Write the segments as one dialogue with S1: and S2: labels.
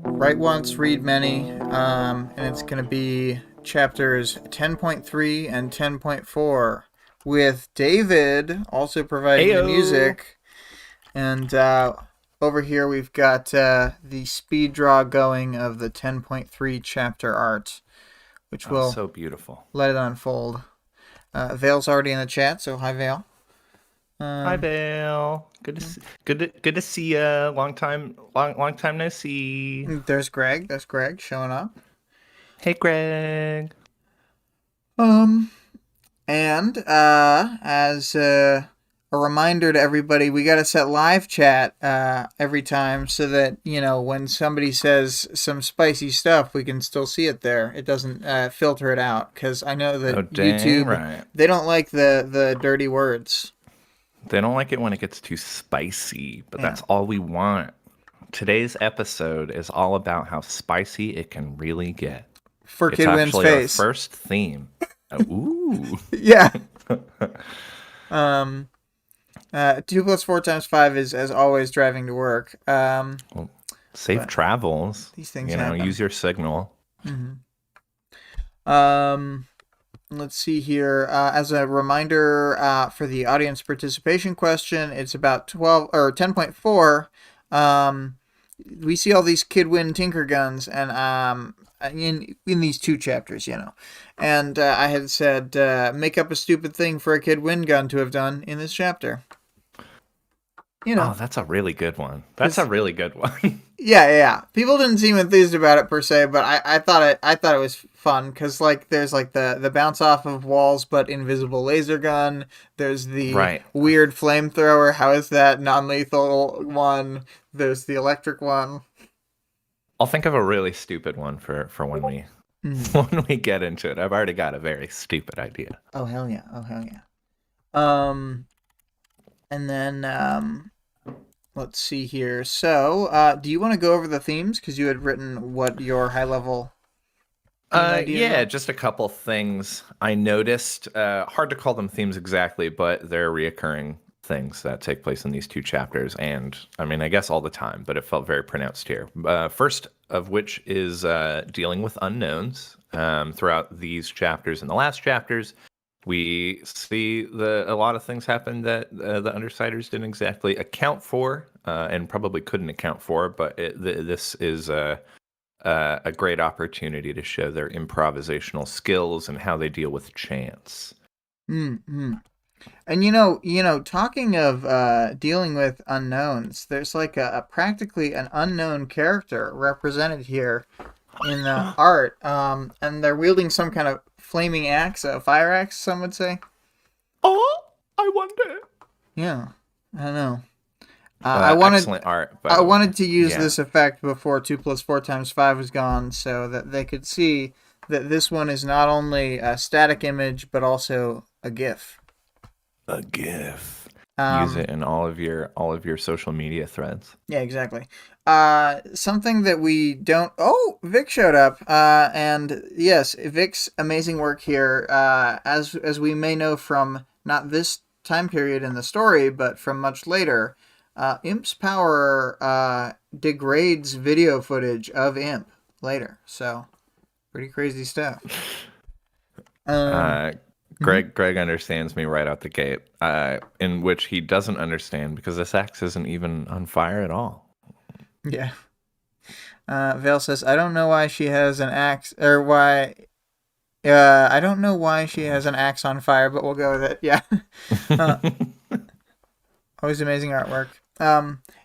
S1: Write Once, Read Many, and it's going to be chapters 10.3 and 10.4 with David also providing the
S2: Heyo.
S1: music. And over here we've got the speed draw going of the 10.3 chapter art, which
S2: Oh,
S1: will
S2: so beautiful.
S1: let it unfold. Vale's already in the chat, so hi, Vale.
S2: Hi, Bale. Good to see ya. Long time no see.
S1: There's Greg. There's Greg showing up.
S2: Hey, Greg.
S1: And as a reminder to everybody, we got to set live chat every time so that, you know, when somebody says some spicy stuff, we can still see it there. It doesn't filter it out, because I know that
S2: Oh, dang
S1: YouTube,
S2: right.
S1: they don't like the dirty words.
S2: They don't like it when it gets too spicy, but
S1: Yeah.
S2: that's all we want. Today's episode is all about how spicy it can really get.
S1: For
S2: It's
S1: Kid Win's
S2: actually our
S1: face.
S2: first theme. Ooh.
S1: Yeah. 2 plus 4 times 5 is, as always, driving to work.
S2: Well, safe travels.
S1: These things
S2: You know,
S1: happen.
S2: use your signal.
S1: Let's see here. As a reminder for the audience participation question, it's about 12 or 10.4. We see all these Kid Win Tinker guns, and in these two chapters, you know. And I had said, make up a stupid thing for a Kid Win gun to have done in this chapter. You know.
S2: Oh, that's a really good one. That's a really good one.
S1: Yeah. People didn't seem enthused about it per se, but I thought it was fun, because like there's like the bounce off of walls but invisible laser gun. There's the weird flamethrower. How is that non-lethal one? There's the electric one.
S2: I'll think of a really stupid one for when we when we get into it. I've already got a very stupid idea.
S1: Oh hell yeah! And then let's see here. So, do you want to go over the themes, because you had written what your high level theme ideas
S2: Yeah,
S1: are?
S2: just a couple things I noticed. Hard to call them themes exactly, but they're reoccurring things that take place in these two chapters, and I mean, I guess all the time, but it felt very pronounced here. First of which is dealing with unknowns. Throughout these chapters and the last chapters, we see a lot of things happen that the Undersiders didn't exactly account for, and probably couldn't account for, but this is a great opportunity to show their improvisational skills and how they deal with chance.
S1: Mm-hmm. And you know, talking of dealing with unknowns, there's like a practically an unknown character represented here in the art, and they're wielding some kind of flaming axe, a fire axe, some would say.
S2: Oh, I wonder.
S1: Yeah, I don't know.
S2: Excellent art.
S1: I wanted to use this effect before 2 plus 4 times 5 was gone, so that they could see that this one is not only a static image but also a GIF.
S2: A GIF. Use it in all of your social media threads.
S1: Yeah, exactly. Something that we don't. Oh, Vic showed up. And yes, Vic's amazing work here. As we may know from not this time period in the story, but from much later, Imp's power degrades video footage of Imp later. So, pretty crazy stuff.
S2: Greg understands me right out the gate, in which he doesn't understand because this axe isn't even on fire at all.
S1: Yeah. Vale says, I don't know why she has an axe, or why... I don't know why she has an axe on fire, but we'll go with it. Yeah. Always amazing artwork.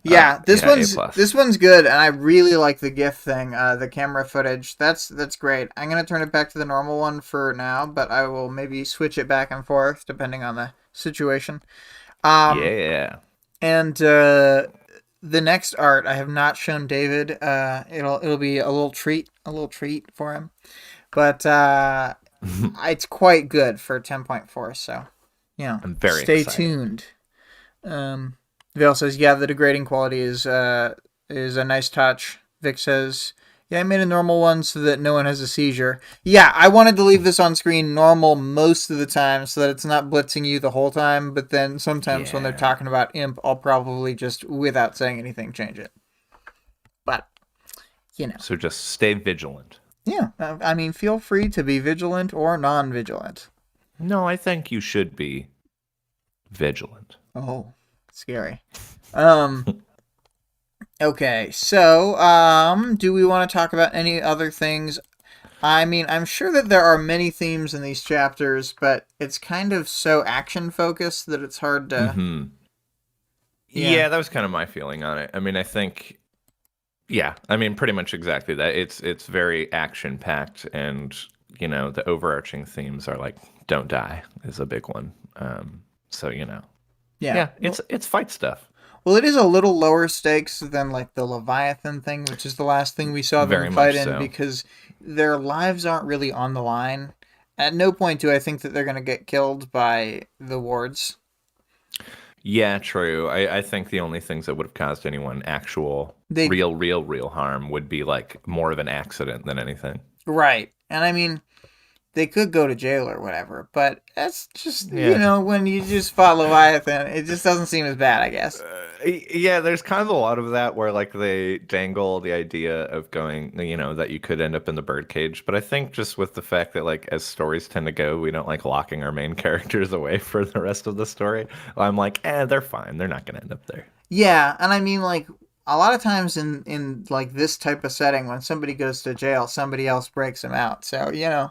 S1: This one's good, and I really like the GIF thing, the camera footage. That's great. I'm gonna turn it back to the normal one for now, but I will maybe switch it back and forth depending on the situation.
S2: Yeah.
S1: And the next art I have not shown David. It'll be a little treat for him, but it's quite good for 10.4. So, you know,
S2: I'm very
S1: stay
S2: excited.
S1: tuned. Vale says, yeah, the degrading quality is a nice touch. Vic says, yeah, I made a normal one so that no one has a seizure. Yeah, I wanted to leave this on screen normal most of the time so that it's not blitzing you the whole time, but then sometimes when they're talking about Imp, I'll probably just, without saying anything, change it. But, you know,
S2: So just stay vigilant.
S1: yeah, I mean, feel free to be vigilant or non-vigilant.
S2: No, I think you should be vigilant.
S1: Oh, scary. Um, okay, so, do we want to talk about any other things? I mean, I'm sure that there are many themes in these chapters, but it's kind of so action focused that it's hard to.
S2: Mm-hmm.
S1: Yeah.
S2: Yeah, that was kind of my feeling on it. I mean, I think, yeah, I mean, pretty much exactly that. It's very action packed, and the overarching themes are like "don't die" is a big one. So
S1: Yeah.
S2: yeah, it's fight stuff.
S1: Well, it is a little lower stakes than like the Leviathan thing, which is the last thing we saw them
S2: Very
S1: fight
S2: much
S1: in,
S2: so.
S1: because their lives aren't really on the line. At no point do I think that they're going to get killed by the wards.
S2: Yeah, true. I think the only things that would have caused anyone actual
S1: They
S2: real harm would be like more of an accident than anything.
S1: right, and I mean they could go to jail or whatever, but that's just
S2: Yeah.
S1: when you just fought Leviathan, it just doesn't seem as bad, I guess.
S2: Yeah, there's kind of a lot of that where like they dangle the idea of going, that you could end up in the birdcage. But I think just with the fact that like as stories tend to go, we don't like locking our main characters away for the rest of the story. I'm like, they're fine. They're not gonna end up there.
S1: Yeah, and I mean like a lot of times in like this type of setting, when somebody goes to jail, somebody else breaks them out. So
S2: Yeah,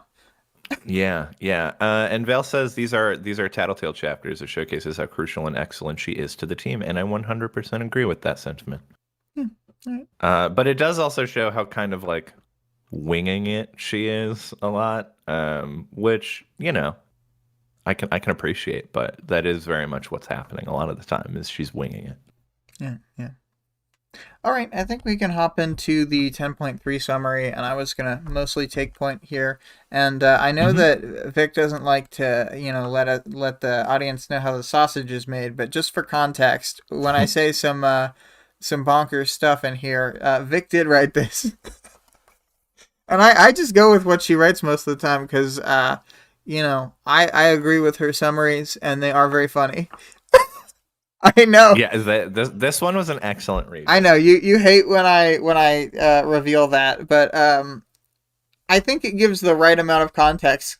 S2: yeah. And Val says these are Tattletale chapters that showcases how crucial and excellent she is to the team, and I 100% agree with that sentiment.
S1: Hmm, all right.
S2: But it does also show how kind of like winging it she is a lot, which I can appreciate, but that is very much what's happening a lot of the time is she's winging it.
S1: Yeah, yeah. All right, I think we can hop into the 10.3 summary, and I was going to mostly take point here. And I know
S2: Hmm.
S1: that Vic doesn't like to, let the audience know how the sausage is made, but just for context, when I say some bonkers stuff in here, Vic did write this. And I just go with what she writes most of the time because, I agree with her summaries, and they are very funny. I know.
S2: Yeah, this one was an excellent read.
S1: I know you hate when I reveal that, but I think it gives the right amount of context.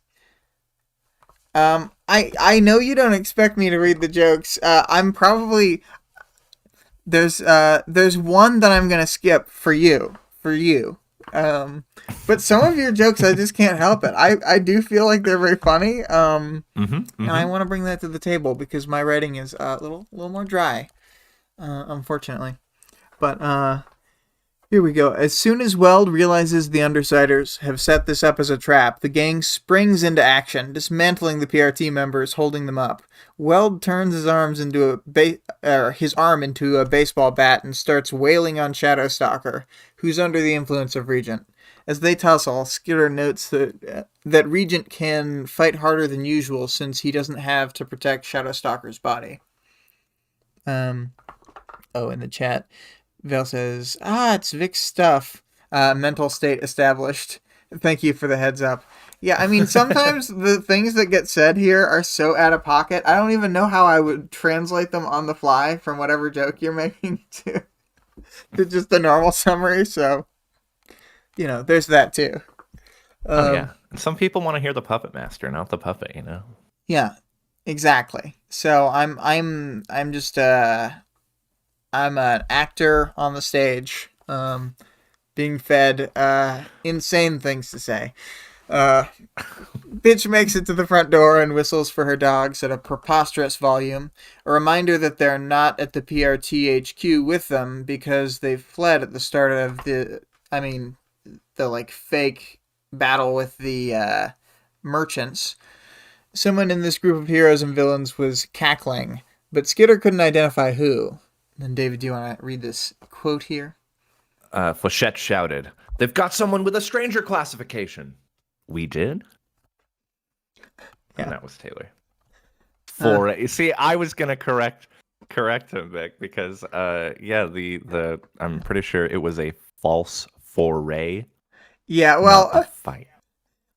S1: I know you don't expect me to read the jokes. I'm probably there's one that I'm gonna skip for you. But some of your jokes I just can't help it. I do feel like they're very funny.
S2: Hmm.
S1: And I
S2: Hmm.
S1: want to bring that to the table because my writing is a little more dry, unfortunately. But here we go. As soon as Weld realizes the Undersiders have set this up as a trap, the gang springs into action, dismantling the PRT members holding them up. Weld turns his arm into a baseball bat and starts wailing on Shadowstalker, who's under the influence of Regent. As they tussle, Skitter notes that Regent can fight harder than usual since he doesn't have to protect Shadowstalker's body. In the chat, Val says, it's Vic's stuff. Mental state established. Thank you for the heads up. Yeah, I mean, sometimes the things that get said here are so out of pocket, I don't even know how I would translate them on the fly from whatever joke you're making to just the normal summary, so, there's that too.
S2: Oh yeah, and some people want to hear the puppet master, not the puppet.
S1: Yeah, exactly. So I'm just I'm an actor on the stage, being fed insane things to say. Bitch makes it to the front door and whistles for her dogs at a preposterous volume, a reminder that they're not at the PRT HQ with them because they fled at the start of the like fake battle with the merchants. Someone in this group of heroes and villains was cackling, but Skitter couldn't identify who. And David, do you want to read this quote here?
S2: Flechette shouted, "They've got someone with a stranger classification." We did?
S1: Yeah.
S2: And that was Taylor. You see, I was gonna correct him, Vic, because the I'm pretty sure it was a false foray.
S1: Yeah,
S2: not a fight.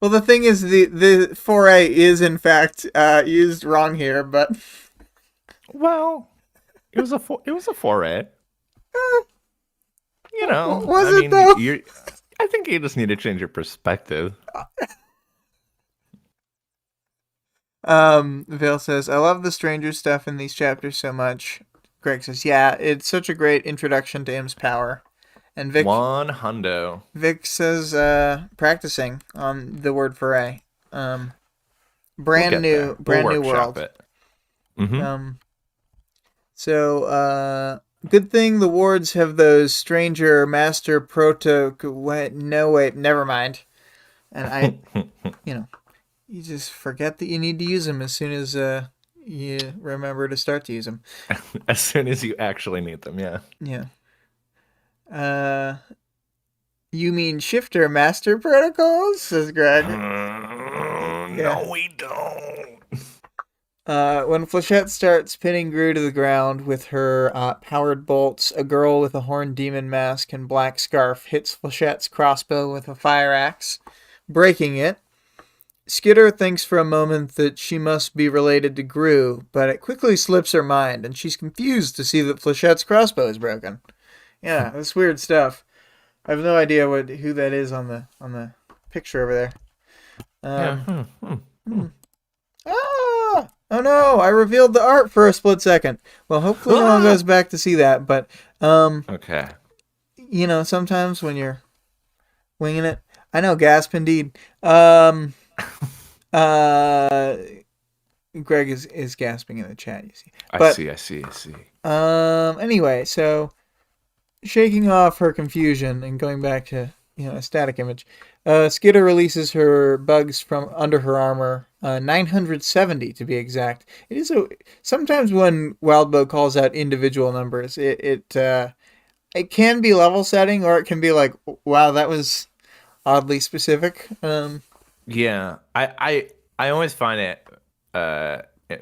S1: Well, the thing is, the foray is in fact used wrong here, but
S2: Well, it was a foray. you know,
S1: Was
S2: I
S1: it
S2: mean,
S1: though?
S2: I think you just need to change your perspective.
S1: Vale says, I love the stranger stuff in these chapters so much. Greg says, yeah, it's such a great introduction to Im's power. And
S2: One hundo.
S1: Vic says, practicing on the word foray. Um,
S2: We'll get there. We'll
S1: brand new
S2: workshop
S1: world.
S2: it. Mm-hmm.
S1: Um, good thing the wards have those stranger master proto. Wait, never mind. And you know, you just forget that you need to use them as soon as you remember to start to use them.
S2: As soon as you actually need them, yeah.
S1: Yeah. Uh, you mean shifter master protocols? Says Greg. Yeah.
S2: No, we don't.
S1: When Flechette starts pinning Gru to the ground with her powered bolts, a girl with a horned demon mask and black scarf hits Flechette's crossbow with a fire axe, breaking it. Skitter thinks for a moment that she must be related to Gru, but it quickly slips her mind, and she's confused to see that Flechette's crossbow is broken. Yeah, that's weird stuff. I have no idea who that is on the picture over there.
S2: Yeah.
S1: Ah! Oh no! I revealed the art for a split second. Well, hopefully no one goes back to see that. But
S2: Okay.
S1: you know, sometimes when you're winging it, I know, gasp indeed. Uh, Greg is gasping in the chat. You see, but
S2: I see.
S1: anyway, so shaking off her confusion and going back to a static image, Skitter releases her bugs from under her armor, 970 to be exact. It is sometimes when Wildbow calls out individual numbers, it can be level setting, or it can be like, wow, that was oddly specific.
S2: Yeah, I always find it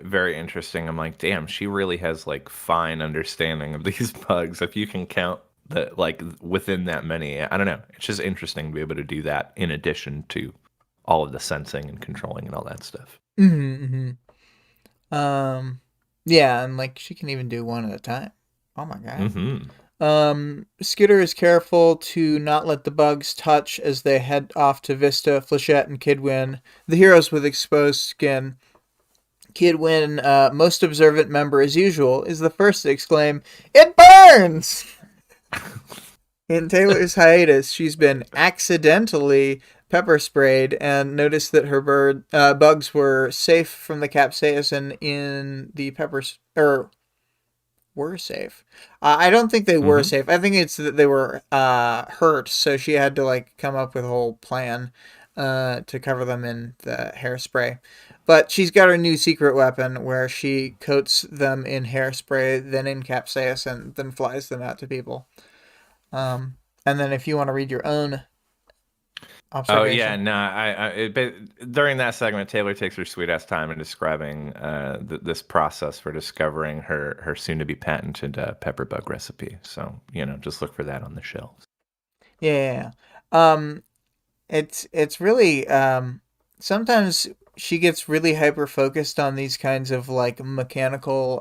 S2: very interesting. I'm like, damn, she really has like fine understanding of these bugs. If you can count that like within that many, I don't know. It's just interesting to be able to do that in addition to all of the sensing and controlling and all that stuff.
S1: Mm-hmm. Yeah, and like she can even do one at a time. Oh my god.
S2: Mm-hmm.
S1: Skitter is careful to not let the bugs touch as they head off to Vista, Flechette, and Kidwin, the heroes with exposed skin. Kidwin, most observant member as usual, is the first to exclaim, "It burns!" In Taylor's hiatus, she's been accidentally pepper sprayed and noticed that her bugs were safe from the capsaicin in the peppers, or were safe. I don't think they were
S2: Mm-hmm.
S1: safe. I think it's that they were hurt, so she had to like come up with a whole plan to cover them in the hairspray. But she's got her new secret weapon where she coats them in hairspray, then in capsaicin, then flies them out to people. And then if you want to read your own
S2: Oh yeah,
S1: observation.
S2: no, during that segment, Taylor takes her sweet ass time in describing this process for discovering her soon to be patented pepper bug recipe. So just look for that on the shelves.
S1: Yeah. Um, it's really sometimes she gets really hyper focused on these kinds of like mechanical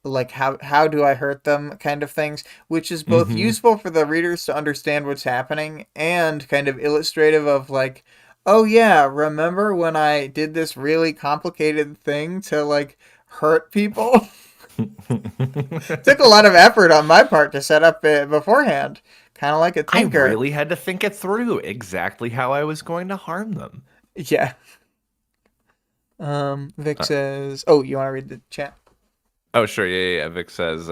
S1: like how do I hurt them kind of things, which is both
S2: Mm-hmm.
S1: useful for the readers to understand what's happening and kind of illustrative of like, oh yeah, remember when I did this really complicated thing to like hurt people? Took a lot of effort on my part to set up it beforehand, kind of like a
S2: I
S1: tinker.
S2: really had to think it through exactly how I was going to harm them.
S1: Yeah. Vic
S2: Uh,
S1: says, "Oh, you want to read the chat?"
S2: oh, sure. Yeah. Vic says,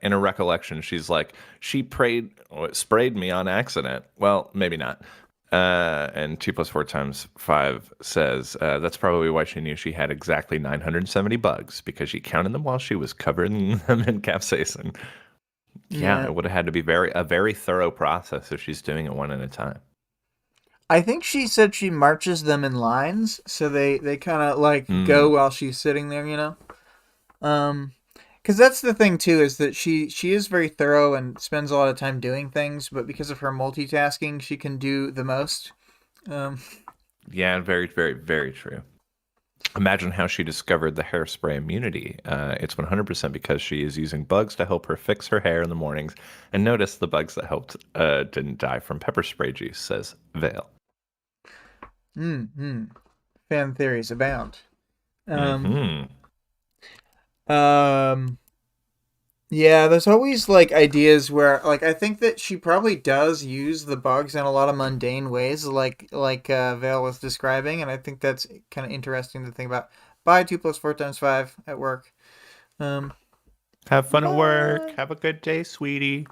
S2: in a recollection, she's like, she sprayed me on accident. Well, maybe not. And 2 plus 4 times 5 says, that's probably why she knew she had exactly 970 bugs because she counted them while she was covering them in capsaicin. Yeah,
S1: Yeah.
S2: it would have had to be a very thorough process if she's doing it one at a time.
S1: I think she said she marches them in lines, so they kind of like go
S2: Mm.
S1: while she's sitting there, you know. Um, because that's the thing too, is that she is very thorough and spends a lot of time doing things, but because of her multitasking, she can do the most. Um,
S2: Yeah, very, very, very true. Imagine how she discovered the hairspray immunity. It's 100% because she is using bugs to help her fix her hair in the mornings. And notice the bugs that helped didn't die from pepper spray juice, says Vale.
S1: Hmm. Fan theories abound. Um,
S2: Hmm.
S1: um, yeah, there's always like ideas where like I think that she probably does use the bugs in a lot of mundane ways, like Vale was describing, and I think that's kind of interesting to think about. Bye, 2 + 4 × 5 at work. Um,
S2: Have fun at work.
S1: bye.
S2: Have a good day, sweetie.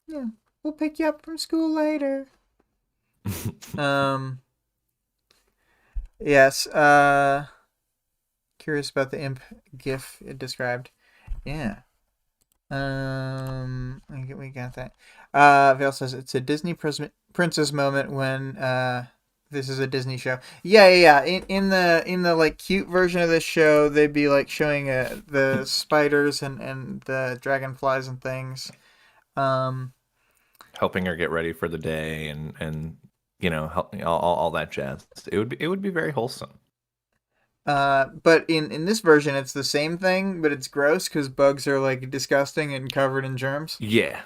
S1: Yeah, we'll pick you up from school later. Um, yes. Curious about the imp GIF it described. Yeah. We got that. Vale says it's a Disney princess moment when this is a Disney show. Yeah. In the like cute version of this show, they'd be like showing the spiders and the dragonflies and things. Um,
S2: Helping her get ready for the day and help all that jazz. It would be very wholesome.
S1: but in this version, it's the same thing, but it's gross because bugs are like disgusting and covered in germs.
S2: Yeah.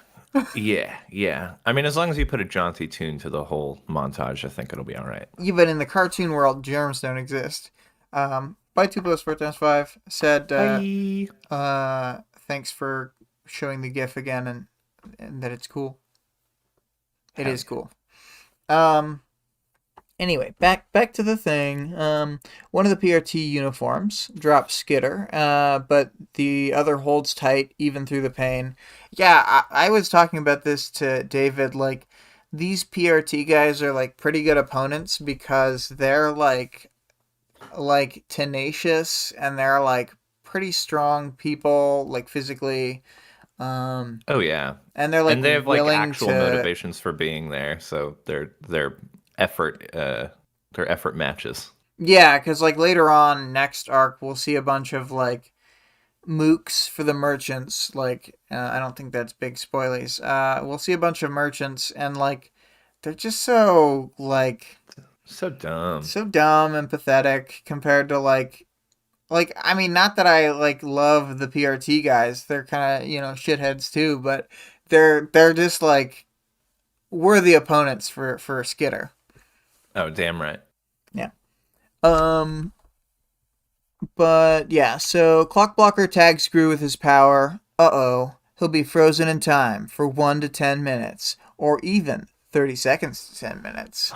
S2: Yeah. I mean, as long as you put a jaunty tune to the whole montage, I think it'll be all right.
S1: Even in the cartoon world, germs don't exist. By 2 + 4 × 5 said,
S2: Bye.
S1: thanks for showing the GIF again and that it's cool. It
S2: Hell
S1: is
S2: yeah.
S1: cool. Anyway, back to the thing. One of the PRT uniforms drops Skitter, but the other holds tight even through the pain. Yeah, I was talking about this to David. Like, these PRT guys are like pretty good opponents because they're like tenacious and they're like pretty strong people, like physically. Um,
S2: Oh yeah.
S1: and they're like
S2: And they have like
S1: willing
S2: actual
S1: to.
S2: motivations for being there, so effort their effort matches.
S1: Yeah, because like later on next arc, we'll see a bunch of like mooks for the merchants. Like, I don't think that's big spoilies. We'll see a bunch of merchants, and like they're just
S2: So dumb.
S1: so dumb and pathetic compared to like I mean, not that I like love the PRT guys. They're kind of shitheads too, but they're just like worthy opponents for Skitter.
S2: Oh, damn right.
S1: Yeah. Um, But yeah, so Clock Blocker tags Screw with his power. Uh-oh. He'll be frozen in time for 1 to 10 minutes, or even 30 seconds to 10 minutes.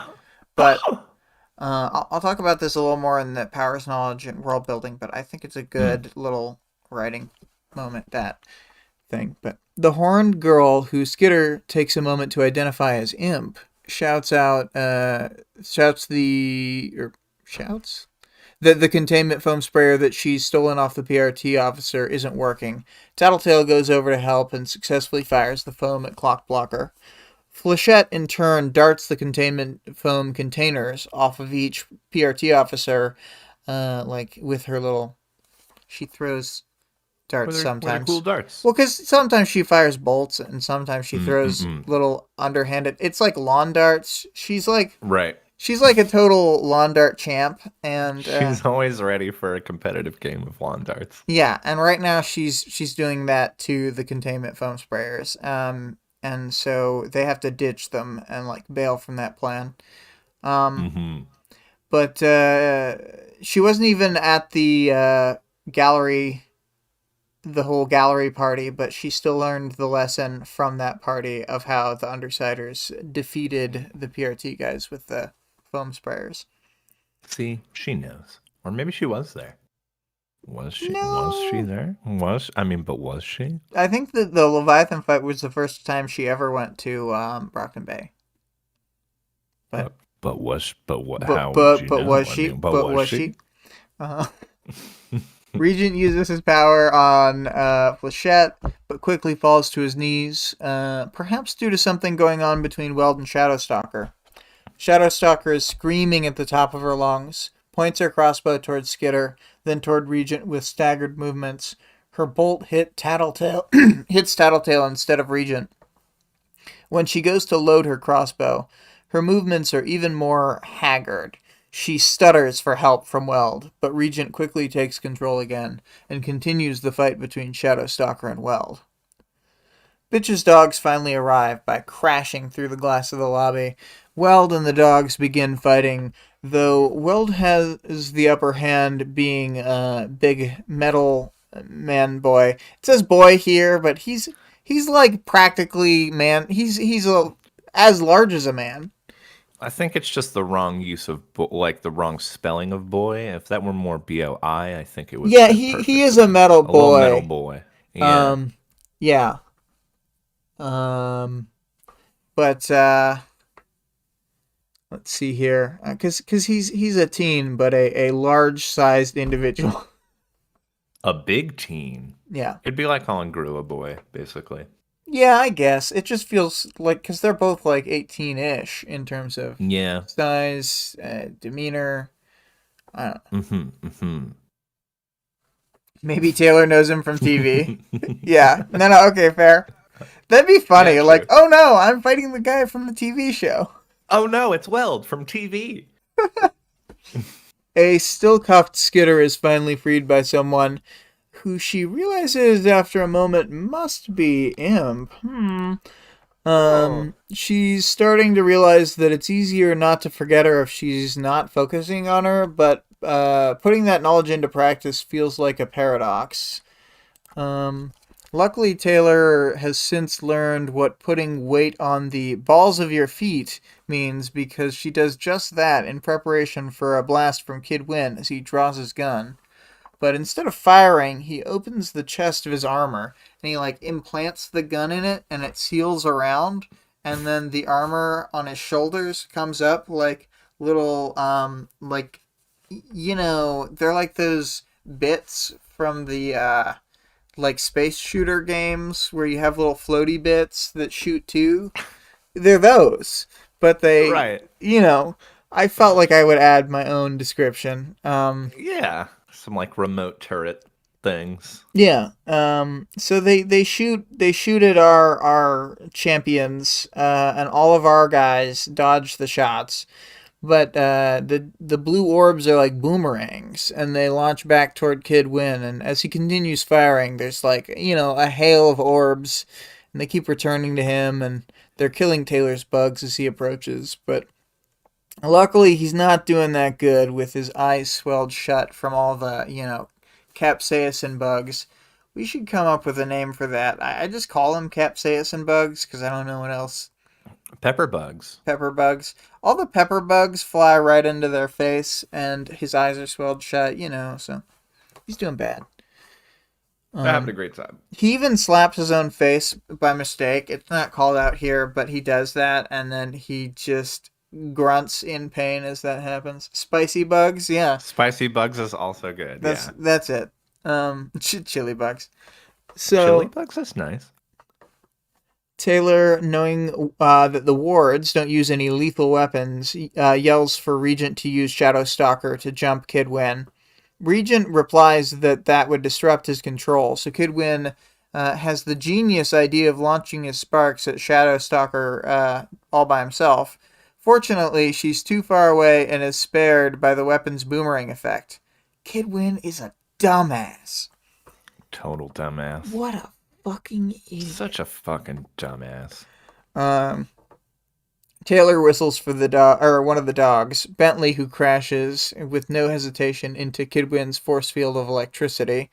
S1: But I'll talk about this a little more in the powers, knowledge, and world building, but I think it's a
S2: Hmm.
S1: good little writing moment, that thing. But the horned girl, who Skitter takes a moment to identify as Imp, shouts out, shouts the, or shouts? The containment foam sprayer that she's stolen off the PRT officer isn't working. Tattletale goes over to help and successfully fires the foam at Clock Blocker. Flechette, in turn, darts the containment foam containers off of each PRT officer, like with her little. She throws darts
S2: Where the cool
S1: sometimes.
S2: darts?
S1: Well, because sometimes she fires bolts and sometimes she throws
S2: Mm-mm-mm.
S1: little underhanded. It's like lawn darts.
S2: Right.
S1: She's like a total lawn dart champ, and
S2: She's always ready for a competitive game of lawn darts.
S1: yeah, and right now she's doing that to the containment foam sprayers. And so they have to ditch them and like bail from that plan. Um,
S2: Mm-hmm.
S1: but she wasn't even at the gallery, the whole gallery party, but she still learned the lesson from that party of how the Undersiders defeated the PRT guys with the foam sprayers.
S2: See, she knows. Or maybe she was there. Was she? Was she
S1: No,
S2: there? But was she?
S1: I think that the Leviathan fight was the first time she ever went to Brockton Bay. But
S2: But was but what?
S1: but
S2: How would
S1: but
S2: you
S1: but was
S2: know?
S1: she?
S2: But
S1: But
S2: was
S1: was
S2: she?
S1: she? Uh, Regent uses his power on Flechette, but quickly falls to his knees, perhaps due to something going on between Weld and Shadowstalker. Shadowstalker is screaming at the top of her lungs, points her crossbow towards Skitter, then toward Regent with staggered movements. Her bolt hits Tattletale instead of Regent. When she goes to load her crossbow, her movements are even more haggard. She stutters for help from Weld, but Regent quickly takes control again and continues the fight between Shadowstalker and Weld. Bitch's dogs finally arrive by crashing through the glass of the lobby. Weld and the dogs begin fighting, though Weld has the upper hand, being a big metal man boy. It says boy here, but he's like practically man. He's as large as a man.
S2: I think it's just the wrong use of like the wrong spelling of boy. If that were more BOI, I think it would
S1: Yeah,
S2: fit
S1: he is a
S2: perfectly.
S1: metal
S2: A little metal
S1: boy.
S2: boy. Yeah.
S1: Um, yeah. Um, but let's see here, because he's a teen, but a large sized individual.
S2: A big teen.
S1: Yeah,
S2: It'd be like calling Gru a boy, basically.
S1: yeah, I guess it just feels like because they're both like 18-ish in terms of
S2: Yeah.
S1: size, demeanor. I don't know. Maybe Taylor knows him from TV. Yeah, no, okay, fair. That'd be
S2: Yeah,
S1: funny. Like,
S2: true.
S1: oh no, I'm fighting the guy from the TV show.
S2: Oh no, it's Weld from TV.
S1: A still cuffed Skitter is finally freed by someone who she realizes after a moment must be Imp.
S2: Oh.
S1: She's starting to realize that it's easier not to forget her if she's not focusing on her, but putting that knowledge into practice feels like a paradox. Um, Luckily, Taylor has since learned what putting weight on the balls of your feet means because she does just that in preparation for a blast from Kid Win as he draws his gun. But instead of firing, he opens the chest of his armor and he like implants the gun in it and it seals around, and then the armor on his shoulders comes up like little they're like those bits from the like space shooter games where you have little floaty bits that shoot too. They're those, but
S2: Right.
S1: I felt like I would add my own description.
S2: Yeah. Some like remote turret things.
S1: Yeah. So they shoot at our champions, and all of our guys dodge the shots. But the blue orbs are like boomerangs, and they launch back toward Kid Win. And as he continues firing, there's like a hail of orbs, and they keep returning to him, and they're killing Taylor's bugs as he approaches. But luckily, he's not doing that good with his eyes swelled shut from all the capsaicin bugs. We should come up with a name for that. I just call them capsaicin bugs because I don't know what else.
S2: Pepper bugs.
S1: Pepper bugs. All the pepper bugs fly right into their face, and his eyes are swelled shut, so he's doing bad.
S2: They're having a great time.
S1: He even slaps his own face by mistake. It's not called out here, but he does that, and then he just grunts in pain as that happens. Spicy bugs, yeah.
S2: Spicy bugs is also good. Yeah.
S1: That's it. Chili bugs.
S2: Chili
S1: So
S2: bugs is nice.
S1: Taylor, knowing that the wards don't use any lethal weapons, yells for Regent to use Shadow Stalker to jump Kid Win. Regent replies that that would disrupt his control, so Kid Win has the genius idea of launching his sparks at Shadow Stalker all by himself. Fortunately, she's too far away and is spared by the weapon's boomerang effect. Kid Win is a dumbass.
S2: Total dumbass.
S1: What a fucking idiot.
S2: Such a fucking dumbass.
S1: Um, Taylor whistles for the dog, or one of the dogs, Bentley, who crashes with no hesitation into Kidwin's force field of electricity.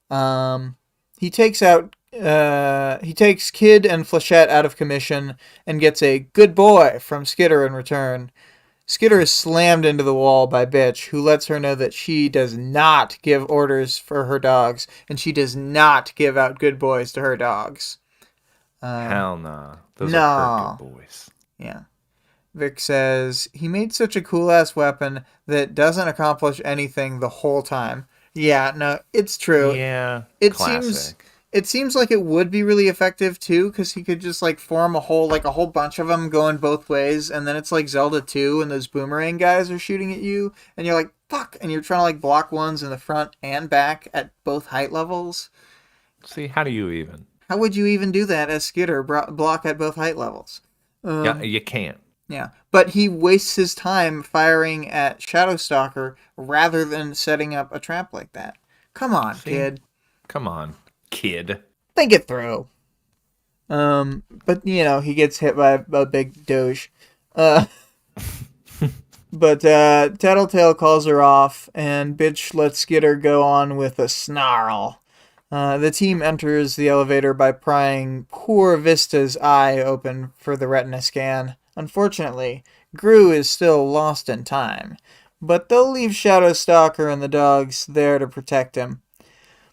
S1: Um, he takes Kid and Flechette out of commission and gets a good boy from Skitter in return. Skitter is slammed into the wall by Bitch, who lets her know that she does not give orders for her dogs, and she does not give out good boys to her dogs.
S2: Hell nah. Those
S1: No.
S2: are her good boys.
S1: Yeah. Vic says, he made such a cool-ass weapon that doesn't accomplish anything the whole time. Yeah, no, it's true.
S2: Yeah.
S1: It
S2: Classic.
S1: seems like it would be really effective too, because he could just like form a whole bunch of them going both ways, and then it's like Zelda 2 and those boomerang guys are shooting at you, and you're like, fuck, and you're trying to like block ones in the front and back at both height levels.
S2: See, how do you even?
S1: How would you even do that as Skitter block at both height levels?
S2: Yeah, you can't.
S1: Yeah, but he wastes his time firing at Shadowstalker rather than setting up a trap like that. Come on,
S2: See?
S1: kid.
S2: Come on, kid.
S1: Think it through. But he gets hit by a big doge. Uh, but Tattletale calls her off, and Bitch lets Skitter go on with a snarl. The team enters the elevator by prying poor Vista's eye open for the retina scan. Unfortunately, Gru is still lost in time, but they'll leave Shadowstalker and the dogs there to protect him.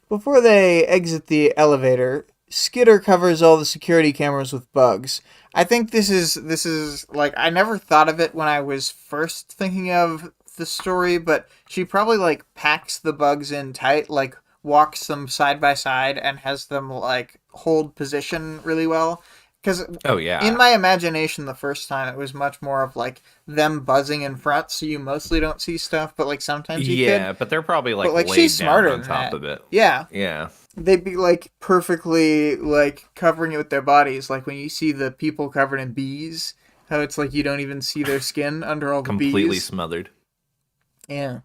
S1: Before they exit the elevator, Skitter covers all the security cameras with bugs. I think this is like I never thought of it when I was first thinking of the story, but she probably like packs the bugs in tight, like walks them side by side and has them like hold position really well. Because
S2: Oh
S1: in
S2: yeah.
S1: my imagination, the first time it was much more of like them buzzing in front, so you mostly don't see stuff, but like sometimes you could.
S2: Yeah, but they're probably
S1: But
S2: like
S1: like she's
S2: laid down
S1: smarter
S2: on
S1: than
S2: top
S1: that.
S2: of it.
S1: Yeah,
S2: Yeah.
S1: they'd be like perfectly like covering it with their bodies. Like when you see the people covered in bees, how it's like you don't even see their skin under all the
S2: Completely
S1: bees.
S2: smothered.
S1: Yeah.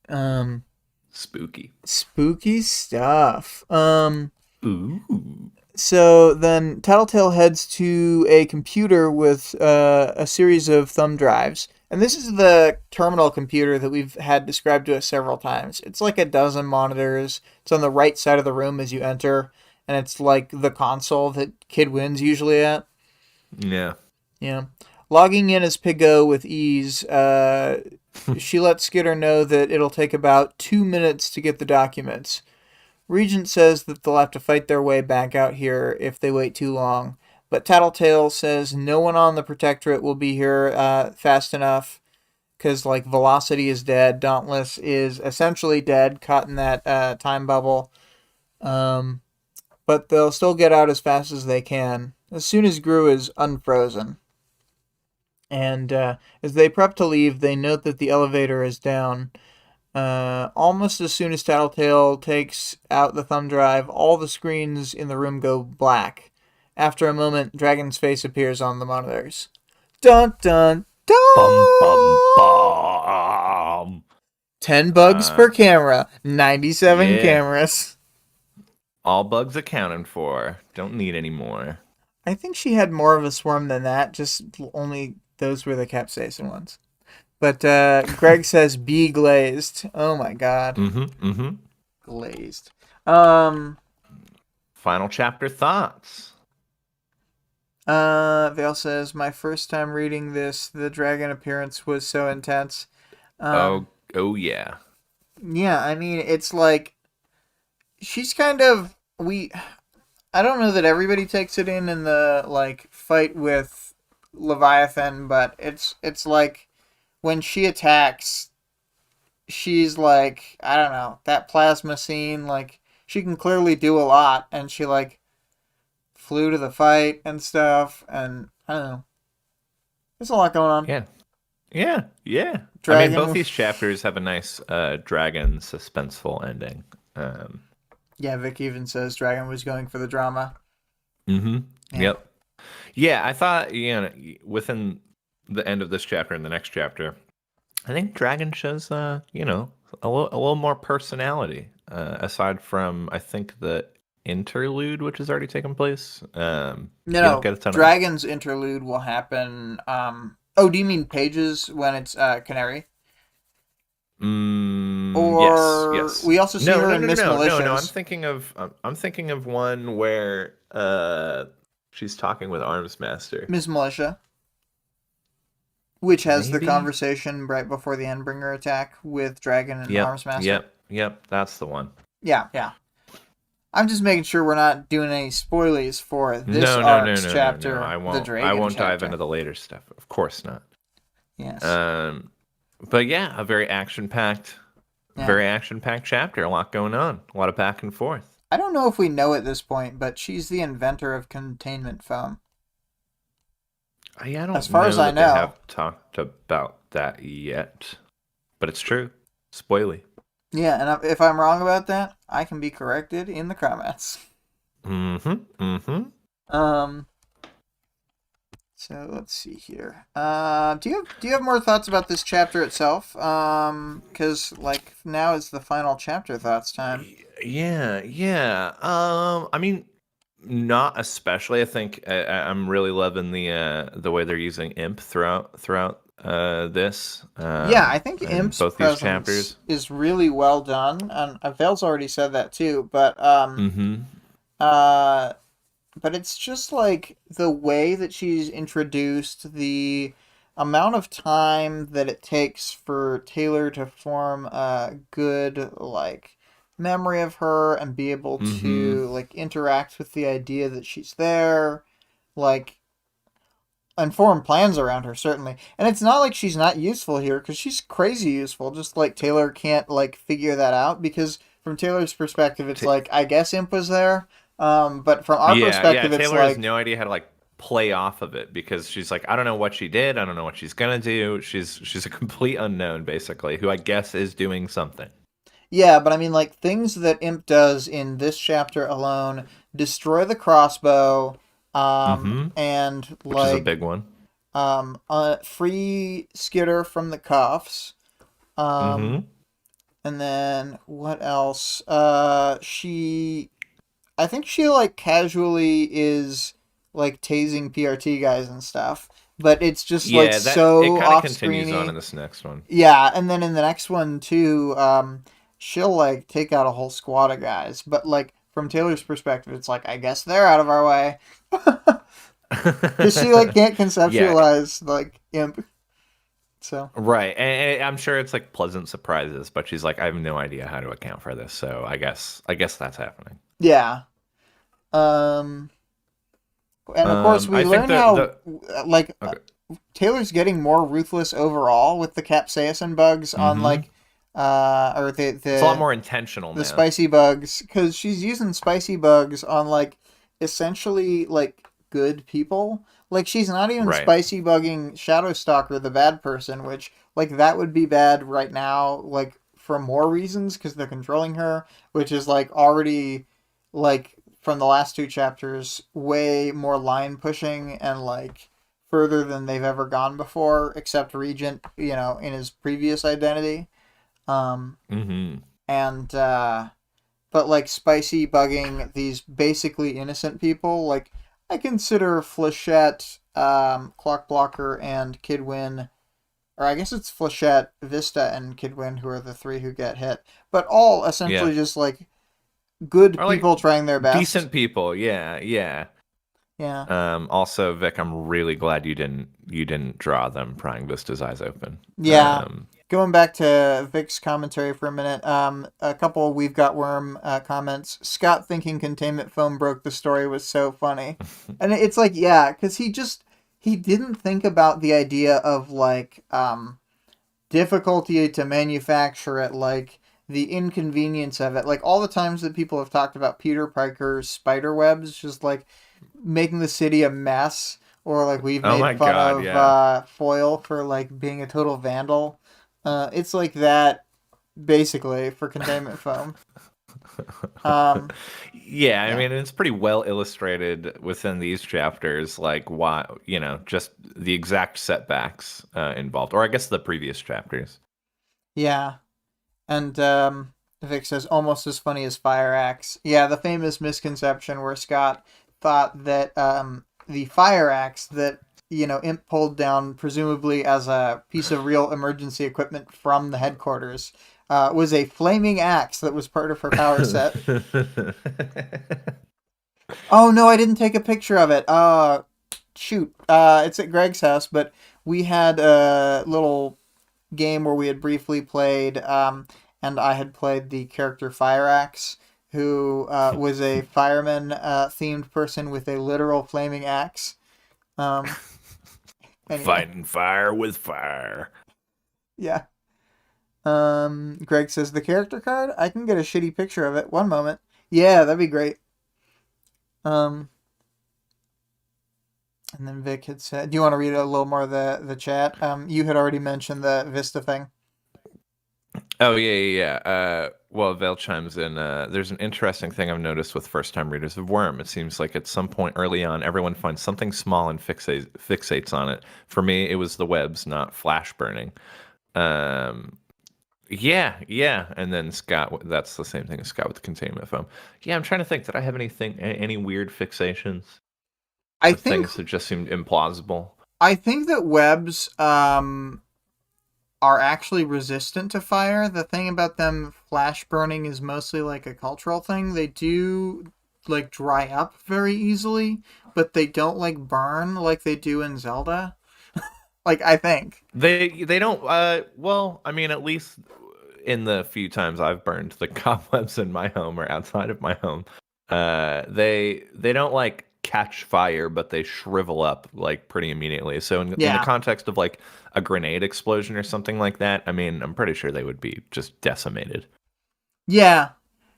S1: Um.
S2: Spooky.
S1: Spooky stuff.
S2: Ooh.
S1: So then Tattletale heads to a computer with a series of thumb drives. And this is the terminal computer that we've had described to us several times. It's like a dozen monitors. It's on the right side of the room as you enter. And it's like the console that Kid wins usually at.
S2: Yeah.
S1: Yeah. Logging in as Pigo with ease, she lets Skitter know that it'll take about 2 minutes to get the documents. Regent says that they'll have to fight their way back out here if they wait too long, but Tattletale says no one on the Protectorate will be here fast enough because like Velocity is dead, Dauntless is essentially dead, caught in that time bubble. Um, but they'll still get out as fast as they can as soon as Gru is unfrozen. And as they prep to leave, they note that the elevator is down. Almost as soon as Tattletale takes out the thumb drive, all the screens in the room go black. After a moment, Dragon's face appears on the monitors. Dun dun
S2: Bum bum
S1: dun!
S2: bum.
S1: 10 bugs
S2: Uh,
S1: per camera, 97
S2: yeah.
S1: cameras.
S2: All bugs accounted for. Don't need any more.
S1: I think she had more of a swarm than that, just only those were the capsaicin ones. But Greg says be glazed. Oh my god.
S2: Mm-hmm. Mm-hmm.
S1: Glazed. Um
S2: Final chapter thoughts.
S1: Vale says my first time reading this, the dragon appearance was so intense.
S2: Oh,
S1: Um
S2: oh yeah.
S1: yeah, I mean it's like she's kind of we I don't know that everybody takes it in the like fight with Leviathan, but it's like when she attacks, she's like I don't know, that plasma scene, like she can clearly do a lot and she like flew to the fight and stuff and I don't know. There's a lot going on.
S2: Yeah. Yeah. Yeah. I mean, both
S1: Dragon.
S2: these chapters have a nice dragon suspenseful ending. Um,
S1: Yeah, Vic even says Dragon was going for the drama.
S2: mm-hmm.
S1: Yeah.
S2: Yep. Yeah, I thought, within the end of this chapter and the next chapter, I think Dragon shows, a little more personality, aside from, I think, the interlude, which has already taken place.
S1: No,
S2: You don't
S1: no.
S2: get a ton of.
S1: Dragon's interlude will happen. Oh, do you mean Pages when it's Canary?
S2: Yes,
S1: Or
S2: yes.
S1: we also see
S2: No,
S1: her
S2: no,
S1: in
S2: no,
S1: Miss
S2: no, no, no.
S1: Malicious.
S2: I'm thinking of one where she's talking with Armsmaster.
S1: Miss Militia, which has the
S2: Maybe.
S1: conversation right before the Endbringer attack with Dragon and
S2: Yep,
S1: Armsmaster.
S2: yep, yep. That's the one.
S1: Yeah, yeah. I'm just making sure we're not doing any spoilies for this
S2: No, no, no,
S1: arc's
S2: no, no, no.
S1: chapter,
S2: I
S1: the
S2: won't. I
S1: Dragon
S2: won't dive
S1: chapter.
S2: into the later stuff. Of course not.
S1: Yes.
S2: But yeah, a very action-packed,
S1: Yeah.
S2: chapter. A lot going on. A lot of back and forth.
S1: I don't know if we know at this point, but she's the inventor of containment foam.
S2: I
S1: As
S2: don't
S1: far as
S2: know
S1: I
S2: that they
S1: know.
S2: have talked about that yet, but it's true. Spoily.
S1: Yeah, and if I'm wrong about that, I can be corrected in the comments.
S2: Mm-hmm. Mm-hmm.
S1: Um. So let's see here. Do you have more thoughts about this chapter itself? Because like now is the final chapter thoughts time.
S2: Yeah, yeah. I mean, not especially. I think I'm really loving the way they're using imp throughout this
S1: Yeah, I think
S2: and
S1: Imp's
S2: both these
S1: presence
S2: chapters.
S1: is really well done, and Vale's already said that too.
S2: Mm-hmm.
S1: Uh, but it's just like the way that she's introduced, the amount of time that it takes for Taylor to form a good like memory of her and be able
S2: Mm-hmm.
S1: to like interact with the idea that she's there, like and form plans around her certainly. And it's not like she's not useful here because she's crazy useful. Just like Taylor can't like figure that out because from Taylor's perspective, it's like I guess Imp was there. But from our
S2: Yeah, yeah.
S1: perspective, it's
S2: Taylor has
S1: like
S2: no idea how to like play off of it because she's like, I don't know what she did. I don't know what she's gonna do. She's a complete unknown, basically, who I guess is doing something.
S1: yeah, but I mean like things that Imp does in this chapter alone destroy the crossbow,
S2: Mm-hmm.
S1: and
S2: Which is a
S1: like
S2: big one.
S1: free Skitter from the cuffs. Um,
S2: Mm-hmm.
S1: and then what else? I think she like casually is like tasing PRT guys and stuff, but it's just like
S2: Yeah, that it
S1: so
S2: kind of
S1: off
S2: continues on in
S1: screeny.
S2: this next one.
S1: Yeah, and then in the next one too, she'll like take out a whole squad of guys, but like from Taylor's perspective, it's like I guess they're out of our way because she like can't
S2: Yeah,
S1: conceptualize like Imp. So
S2: right. And I'm sure it's like pleasant surprises, but she's like, I have no idea how to account for this, so I guess that's happening.
S1: yeah, um, and of course we
S2: I think
S1: learn how
S2: the
S1: like
S2: okay.
S1: Taylor's getting more ruthless overall with the capsaicin bugs on
S2: Mm-hmm.
S1: like or
S2: It's a lot more intentional
S1: the
S2: now.
S1: spicy bugs because she's using spicy bugs on like essentially like good people. Like she's not even
S2: Right.
S1: spicy bugging Shadowstalker, the bad person, which like that would be bad right now, like for more reasons because they're controlling her, which is like already like from the last two chapters way more line pushing and like further than they've ever gone before, except Regent, in his previous identity. Um,
S2: Mm-hmm.
S1: and but like spicy bugging these basically innocent people, like I consider Flechette, Clock Blocker, and Kidwin, or I guess it's Flechette, Vista, and Kidwin who are the three who get hit, but all
S2: Yeah.
S1: essentially just like good
S2: Or like
S1: people trying their best.
S2: decent people. Yeah, yeah.
S1: Yeah.
S2: Also, Vic, I'm really glad you didn't draw them prying Vista's eyes open.
S1: Yeah. Going back to Vic's commentary for a minute, a couple We've Got Worm comments. Scott thinking containment foam broke the story was so funny. And it's like, yeah, because he didn't think about the idea of like difficulty to manufacture it, like the inconvenience of it. Like all the times that people have talked about Peter Piker's spider webs, just like making the city a mess, or like we've
S2: Oh
S1: made
S2: my
S1: fun
S2: God,
S1: of
S2: yeah.
S1: Foil for like being a total vandal. It's like that basically for containment foam. Um,
S2: Yeah, I
S1: yeah,
S2: mean, it's pretty well illustrated within these chapters, like why, just the exact setbacks involved, or I guess the previous chapters.
S1: yeah, and Vic says almost as funny as Fire Axe. Yeah, the famous misconception where Scott thought that the fire axe that Imp pulled down, presumably as a piece of real emergency equipment from the headquarters, was a flaming axe that was part of her power set. Oh no, I didn't take a picture of it. Shoot. It's at Greg's house, but we had a little game where we had briefly played, and I had played the character Fire Axe, who was a fireman themed person with a literal flaming axe. Um, anyway,
S2: Fighting fire with fire.
S1: yeah. Greg says the character card. I can get a shitty picture of it. One moment. Yeah, that'd be great. Um, and then Vic had said, "Do you want to read a little more of the chat?" You had already mentioned the Vista thing.
S2: Oh yeah, yeah, yeah. Well, Vale chimes in. There's an interesting thing I've noticed with first-time readers of Worm. It seems like at some point early on, everyone finds something small and fixates on it. For me, it was the webs, not flash burning. Um, yeah, yeah. And then Scott, that's the same thing as Scott with the containment foam. Yeah, I'm trying to think. Did I have any weird fixations
S1: I
S2: or
S1: think
S2: things that just seemed implausible?
S1: I think that webs are actually resistant to fire. The thing about them flash burning is mostly like a cultural thing. They do like dry up very easily, but they don't like burn like they do in Zelda. Like I think.
S2: They don't. Well, I mean, at least in the few times I've burned the cobwebs in my home or outside of my home, they don't like catch fire, but they shrivel up like pretty immediately. So in the
S1: Yeah.
S2: context of like a grenade explosion or something like that, I mean, I'm pretty sure they would be just decimated.
S1: Yeah.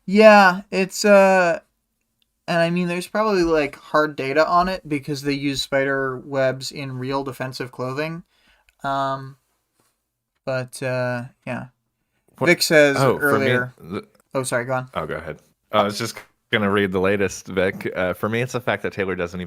S1: Yeah, it's and I mean there's probably like hard data on it because they use spider webs in real defensive clothing. Um but yeah.
S2: What?
S1: Vic says
S2: Oh, for me,
S1: earlier. Oh, sorry, go on.
S2: oh, go ahead. I was just gonna read the latest, Vic. For me, it's the fact that Taylor doesn't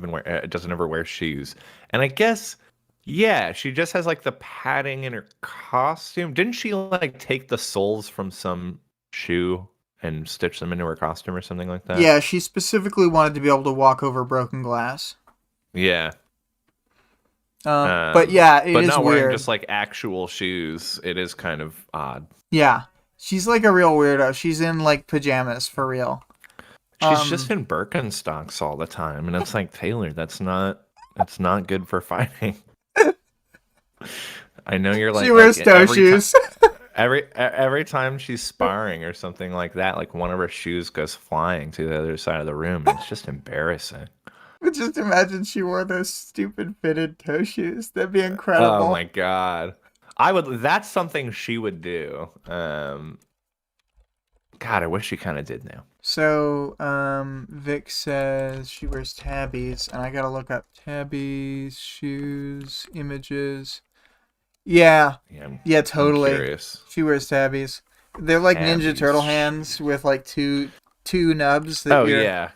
S2: ever wear shoes, and I guess, yeah, she just has like the padding in her costume. Didn't she like take the soles from some shoe and stitch them into her costume or something like that?
S1: Yeah, she specifically wanted to be able to walk over broken glass.
S2: Yeah.
S1: But yeah, it
S2: But
S1: is
S2: not wearing
S1: weird.
S2: just like actual shoes. It is kind of odd.
S1: Yeah, she's like a real weirdo. She's in like pajamas for real.
S2: She's just
S1: Um,
S2: in Birkenstocks all the time, and it's like Taylor, that's not good for fighting. I know you're
S1: she
S2: like
S1: wears toe
S2: every time
S1: shoes,
S2: every time she's sparring or something like that, like one of her shoes goes flying to the other side of the room, and it's just embarrassing.
S1: but just imagine she wore those stupid fitted toe shoes. That'd be
S2: Oh my
S1: incredible.
S2: god. I would that's something she would do. God, I wish she kind of did now.
S1: So, Vic says she wears tabbies, and I gotta look up tabbies, shoes, images. Yeah,
S2: Yeah,
S1: yeah,
S2: I'm
S1: totally.
S2: curious.
S1: She wears tabbies. They're like Ninja
S2: Tabby's
S1: Turtle hands with like two nubs that
S2: Oh
S1: you're.
S2: yeah.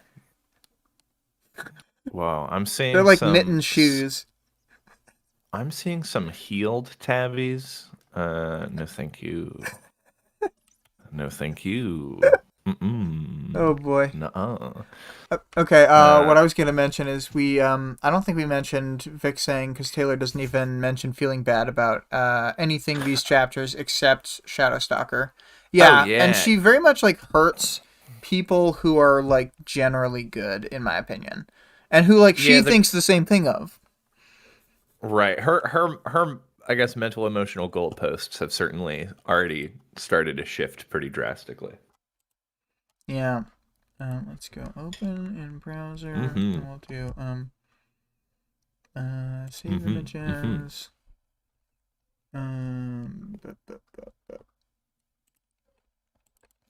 S2: Well,
S1: They're like mitten shoes.
S2: I'm seeing some healed tabbies. No thank you. No thank you.
S1: Oh
S2: Mm-mm.
S1: boy.
S2: Nuh-uh.
S1: Okay.
S2: Uh,
S1: What I was gonna mention is we. I don't think we mentioned Vic saying because Taylor doesn't even mention feeling bad about anything these chapters except Shadowstalker.
S2: oh
S1: Yeah, and
S2: yeah.
S1: she very much like hurts people who are like generally good, in my opinion, and who like
S2: Yeah,
S1: she
S2: the
S1: thinks the same thing of.
S2: right. Her I guess mental emotional goalposts have certainly already started to shift pretty drastically.
S1: Yeah. Let's go open in browser,
S2: Mm-hmm.
S1: and we'll do save
S2: Mm-hmm. Mm-hmm.
S1: images. Bu- bu- bu-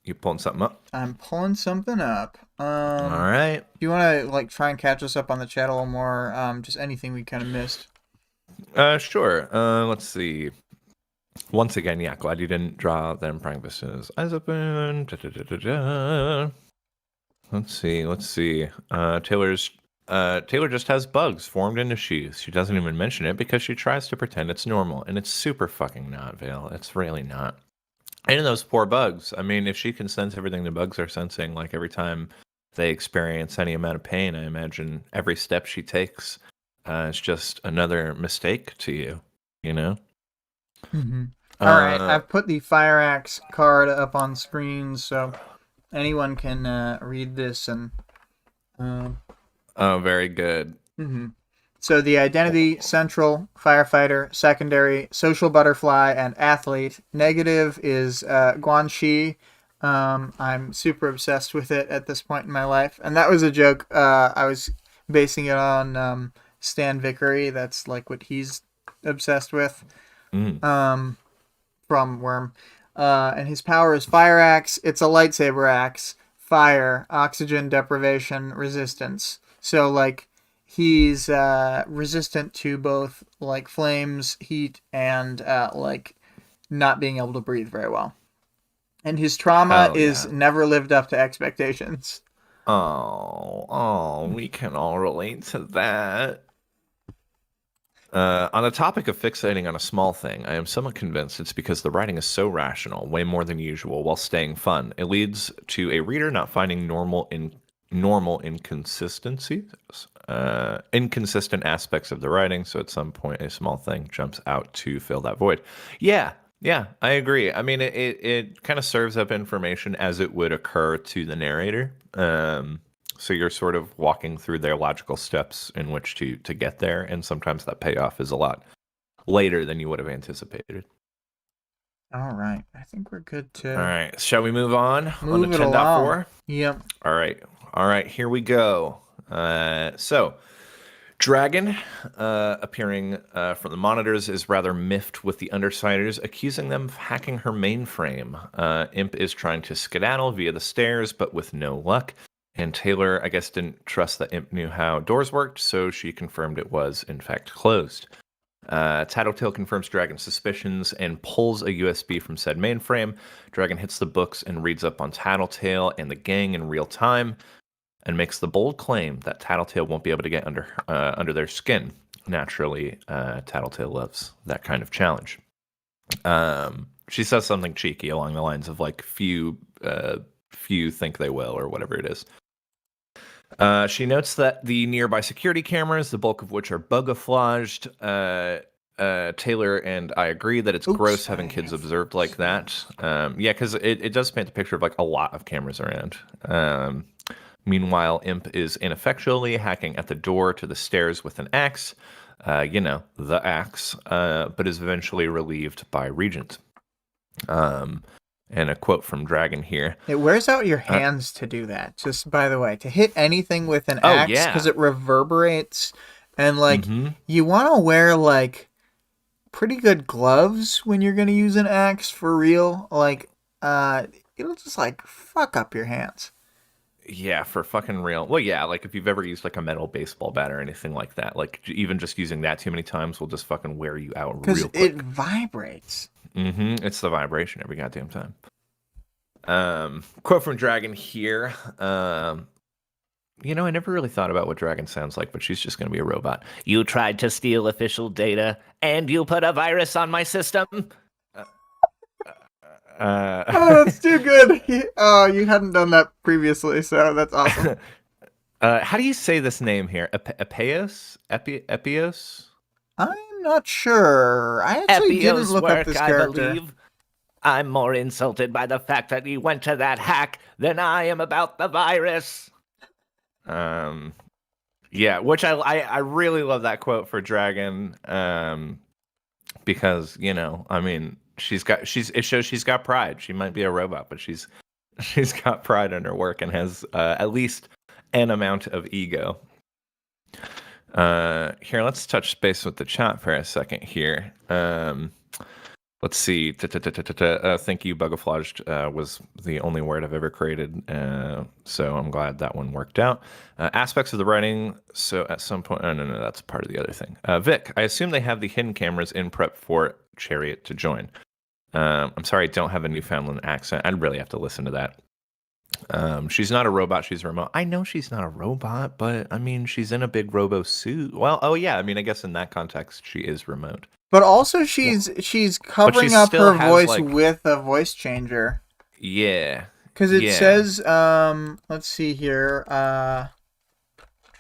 S2: You pulling something up?
S1: I'm pulling something up.
S2: All right.
S1: Do you want to like try and catch us up on the chat a little more? Just anything we kind of missed.
S2: Sure. Let's see. Once again, yeah, glad you didn't draw them prying vistas. Eyes open. Da-da-da-da-da. Let's see. Let's see. Taylor just has bugs formed into shoes. She doesn't even mention it because she tries to pretend it's normal, and it's super fucking not, Vale. It's really not. And those poor bugs. I mean, if she can sense everything the bugs are sensing, like every time they experience any amount of pain, I imagine every step she takes is just another mistake to you. You know.
S1: Mm-hmm. All right,
S2: Uh
S1: I've put the Fire Axe card up on screen so anyone can read this and. Um,
S2: oh, very good.
S1: mm-hmm. So the identity, central, firefighter, secondary, social butterfly, and athlete. Negative is Guanxi. I'm super obsessed with it at this point in my life. And that was a joke. I was basing it on Stan Vickery. That's like what he's obsessed with
S2: Mm.
S1: um, from Worm. And his power is Fire Axe. It's a lightsaber axe. Fire, oxygen deprivation, resistance. So like he's resistant to both like flames, heat, and like not being able to breathe very well. And his trauma
S2: Hell
S1: is
S2: yeah.
S1: never lived up to expectations.
S2: Oh, we can all relate to that. On the topic of fixating on a small thing, I am somewhat convinced it's because the writing is so rational, way more than usual, while staying fun. It leads to a reader not finding normal inconsistencies, inconsistent aspects of the writing. So at some point, a small thing jumps out to fill that void. Yeah, yeah, I agree. I mean, it kind of serves up information as it would occur to the narrator. So you're sort of walking through their logical steps in which to get there, and sometimes that payoff is a lot later than you would have anticipated.
S1: All right. I think we're good
S2: All
S1: to
S2: right, shall we move on to
S1: move it along.
S2: 10.4?
S1: Yep.
S2: All right, all right, here we go. So Dragon, appearing from the monitors, is rather miffed with the Undersiders, accusing them of hacking her mainframe. Imp is trying to skedaddle via the stairs, but with no luck. And Taylor, I guess, didn't trust that Imp knew how doors worked, so she confirmed it was, in fact, closed. Tattletale confirms Dragon's suspicions and pulls a USB from said mainframe. Dragon hits the books and reads up on Tattletale and the gang in real time, and makes the bold claim that Tattletale won't be able to get under their skin. Naturally, Tattletale loves that kind of challenge. She says something cheeky along the lines of like, few think they will, or whatever it is. She notes that the nearby security cameras, the bulk of which are bugaflaged, Taylor and I agree that it's gross having kids observed like that. Yeah, because it does paint the picture of like a lot of cameras around. Meanwhile, Imp is ineffectually hacking at the door to the stairs with an axe, the axe, but is eventually relieved by Regent. And a quote from Dragon here.
S1: It wears out your hands to do that. Just by the way, to hit anything with an axe because it reverberates, and like you want to wear like pretty good gloves when you're gonna use an axe for real. Like, it'll just like fuck up your hands.
S2: Yeah, for fucking real. Well, yeah, like if you've ever used like a metal baseball bat or anything like that, like even just using that too many times will just fucking wear you out real quick.
S1: Because it vibrates.
S2: It's the vibration every goddamn time. Quote from Dragon here. I never really thought about what Dragon sounds like, but she's just going to be a robot. You tried to steal official data, and you put a virus on my system.
S1: Oh, that's too good. You hadn't done that previously, so that's awesome.
S2: How do you say this name here? Epios? Epios?
S1: I'm not sure. I actually didn't look up this character.
S2: I believe. I'm more insulted by the fact that you went to that hack than I am about the virus. Yeah, which I really love that quote for Dragon. Because I mean, it shows she's got pride. She might be a robot, but she's got pride in her work and has at least an amount of ego. Here, let's touch base with the chat for a second here. Let's see. Thank you, Bugaflaged was the only word I've ever created, so I'm glad that one worked out. Aspects of the writing. So at some point, no, that's part of the other thing. Vic, I assume they have the hidden cameras in prep for Chariot to join. I'm sorry, I don't have a Newfoundland accent. I'd really have to listen to that. She's not a robot, she's remote. I know she's not a robot, but I mean, she's in a big robo suit. Well, oh yeah, I mean, I guess in that context, she is remote.
S1: But also, she's covering up her voice with a voice changer.
S2: Yeah.
S1: Because it says, let's see here,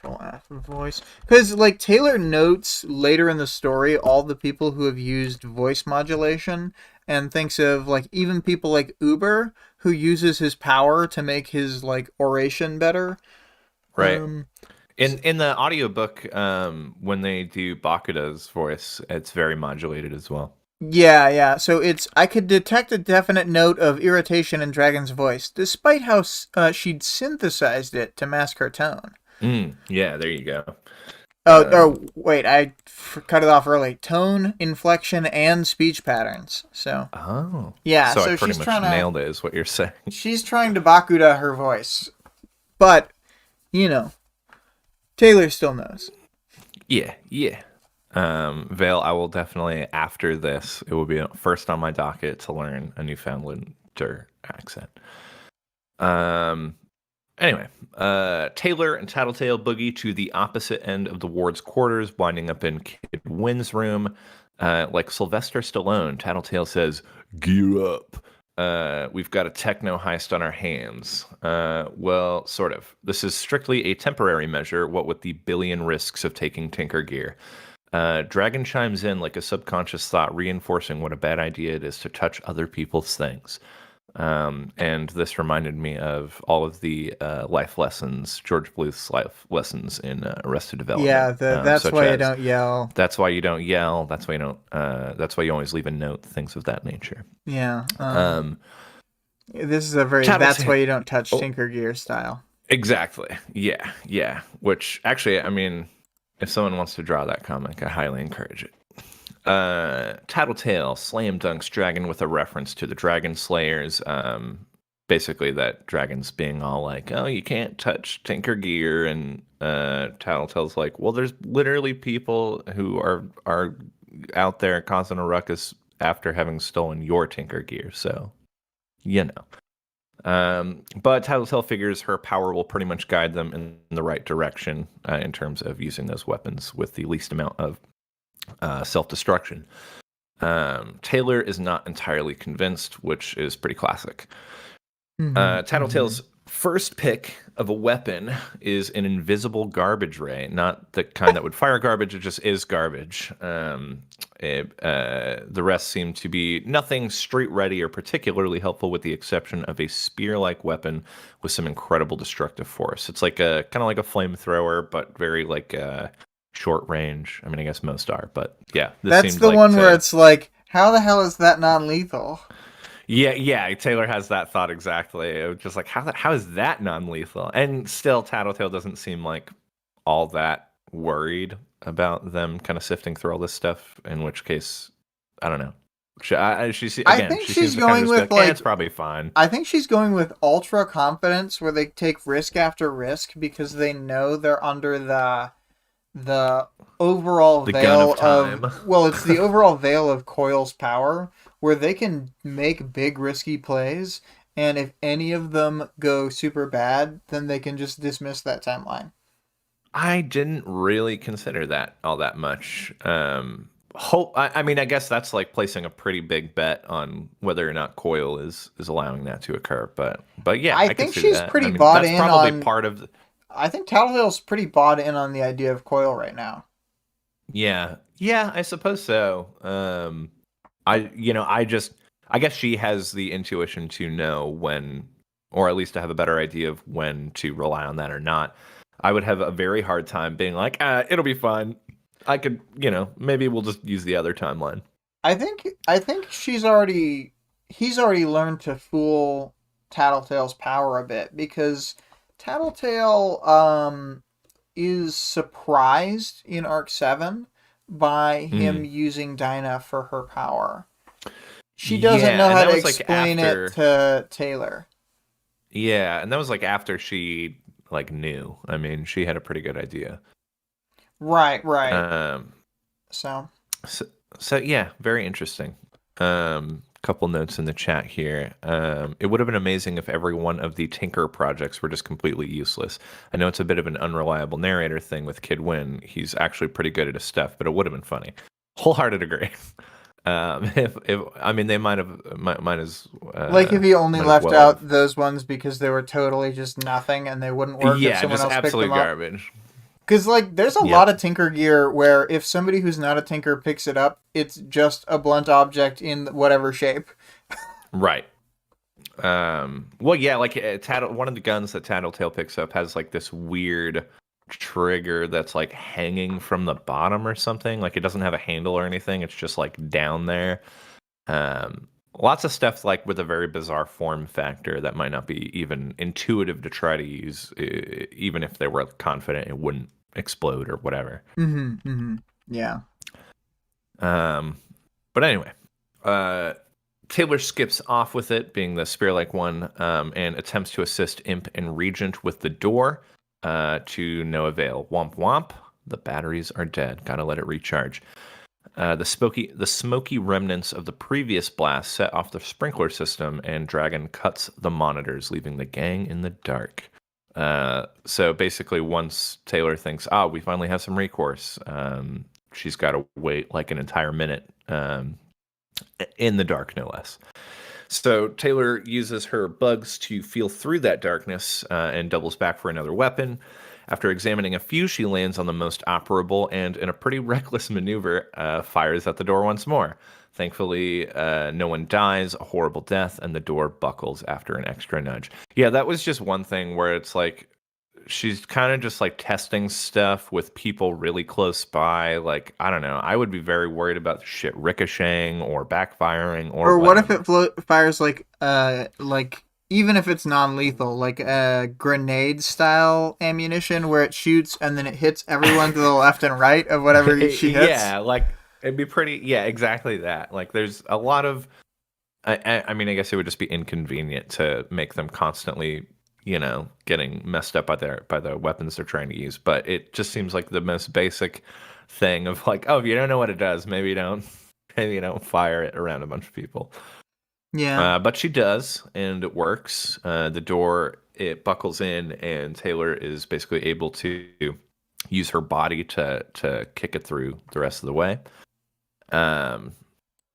S1: Control F voice. Because like Taylor notes later in the story all the people who have used voice modulation, and thinks of like even people like Uber who uses his power to make his like oration better.
S2: Right. In the audiobook, when they do Bakuda's voice, it's very modulated as well.
S1: Yeah. So I could detect a definite note of irritation in Dragon's voice, despite how she'd synthesized it to mask her tone.
S2: Yeah, there you go.
S1: Wait, I cut it off early. Tone, inflection, and speech patterns. So.
S2: Oh.
S1: Yeah,
S2: so
S1: I
S2: pretty much nailed it, is what you're saying.
S1: She's trying to Bakuda her voice, but Taylor still knows.
S2: Yeah. Vale, I will definitely, after this, it will be first on my docket to learn a Newfoundlander accent. Um. Anyway, Taylor and Tattletale boogie to the opposite end of the ward's quarters, winding up in Kid Wynn's room. Like Sylvester Stallone, Tattletale says, "Gear up. We've got a techno heist on our hands." Well, sort of. This is strictly a temporary measure, what with the billion risks of taking Tinker gear. Dragon chimes in like a subconscious thought, reinforcing what a bad idea it is to touch other people's things. And this reminded me of all of the life lessons, George Bluth's life lessons in Arrested Development,
S1: Yeah, that's
S2: such
S1: why you
S2: as
S1: don't yell.
S2: "That's why you don't yell," "That's why you don't," "That's why you always leave a note," things of that nature.
S1: Yeah.
S2: Um,
S1: This is a very that's
S2: Tattletale.
S1: why you don't touch
S2: Oh,
S1: Tinker Gear style.
S2: exactly. Yeah, yeah. Which actually, I mean, if someone wants to draw that comic, I highly encourage it. Tattletale slam dunks Dragon with a reference to the Dragon Slayers. Basically, that Dragon's being all like, "Oh, you can't touch Tinker Gear," and Tattletale's like, "Well, there's literally people who are out there causing a ruckus after having stolen your Tinker Gear, so you know." But Tattletale figures her power will pretty much guide them in the right direction in terms of using those weapons with the least amount of self-destruction. Taylor is not entirely convinced, which is pretty classic. Tattletale's first pick of a weapon is an invisible garbage ray, not the kind that would fire garbage, it just is garbage. The rest seem to be nothing street ready or particularly helpful, with the exception of a spear-like weapon with some incredible destructive force. It's like a kind of like a flamethrower, but very like short range. I mean, I guess most are, but yeah, this
S1: That's
S2: seemed
S1: the
S2: like
S1: one where it's like, how the hell is that non-lethal?
S2: yeah. Taylor has that thought exactly. It was just like, how is that non-lethal? And still, Tattletale doesn't seem like all that worried about them kind of sifting through all this stuff. In which case, I don't know.
S1: I
S2: Again,
S1: think
S2: she seems
S1: she's
S2: to kind of
S1: going
S2: just be
S1: with
S2: like, "Eh,
S1: like
S2: it's probably fine."
S1: I think she's going with ultra confidence where they take risk after risk because they know they're under the overall
S2: The gun of
S1: veil of
S2: time.
S1: well, it's the overall veil of Coil's power where they can make big risky plays, and if any of them go super bad, then they can just dismiss that timeline.
S2: I didn't really consider that all that much. I mean, I guess that's like placing a pretty big bet on whether or not Coil is allowing that to occur. But yeah,
S1: I
S2: I could
S1: think
S2: see
S1: she's
S2: that.
S1: pretty
S2: I mean,
S1: bought
S2: that's
S1: in
S2: probably
S1: on
S2: part of.
S1: I think Tattletale's pretty bought in on the idea of Coil right now.
S2: Yeah, I suppose so. I guess she has the intuition to know when, or at least to have a better idea of when to rely on that or not. I would have a very hard time being like, it'll be fine. I could, maybe we'll just use the other timeline.
S1: I think he's already learned to fool Tattletale's power a bit because Tattletale is surprised in Arc 7 by him
S2: Mm.
S1: using Dinah for her power. She doesn't
S2: Yeah,
S1: know
S2: and
S1: how
S2: that
S1: to
S2: was like
S1: explain it
S2: after.
S1: to Taylor.
S2: Yeah, and that was like after she like knew. I mean, she had a pretty good idea.
S1: Right, right.
S2: Um,
S1: So,
S2: so, so yeah, very interesting. Couple notes in the chat here. It would have been amazing if every one of the Tinker projects were just completely useless. I know it's a bit of an unreliable narrator thing with Kid Win. He's actually pretty good at his stuff, but it would have been funny. Wholehearted agree. If I mean, they might as
S1: like if he only
S2: might as
S1: left
S2: well have.
S1: out those ones because they were totally just nothing and they wouldn't work if
S2: Yeah,
S1: someone
S2: just
S1: else picked them
S2: absolute
S1: up.
S2: garbage.
S1: Because, like, there's a lot
S2: Yep.
S1: of Tinker gear where if somebody who's not a Tinker picks it up, it's just a blunt object in whatever shape.
S2: Right. Well, yeah, like one of the guns that Tattletale picks up has like this weird trigger that's like hanging from the bottom or something. Like it doesn't have a handle or anything. It's just like down there. Lots of stuff like with a very bizarre form factor that might not be even intuitive to try to use, even if they were confident it wouldn't explode or whatever.
S1: Mm-hmm. Mm-hmm. Yeah.
S2: But anyway, Taylor skips off with it, being the spear-like one, and attempts to assist Imp and Regent with the door, to no avail. Womp womp. The batteries are dead. Gotta let it recharge. The smoky remnants of the previous blast set off the sprinkler system, and Dragon cuts the monitors, leaving the gang in the dark. So basically, once Taylor thinks, we finally have some recourse, she's got to wait like an entire minute in the dark, no less. So Taylor uses her bugs to feel through that darkness and doubles back for another weapon. After examining a few, she lands on the most operable and, in a pretty reckless maneuver, fires at the door once more. Thankfully, no one dies, a horrible death, and the door buckles after an extra nudge. Yeah, that was just one thing where it's like she's kind of just like testing stuff with people really close by. Like, I don't know. I would be very worried about shit ricocheting or backfiring or
S1: Or what if
S2: whatever.
S1: it fires like even if it's non-lethal, like a grenade style ammunition where it shoots and then it hits everyone to the left and right of whatever she hits?
S2: Yeah, like it'd be pretty. Yeah, exactly that. Like, there's a lot of. I mean, I guess it would just be inconvenient to make them constantly, getting messed up by the weapons they're trying to use. But it just seems like the most basic thing of like, oh, if you don't know what it does, maybe you don't, maybe you don't fire it around a bunch of people.
S1: Yeah.
S2: But she does, and it works. The door, it buckles in, and Taylor is basically able to use her body to kick it through the rest of the way. Um,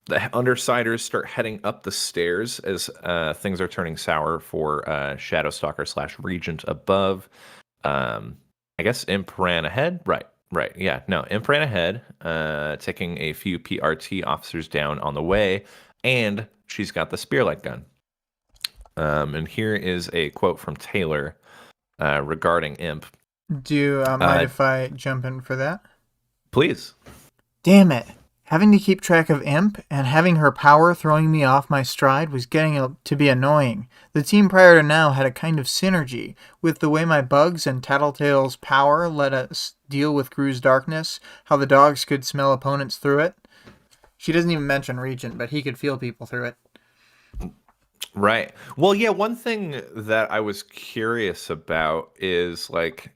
S2: the Undersiders start heading up the stairs as things are turning sour for Shadowstalker / Regent above. I guess Imp ran ahead. Right. Yeah, no, Imp ran ahead, taking a few PRT officers down on the way, and she's got the spearlight gun. And here is a quote from Taylor regarding Imp.
S1: Do you mind
S2: Uh,
S1: if I jump in for that?
S2: Please.
S1: Damn it. Having to keep track of Imp and having her power throwing me off my stride was getting to be annoying. The team prior to now had a kind of synergy with the way my bugs and Tattletale's power let us deal with Gru's darkness, how the dogs could smell opponents through it. She doesn't even mention Regent, but he could feel people through it.
S2: Right. Well, yeah, one thing that I was curious about is like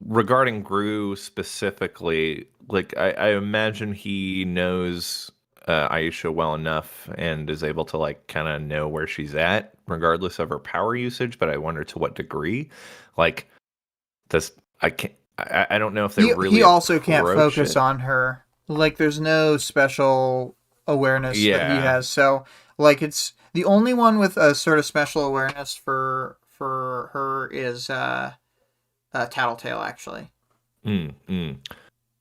S2: regarding Gru specifically, like I imagine he knows Aisha well enough and is able to like kind of know where she's at, regardless of her power usage. But I wonder to what degree. Like, does I can't. I don't know if they
S1: He
S2: really
S1: also can't
S2: approach
S1: focus
S2: it.
S1: on her. Like there's no special awareness that he
S2: Yeah.
S1: has. So like it's the only one with a sort of special awareness for her is Tattletale actually.
S2: Mm, mm.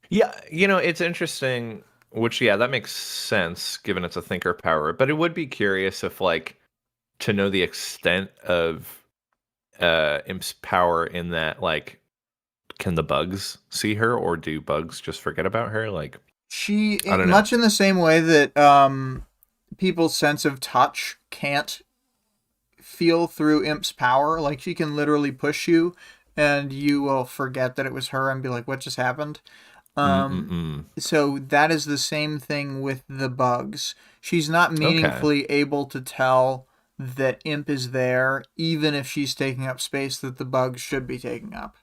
S2: Yeah, it's interesting, which, yeah, that makes sense given it's a thinker power, but it would be curious if, like, to know the extent of Imp's power in that, like, can the bugs see her or do bugs just forget about her? Like,
S1: She
S2: I don't know.
S1: much in the same way that people's sense of touch can't feel through Imp's power. Like she can literally push you and you will forget that it was her and be like, what just happened? Um,
S2: Mm-mm-mm.
S1: so that is the same thing with the bugs. She's not
S2: Okay.
S1: meaningfully able to tell that Imp is there, even if she's taking up space that the bugs should be taking up.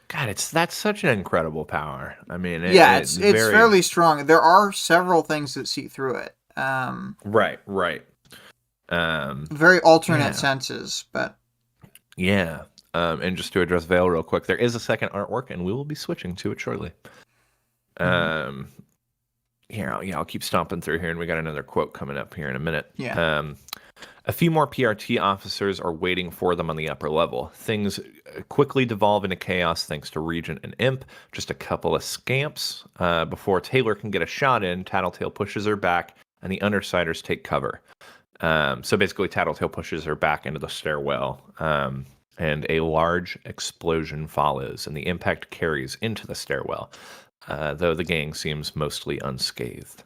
S2: God, that's such an incredible power. I mean,
S1: Yeah,
S2: it
S1: it's
S2: very
S1: fairly strong. There are several things that see through it.
S2: right. Um,
S1: Very alternate
S2: yeah.
S1: senses, but
S2: Yeah. And just to address Veil real quick, there is a second artwork, and we will be switching to it shortly.
S1: mhm.
S2: Um, I'll keep stomping through here, and we got another quote coming up here in a minute.
S1: Yeah.
S2: A few more PRT officers are waiting for them on the upper level. Things quickly devolve into chaos thanks to Regent and Imp. Just a couple of scamps. Before Taylor can get a shot in, Tattletale pushes her back, and the Undersiders take cover. So basically, Tattletale pushes her back into the stairwell, and a large explosion follows, and the impact carries into the stairwell, though the gang seems mostly unscathed.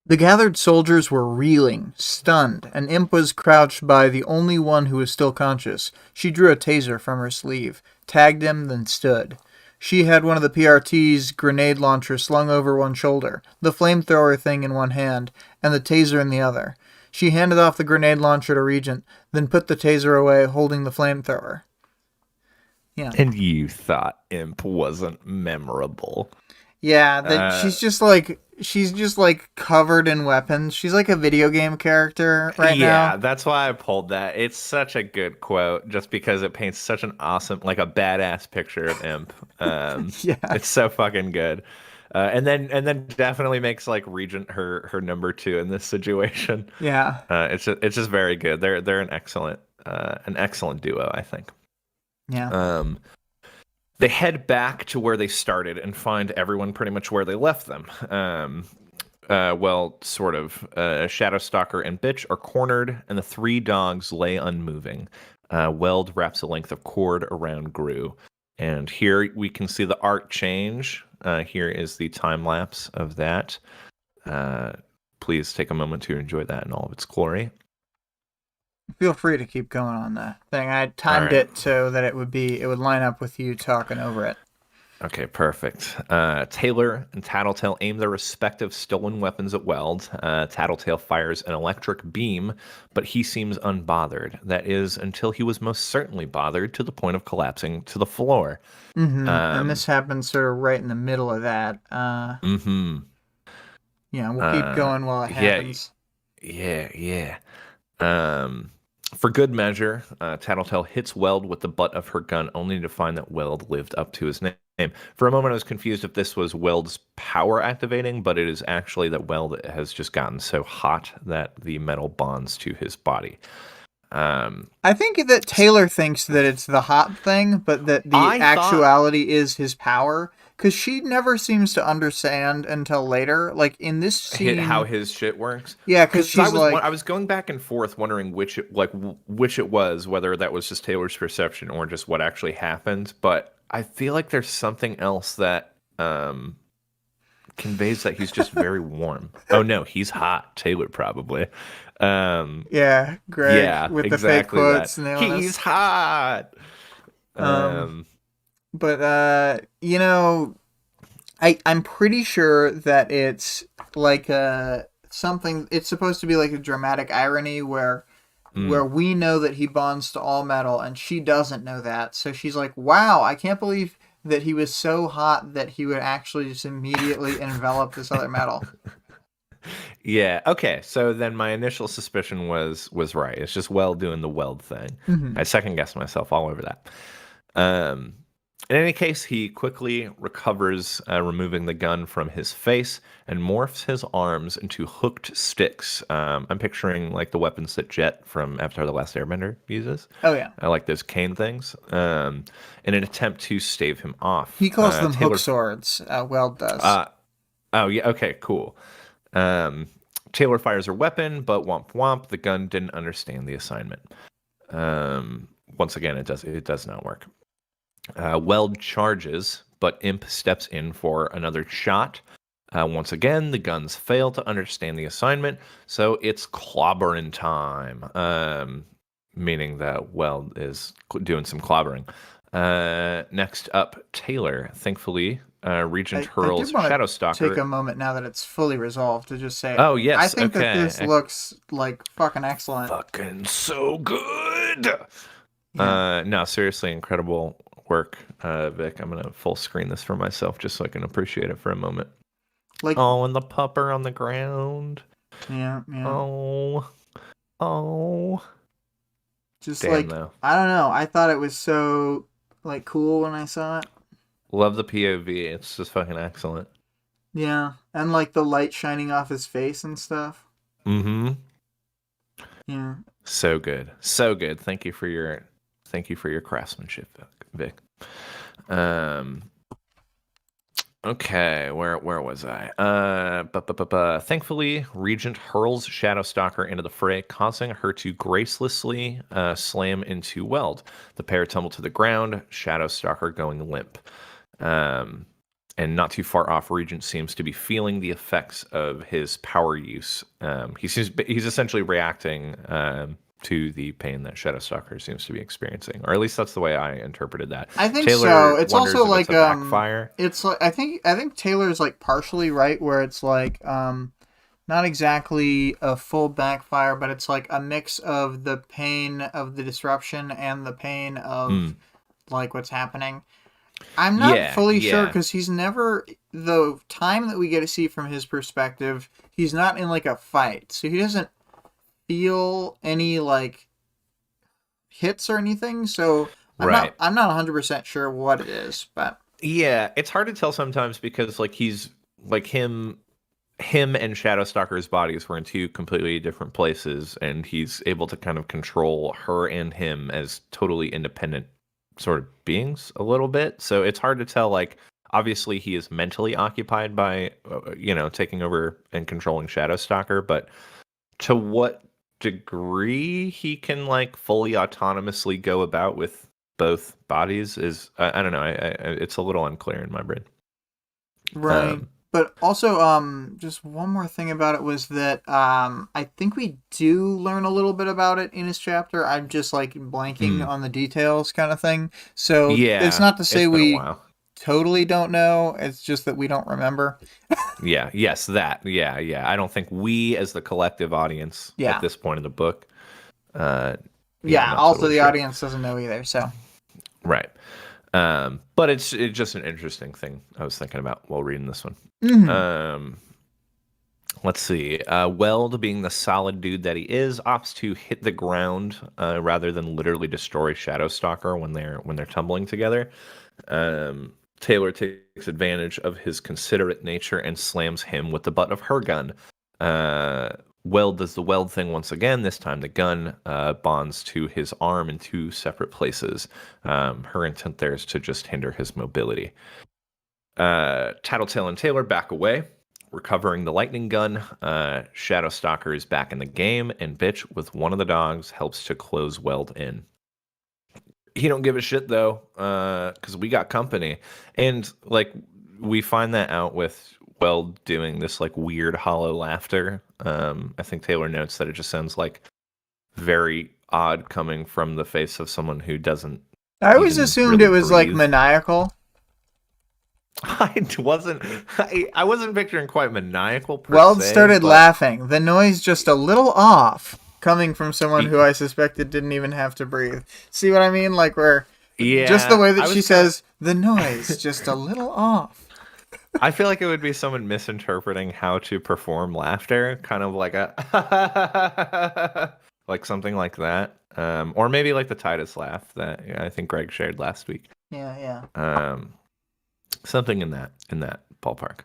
S1: The gathered soldiers were reeling, stunned, and Imp was crouched by the only one who was still conscious. She drew a taser from her sleeve, tagged him, then stood. She had one of the PRT's grenade launchers slung over one shoulder, the flamethrower thing in one hand, and the taser in the other. She handed off the grenade launcher to Regent, then put the taser away, holding the flamethrower. Yeah.
S2: And you thought Imp wasn't memorable.
S1: Yeah, that
S2: Uh,
S1: she's just like she's just like covered in weapons. She's like a video game character right
S2: Yeah,
S1: now.
S2: that's why I pulled that. It's such a good quote, just because it paints such an awesome, like a badass picture of Imp.
S1: Yeah.
S2: It's so fucking good. And then definitely makes like Regent her number two in this situation.
S1: Yeah.
S2: It's just very good. They're an excellent duo, I think.
S1: Yeah.
S2: Um, they head back to where they started and find everyone pretty much where they left them. Well, sort of. Shadowstalker and Bitch are cornered, and the three dogs lay unmoving. Weld wraps a length of cord around Gru. And here we can see the art change. Here is the time lapse of that. Please take a moment to enjoy that in all of its glory.
S1: Feel free to keep going on that thing. I
S2: All
S1: timed
S2: right.
S1: it so that it would line up with you talking over it.
S2: Okay, perfect. Taylor and Tattletale aim their respective stolen weapons at Weld. Tattletale fires an electric beam, but he seems unbothered. That is, until he was most certainly bothered to the point of collapsing to the floor.
S1: And
S2: Um,
S1: this happens sort of right in the middle of that.
S2: mm-hmm.
S1: Yeah, we'll keep going while it
S2: Yeah,
S1: happens.
S2: yeah. Um, for good measure, Tattletale hits Weld with the butt of her gun, only to find that Weld lived up to his name. For a moment, I was confused if this was Weld's power activating, but it is actually that Weld has just gotten so hot that the metal bonds to his body.
S1: I think that Taylor thinks that it's the hot thing, but that the
S2: I thought
S1: actuality is his power. Because she never seems to understand until later. Like in this
S2: how
S1: scene,
S2: his shit works,
S1: yeah, because
S2: because I
S1: she's
S2: was I
S1: like,
S2: was going back and forth wondering which it was, whether that was just Taylor's perception or just what actually happened. But I feel like there's something else that conveys that he's just very warm. Oh no, he's hot. Taylor probably. Um,
S1: yeah, Greg
S2: yeah,
S1: with the fake
S2: exactly that.
S1: quotes nailing
S2: He's
S1: us.
S2: hot.
S1: Um,
S2: Um,
S1: but I'm pretty sure that it's like something. It's supposed to be like a dramatic irony where
S2: mm.
S1: we know that he bonds to all metal and she doesn't know that. So she's like, "Wow, I can't believe that he was so hot that he would actually just immediately envelop this other metal."
S2: Yeah. Okay. So then my initial suspicion was right. It's just Weld doing the Weld thing.
S1: Mm-hmm.
S2: I second guessed myself all over that. Um, in any case, he quickly recovers, removing the gun from his face and morphs his arms into hooked sticks. I'm picturing like the weapons that Jet from Avatar: The Last Airbender uses.
S1: Oh yeah,
S2: I like those cane things. In an attempt to stave him off.
S1: he calls them hook
S2: Taylor.
S1: swords. Weld does.
S2: Uh, oh yeah. Okay. Cool. Um, Taylor fires her weapon, but womp womp, the gun didn't understand the assignment. Once again, it does not work. Weld charges, but Imp steps in for another shot. Once again, the guns fail to understand the assignment, so it's clobbering time. Meaning that Weld is doing some clobbering. Next up, Taylor. Thankfully, Regent
S1: I did
S2: hurls
S1: want to take
S2: Shadowstalker.
S1: a moment now that it's fully resolved to just say
S2: Oh
S1: I
S2: yes,
S1: think that
S2: okay.
S1: this looks like fucking excellent.
S2: Fucking so good.
S1: Yeah.
S2: No, seriously, incredible work, Vic. I'm gonna full screen this for myself just so I can appreciate it for a moment.
S1: Like
S2: Oh, and the pupper on the ground.
S1: yeah.
S2: Oh, oh.
S1: Just
S2: Damn
S1: like
S2: though.
S1: I don't know. I thought it was so like cool when I saw it.
S2: Love the POV. It's just fucking excellent.
S1: Yeah. And like the light shining off his face and stuff.
S2: Mm-hmm.
S1: Yeah.
S2: So good. So good. Thank you for your craftsmanship, Vic. Um Okay, where was I? Thankfully, Regent hurls Shadowstalker into the fray, causing her to gracelessly slam into Weld. The pair tumble to the ground, Shadowstalker going limp. And not too far off, Regent seems to be feeling the effects of his power use. He's essentially reacting to the pain that Shadowstalker seems to be experiencing, or at least that's the way I interpreted that.
S1: I think so.
S2: Taylor
S1: It's
S2: wonders
S1: also
S2: if it's
S1: like
S2: a backfire.
S1: it's like I think Taylor's like partially right where it's like not exactly a full backfire, but it's like a mix of the pain of the disruption and the pain of
S2: Mm,
S1: like what's happening. I'm not
S2: Yeah,
S1: fully sure
S2: yeah.
S1: because he's never the time that we get to see from his perspective. He's not in like a fight, so he doesn't feel any like hits or anything. So
S2: Right.
S1: I'm not 100% sure what it is, but
S2: Yeah, it's hard to tell sometimes because like he's like him and Shadowstalker's bodies were in two completely different places, and he's able to kind of control her and him as totally independent sort of beings a little bit. So it's hard to tell. Like, obviously, he is mentally occupied by, taking over and controlling Shadowstalker, but to what degree he can like fully autonomously go about with both bodies is I don't know. It's a little unclear in my brain.
S1: right.
S2: Um,
S1: But also, just one more thing about it was that I think we do learn a little bit about it in his chapter. I'm just like blanking
S2: mm,
S1: on the details, kind of thing. So it's
S2: yeah,
S1: not to say
S2: it's been a
S1: we
S2: while.
S1: totally don't know. It's just that we don't remember.
S2: Yeah, yes, that. Yeah, yeah. I don't think we as the collective audience at
S1: Yeah,
S2: this point in the book, uh yeah, I'm
S1: yeah.
S2: not
S1: Also,
S2: totally
S1: the
S2: sure.
S1: audience doesn't know either. So
S2: Right. But it's just an interesting thing I was thinking about while reading this one.
S1: hmm.
S2: Um let's see. Weld, being the solid dude that he is, opts to hit the ground rather than literally destroy Shadowstalker when they're tumbling together. Taylor takes advantage of his considerate nature and slams him with the butt of her gun. Weld does the weld thing once again. This time the gun bonds to his arm in two separate places. Her intent there is to just hinder his mobility. Tattletale and Taylor back away, recovering the lightning gun. Shadowstalker is back in the game, and Bitch, with one of the dogs, helps to close Weld in. He don't give a shit though, because we got company, and like we find that out with Weld doing this like weird hollow laughter. I think Taylor notes that it just sounds like very odd coming from the face of someone who doesn't
S1: I always
S2: even
S1: assumed
S2: really
S1: it was like
S2: breathe.
S1: maniacal.
S2: I wasn't I wasn't picturing quite maniacal per
S1: Weld
S2: se,
S1: started
S2: but
S1: laughing. The noise just a little off, coming from someone who
S2: y-
S1: I suspected didn't even have to breathe. See what I mean? Like where just the
S2: yeah,
S1: way that
S2: I
S1: she
S2: was gonna.
S1: says the noise just a little off.
S2: I feel like it would be someone misinterpreting how to perform laughter, kind of like a like something like that, or maybe like the Titus laugh that I think Greg shared last week.
S1: Yeah, yeah.
S2: Um, Something in that ballpark.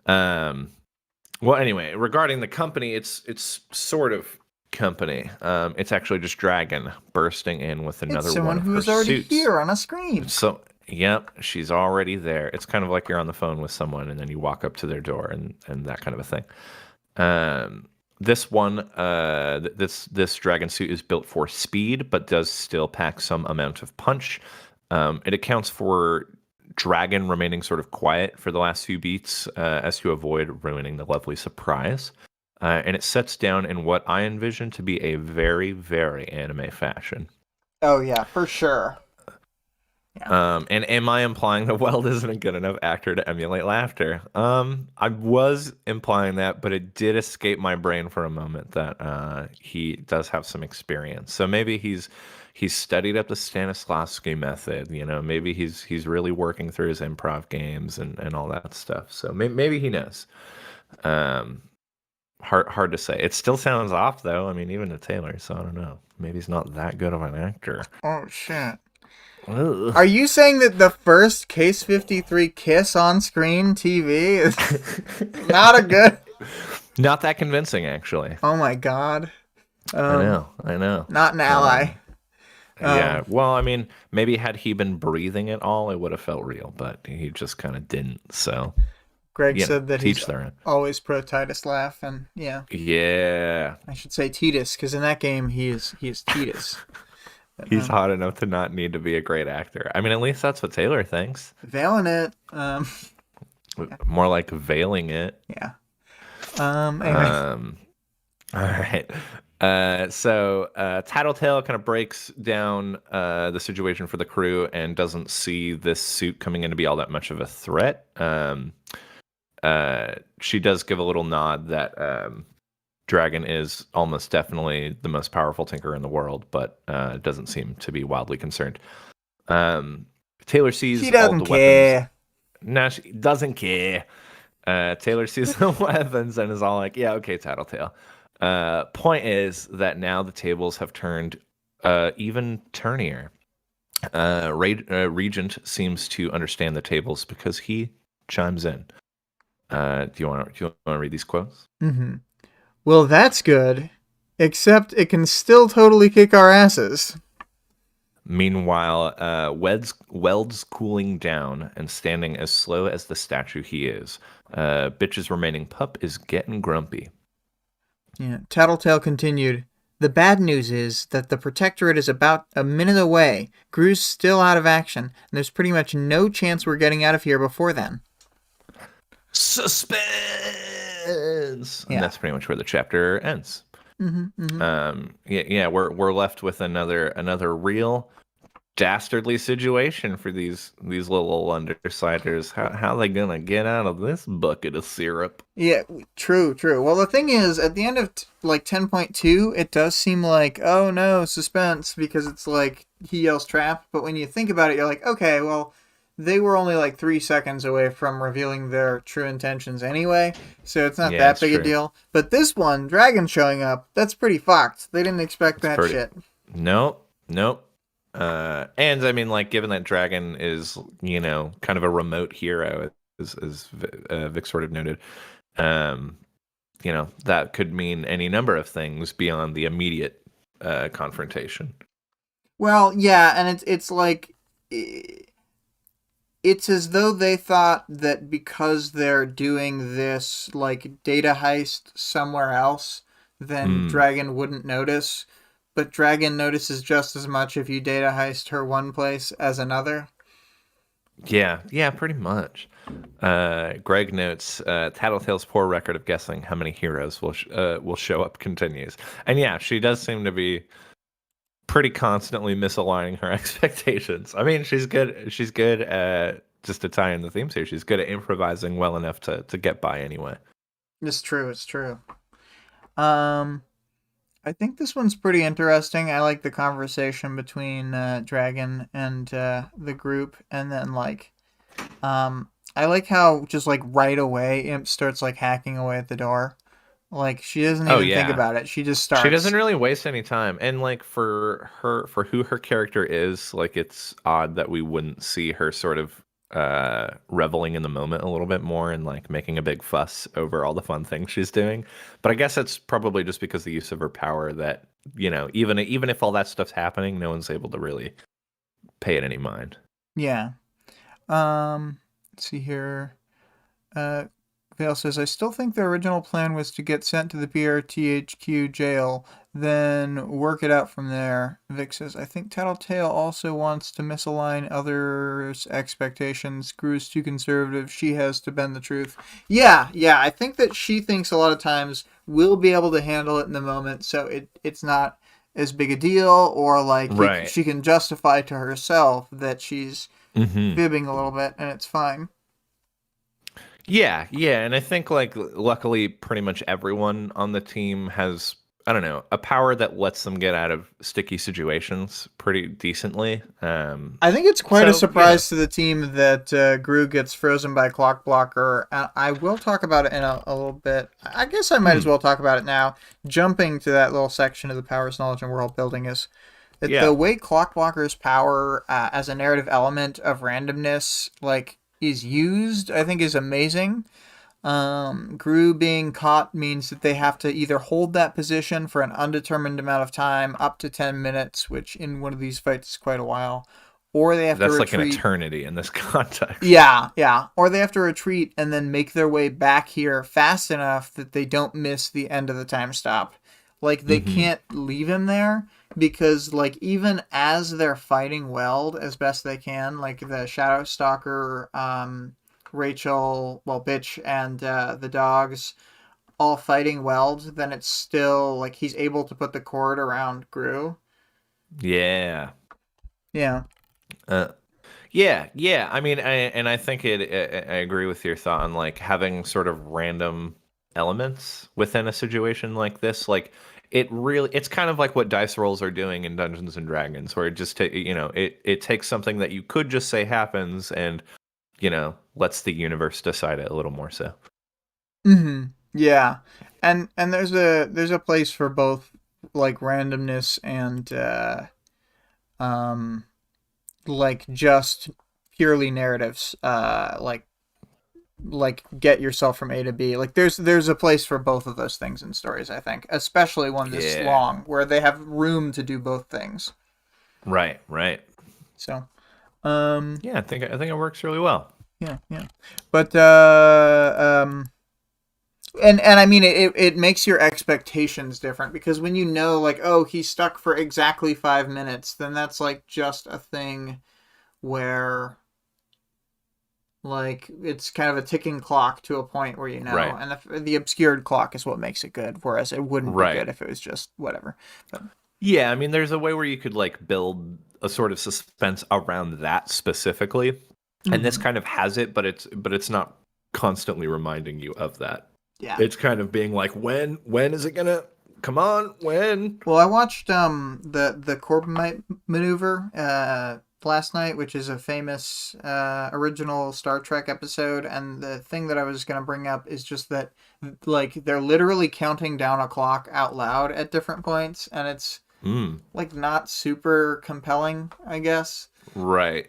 S2: Um, well, anyway, regarding the company, it's sort of company. It's actually just Dragon bursting in with
S1: It's
S2: another one
S1: someone
S2: of
S1: who
S2: her
S1: is already
S2: suits.
S1: here on a screen.
S2: So, yep, she's already there. It's kind of like you're on the phone with someone and then you walk up to their door and that kind of a thing. This one, this dragon suit is built for speed, but does still pack some amount of punch. It accounts for Dragon remaining sort of quiet for the last few beats, as to avoid ruining the lovely surprise. And it sets down in what I envision to be a very, very anime fashion.
S1: Oh yeah, for sure. Yeah.
S2: And am I implying that Weld isn't a good enough actor to emulate laughter? I was implying that, but it did escape my brain for a moment that he does have some experience. So maybe he's studied up the Stanislavski method. Maybe he's really working through his improv games and all that stuff. So maybe he knows. Um, hard to say. It still sounds off though. I mean, even to Taylor. So I don't know. Maybe he's not that good of an actor.
S1: Oh shit.
S2: Ugh.
S1: Are you saying that the first Case 53 kiss on screen TV is not a good?
S2: Not that convincing, actually.
S1: Oh my god.
S2: I
S1: Um,
S2: know, I know.
S1: not an ally.
S2: Um, yeah,
S1: Um,
S2: well, I mean, maybe had he been breathing at all, it would have felt real, but he just kind of didn't. So,
S1: Greg said that he's
S2: teach their own.
S1: always pro Titus laugh, and yeah,
S2: Yeah,
S1: I should say Titus because in that game he is Titus. But,
S2: he's hot enough to not need to be a great actor. I mean, at least that's what Taylor thinks.
S1: veiling it.
S2: More like veiling it.
S1: Yeah. Anyway.
S2: Um, all right. So Tattletale kind of breaks down the situation for the crew and doesn't see this suit coming in to be all that much of a threat. She does give a little nod that Dragon is almost definitely the most powerful tinker in the world, but doesn't seem to be wildly concerned. Um, Taylor
S1: She
S2: sees all
S1: doesn't
S2: the weapons.
S1: care.
S2: No, she doesn't care. Taylor sees the weapons and is all like, "Yeah, okay, Tattletale." Point is that now the tables have turned even turnier. Regent seems to understand the tables because he chimes in. Do you want to read these quotes?
S1: Mm-hmm. Well, that's good. Except it can still totally kick our asses.
S2: Meanwhile, Weld's cooling down and standing as slow as the statue he is. Bitch's remaining pup is getting grumpy.
S1: Yeah. Tattletale continued. The bad news is that the Protectorate is about a minute away. Gru's still out of action, and there's pretty much no chance we're getting out of here before then.
S2: Suspense, and
S1: Yeah.
S2: that's pretty much where the chapter ends.
S1: Mm-hmm, mm-hmm.
S2: Yeah, we're left with another real dastardly situation for these little undersiders. How they gonna get out of this bucket of syrup?
S1: Yeah, true, true. Well, the thing is, at the end of like 10.2, it does seem like, oh no, suspense, because it's like he yells trap. But when you think about it, you're like, okay, well, they were only like 3 seconds away from revealing their true intentions anyway, so it's not
S2: Yeah,
S1: that
S2: it's
S1: big a
S2: true.
S1: deal. But this one, Dragon showing up, that's pretty fucked. They didn't expect
S2: It's
S1: that
S2: pretty.
S1: shit.
S2: Nope, nope. And I mean, like, given that Dragon is, kind of a remote hero, as Vic sort of noted, um, that could mean any number of things beyond the immediate confrontation.
S1: Well, yeah, and it's like it's as though they thought that because they're doing this like data heist somewhere else, then
S2: Mm,
S1: Dragon wouldn't notice. But Dragon notices just as much if you data heist her one place as another.
S2: yeah, pretty much. Greg notes, Tattletale's poor record of guessing how many heroes will show up continues, and yeah, she does seem to be pretty constantly misaligning her expectations. I mean, she's good. She's good at, just to tie in the themes here, she's good at improvising well enough to get by anyway.
S1: It's true. It's true. Um, I think this one's pretty interesting. I like the conversation between Dragon and the group, and then I like how just like right away Imp starts like hacking away at the door. Like she doesn't
S2: Oh
S1: even think
S2: yeah,
S1: about it. She just
S2: she doesn't
S1: starts.
S2: really waste any time, and like for who her character is, like it's odd that we wouldn't see her sort of reveling in the moment a little bit more and like making a big fuss over all the fun things she's doing. But I guess it's probably just because the use of her power that, even if all that stuff's happening, no one's able to really pay it any mind.
S1: Yeah. Let's see here. Uh, Vale says, I still think the original plan was to get sent to the PRTHQ jail, then work it out from there. Vic says, I think Tattletale also wants to misalign others' expectations. Gru's too conservative. She has to bend the truth. Yeah, yeah. I think that she thinks a lot of times we'll be able to handle it in the moment, so it's not as big a deal, or like
S2: Right.
S1: she can justify to herself that she's
S2: Hmm.
S1: fibbing a little bit, and it's fine.
S2: Yeah, and I think like luckily pretty much everyone on the team has, I don't know, a power that lets them get out of sticky situations pretty decently.
S1: I think it's quite a
S2: So,
S1: surprise to the team that Gru gets frozen by Clock Blocker. I will talk about it in a little bit. I guess I might as
S2: hmm,
S1: well talk about it now. Jumping to that little section of the Powers, Knowledge, and World Building is that the
S2: yeah,
S1: way Clock Blocker's power as a narrative element of randomness like is used, I think, is amazing. Gru being caught means that they have to either hold that position for an undetermined amount of time, up to 10 minutes, which in one of these fights is quite a while, or they have to
S2: that's like an
S1: retreat.
S2: eternity in this context.
S1: Yeah, yeah. Or they have to retreat and then make their way back here fast enough that they don't miss the end of the time stop. Like, they
S2: Hmm.
S1: can't leave him there because, like, even as they're fighting Weld as best they can, like the Shadow Stalker, Rachel, well, Bitch, and the dogs all fighting Weld, then it's still, like, he's able to put the cord around Gru.
S2: Yeah.
S1: Yeah.
S2: Uh, yeah. I mean, I think I agree with your thought on like having sort of random elements within a situation like this. Like it's kind of like what dice rolls are doing in Dungeons and Dragons, where it just it takes something that you could just say happens and lets the universe decide it a little more so.
S1: Mm-hmm. Yeah, and there's a place for both, like randomness and um like just purely narratives. Like get yourself from A to B. Like there's a place for both of those things in stories, I think, especially one this
S2: Yeah.
S1: long where they have room to do both things.
S2: Right, right.
S1: So, um,
S2: Yeah, I think it works really well.
S1: yeah, yeah. But and I mean it makes your expectations different because when you know like, oh, he's stuck for exactly 5 minutes, then that's like just a thing where like it's kind of a ticking clock to a point where you know,
S2: Right.
S1: and the obscured clock is what makes it good, whereas it wouldn't be
S2: Right.
S1: good if it was just whatever. But
S2: Yeah, I mean there's a way where you could like build a sort of suspense around that specifically. And this
S1: mm-hmm.
S2: kind of has it, but it's not constantly reminding you of that.
S1: Yeah.
S2: It's kind of being like, when is it gonna come on? When?
S1: Well, I watched the Corbomite maneuver last night, which is a famous original Star Trek episode, and the thing that I was going to bring up is just that like they're literally counting down a clock out loud at different points, and it's
S2: Mm,
S1: like not super compelling, I guess.
S2: right.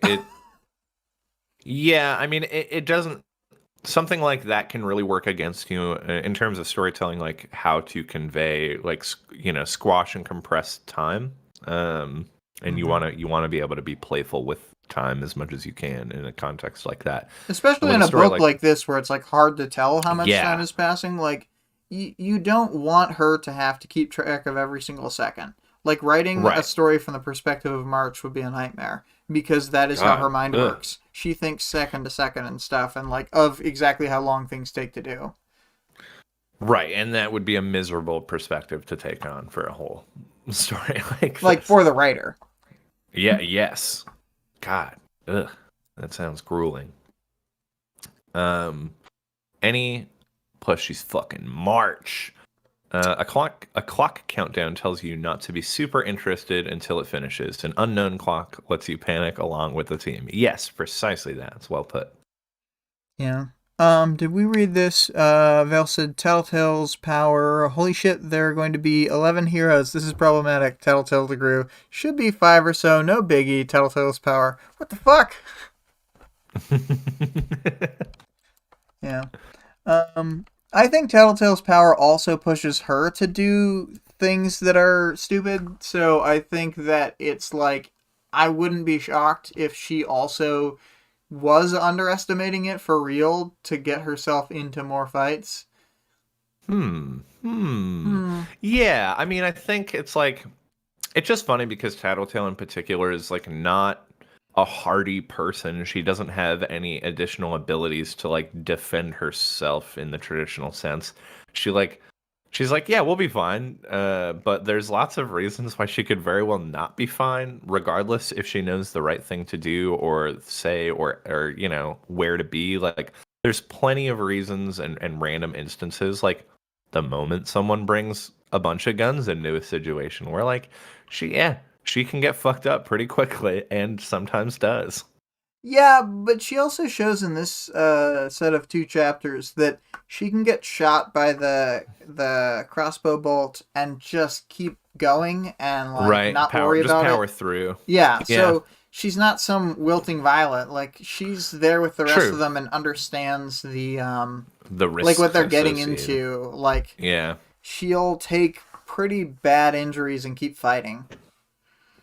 S2: Yeah, I mean it doesn't something like that can really work against you in terms of storytelling, like how to convey like squash and compress time. And you
S1: Mm-hmm.
S2: want to be able to be playful with time as much as you can in a context like that. And
S1: Especially
S2: with
S1: in
S2: a
S1: a
S2: story
S1: book
S2: like
S1: like this where it's like hard to tell how much time
S2: yeah,
S1: is passing. Like you don't want her to have to keep track of every single second. Like writing a
S2: right.
S1: story from the perspective of March would be a nightmare because that is how her
S2: God.
S1: mind
S2: Ugh.
S1: works. She thinks second to second and stuff, and like of exactly how long things take to do.
S2: Right, and that would be a miserable perspective to take on for a whole story like
S1: Like
S2: this.
S1: for the writer.
S2: Yeah, yes. God. Ugh. That sounds grueling. Um any plus she's fucking March. A clock countdown tells you not to be super interested until it finishes. An unknown clock lets you panic along with the team. Yes, precisely that. It's well put.
S1: Yeah. Did we read this? Val said Tattletale's power. Holy shit, there are going to be 11 heroes. This is problematic. Tattletale to Gru. Should be 5 or so. No biggie. Tattletale's power. What the fuck? Yeah. I think Tattletale's power also pushes her to do things that are stupid. So I think that it's like, I wouldn't be shocked if she also was underestimating it for real to get herself into more fights.
S2: Hmm. Hmm.
S1: Hmm.
S2: Yeah, I mean, I think it's just funny because Tattletale in particular is like not a hardy person. She doesn't have any additional abilities to like defend herself in the traditional sense. She like she's like, yeah, we'll be fine. But there's lots of reasons why she could very well not be fine, regardless if she knows the right thing to do or say or where to be. Like there's plenty of reasons and random instances. Like the moment someone brings a bunch of guns into a situation where like she can get fucked up pretty quickly and sometimes does.
S1: Yeah, but she also shows in this set of 2 chapters that she can get shot by the crossbow bolt and just keep going and like
S2: Right.
S1: not
S2: Power
S1: worry
S2: just
S1: about
S2: power
S1: it.
S2: through.
S1: Yeah,
S2: Yeah.
S1: so she's not some wilting violet. Like she's there with the rest of
S2: True.
S1: them and understands the
S2: The
S1: like what
S2: risks
S1: they're getting
S2: associated.
S1: into. Like
S2: Yeah.
S1: she'll take pretty bad injuries and keep fighting.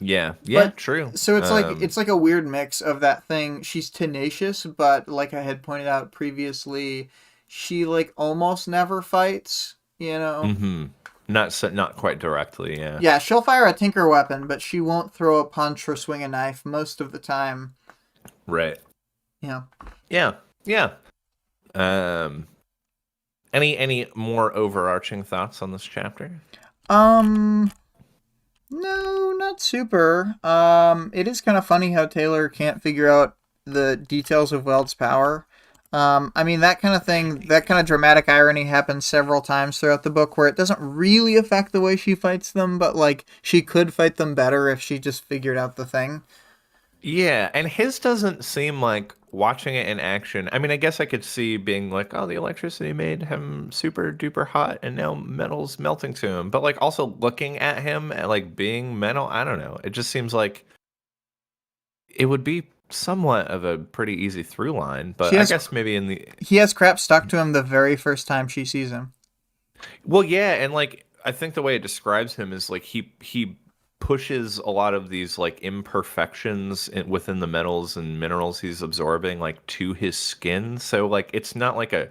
S2: Yeah. Yeah,
S1: But
S2: true.
S1: so it's like a weird mix of that thing. She's tenacious, but like I had pointed out previously, she like almost never fights, you know.
S2: Mhm. Not quite directly, yeah.
S1: Yeah, she'll fire a tinker weapon, but she won't throw a punch or swing a knife most of the time.
S2: Right.
S1: Yeah.
S2: Yeah. Yeah. Um any more overarching thoughts on this chapter?
S1: Um no, not super. It is kind of funny how Taylor can't figure out the details of Weld's power. I mean, that kind of thing, that kind of dramatic irony happens several times throughout the book where it doesn't really affect the way she fights them, but like she could fight them better if she just figured out the thing.
S2: Yeah, and his doesn't seem like watching it in action. I mean, I guess I could see being like, oh, the electricity made him super duper hot and now metal's melting to him. But like also looking at him and like being metal, I don't know. It just seems like it would be somewhat of a pretty easy through line, but
S1: She
S2: I
S1: has
S2: guess maybe in the
S1: He has crap stuck to him the very first time she sees him.
S2: well, yeah, and like I think the way it describes him is like he pushes a lot of these like imperfections within the metals and minerals he's absorbing like to his skin. So like it's not like a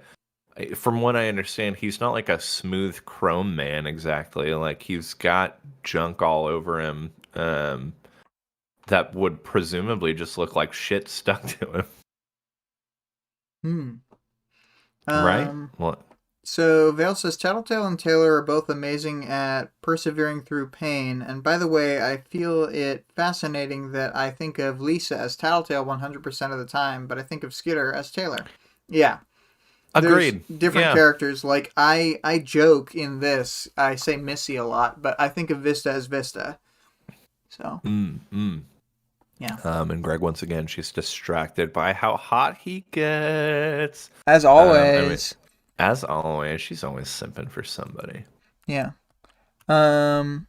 S2: from what I understand, he's not like a smooth chrome man exactly. Like he's got junk all over him that would presumably just look like shit stuck to him,
S1: Hmm.
S2: right?
S1: Um,
S2: Well,
S1: So Vale says Tattletale and Taylor are both amazing at persevering through pain. And by the way, I feel it fascinating that I think of Lisa as Tattletale 100% of the time, but I think of Skitter as Taylor. Yeah, there's
S2: agreed.
S1: different
S2: Yeah.
S1: characters. Like I joke in this, I say Missy a lot, but I think of Vista as Vista. So
S2: Mm, mm.
S1: yeah,
S2: And Greg, once again, she's distracted by how hot he gets.
S1: as
S2: I mean,
S1: always.
S2: as always, she's always simping for somebody.
S1: Yeah. Um.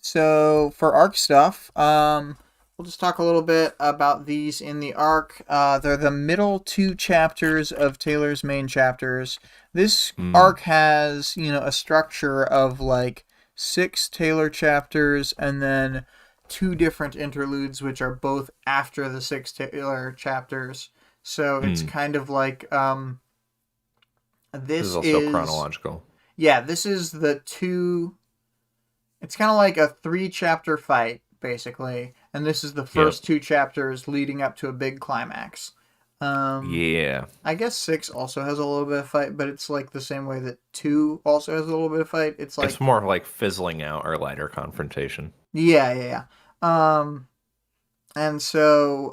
S1: So for arc stuff, we'll just talk a little bit about these in the arc. They're the middle two chapters of Taylor's main chapters. This
S2: Mm,
S1: arc has, a structure of like six Taylor chapters and then two different interludes, which are both after the six Taylor chapters. So it's
S2: mm.
S1: kind of like
S2: This is
S1: this
S2: also
S1: is
S2: chronological.
S1: yeah, this is the two it's kind of like a three chapter fight, basically, and this is the
S2: Yep.
S1: first two chapters leading up to a big climax. Um,
S2: Yeah.
S1: I guess six also has a little bit of fight, but it's like the same way that two also has a little bit of fight. It's
S2: It's
S1: like,
S2: more like fizzling out or lighter confrontation.
S1: yeah, yeah, yeah. And so,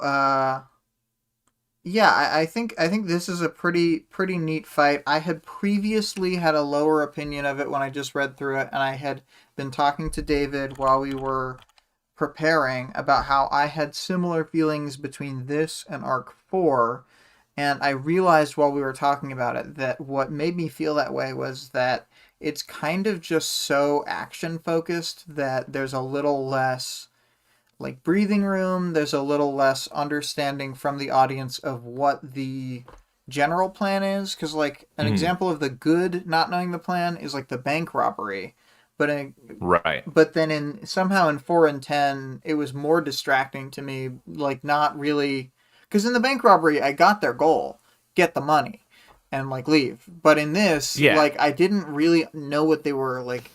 S1: yeah, I think this is a pretty neat fight. I had previously had a lower opinion of it when I just read through it, and I had been talking to David while we were preparing about how I had similar feelings between this and Arc 4. And I realized while we were talking about it that what made me feel that way was that it's kind of just so action focused that there's a little less like breathing room, there's a little less understanding from the audience of what the general plan is. Because, like, an
S2: Mm,
S1: example of the good not knowing the plan is like the bank robbery. But in,
S2: right.
S1: but then in somehow in 4 and 10 it was more distracting to me, like not really, because in the bank robbery I got their goal, get the money and like leave, but in this
S2: Yeah.
S1: like I didn't really know what they were like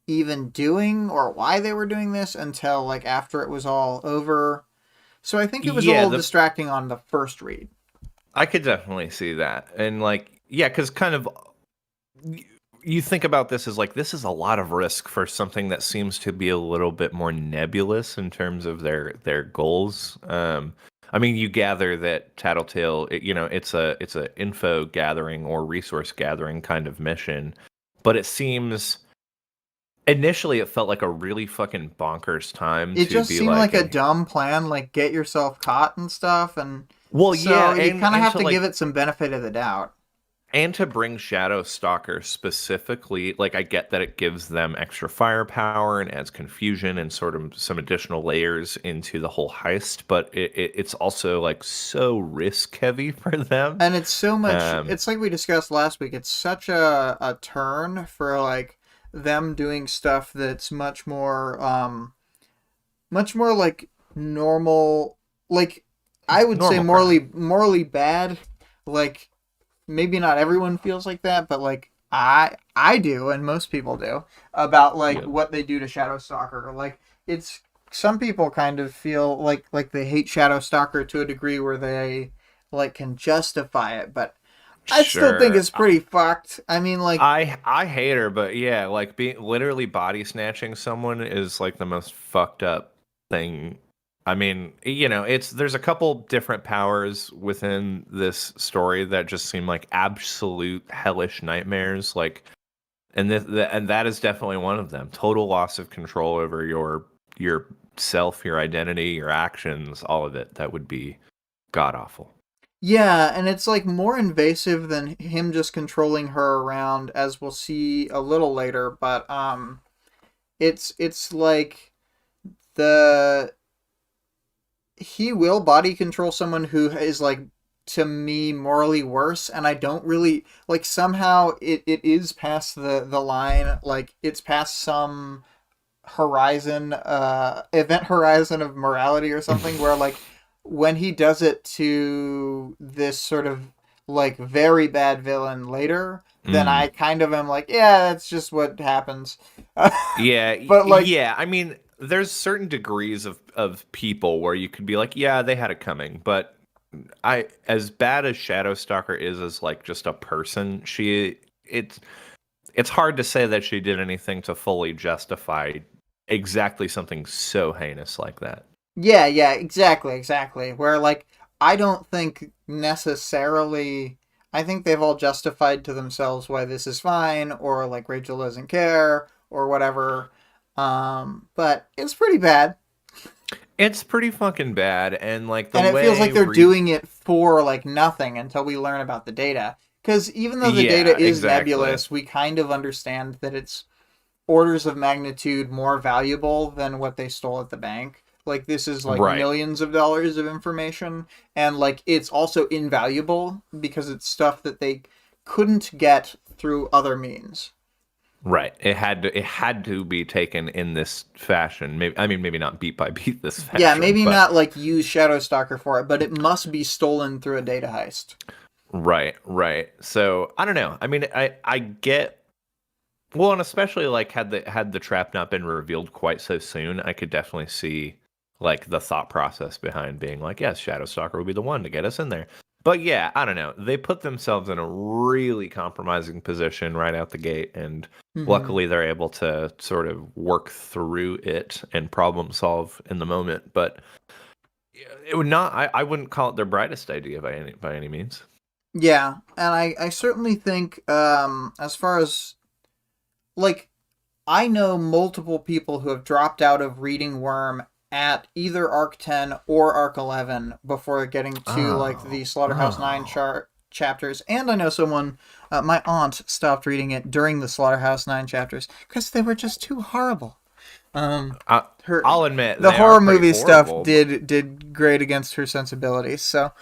S1: even doing or why they were doing this until like after it was all over. So I think it was a
S2: Yeah,
S1: little
S2: the
S1: distracting on the first read.
S2: I could definitely see that. And like, yeah, because kind of you think about this as like this is a lot of risk for something that seems to be a little bit more nebulous in terms of their goals. I mean, you gather that Tattletale, it's a info gathering or resource gathering kind of mission, but it seems initially it felt like a really fucking bonkers time
S1: It
S2: to
S1: just
S2: be
S1: seemed like
S2: like,
S1: a dumb plan, like get yourself caught and stuff, and
S2: well, yeah,
S1: so you kind of
S2: and
S1: have
S2: to
S1: to give
S2: like
S1: it some benefit of the doubt.
S2: and to bring Shadow Stalker specifically, like I get that it gives them extra firepower and adds confusion and sort of some additional layers into the whole heist, but it's also like so risk heavy for them.
S1: And it's so much,
S2: Um,
S1: it's like we discussed last week, it's such a turn for like them doing stuff that's much more like normal, like I would say
S2: Normal crime.
S1: morally bad. Like maybe not everyone feels like that, but like I do, and most people do, about like
S2: Yeah,
S1: what they do to Shadowstalker. Like it's some people kind of feel like they hate Shadowstalker to a degree where they like can justify it, but I still think
S2: sure.
S1: it's pretty fucked. I mean, like
S2: I hate her, but yeah, like being literally body snatching someone is like the most fucked up thing I mean, there's a couple different powers within this story that just seem like absolute hellish nightmares. Like, and that is definitely one of them. Total loss of control over your self, your identity, your actions, all of it. That would be god awful.
S1: Yeah, and it's like more invasive than him just controlling her around, as we'll see a little later. But it's like the he will body control someone who is like, to me, morally worse, and I don't really like, somehow it is past the line, like it's past some horizon, event horizon of morality or something, where like when he does it to this sort of like very bad villain later, then I
S2: Mm.
S1: kind of am like, yeah, that's just what happens.
S2: Yeah,
S1: But like,
S2: yeah. I mean, there's certain degrees of people where you could be like, yeah, they had it coming. But as bad as Shadowstalker is as like just a person, it's hard to say that she did anything to fully justify exactly something so heinous like that.
S1: yeah, yeah, exactly. Where like, I don't think necessarily. I think they've all justified to themselves why this is fine, or like Rachel doesn't care, or whatever. But it's pretty bad,
S2: It's pretty fucking bad, and like the
S1: and it feels like
S2: way
S1: they're
S2: read,
S1: doing it for like nothing until we learn about the data. Because even though the data
S2: yeah,
S1: is
S2: exactly,
S1: nebulous, we kind of understand that it's orders of magnitude more valuable than what they stole at the bank. Like, this is like
S2: right.
S1: millions of dollars of information, and like it's also invaluable because it's stuff that they couldn't get through other means.
S2: Right. It had to be taken in this fashion. Maybe I mean maybe not beat by beat this
S1: Yeah,
S2: fashion,
S1: maybe
S2: but
S1: not like use Shadowstalker for it, but it must be stolen through a data heist.
S2: right, right. So I don't know. I mean, I get well, and especially like had the trap not been revealed quite so soon, I could definitely see like the thought process behind being like, yes, Shadowstalker would be the one to get us in there. But yeah, I don't know. They put themselves in a really compromising position right out the gate, and
S1: Hmm.
S2: luckily they're able to sort of work through it and problem solve in the moment. But it would not. I wouldn't call it their brightest idea by any means.
S1: Yeah, and I certainly think, as far as like, I know multiple people who have dropped out of reading Worm at either Arc 10 or Arc 11 before getting to like
S2: Oh,
S1: the Slaughterhouse 9
S2: oh.
S1: chapters. And I know someone, my aunt, stopped reading it during the Slaughterhouse 9 chapters because they were just too horrible. Um,
S2: I,
S1: her
S2: I'll admit
S1: The
S2: they are
S1: horror
S2: pretty
S1: movie stuff
S2: horrible.
S1: did great against her sensibilities. So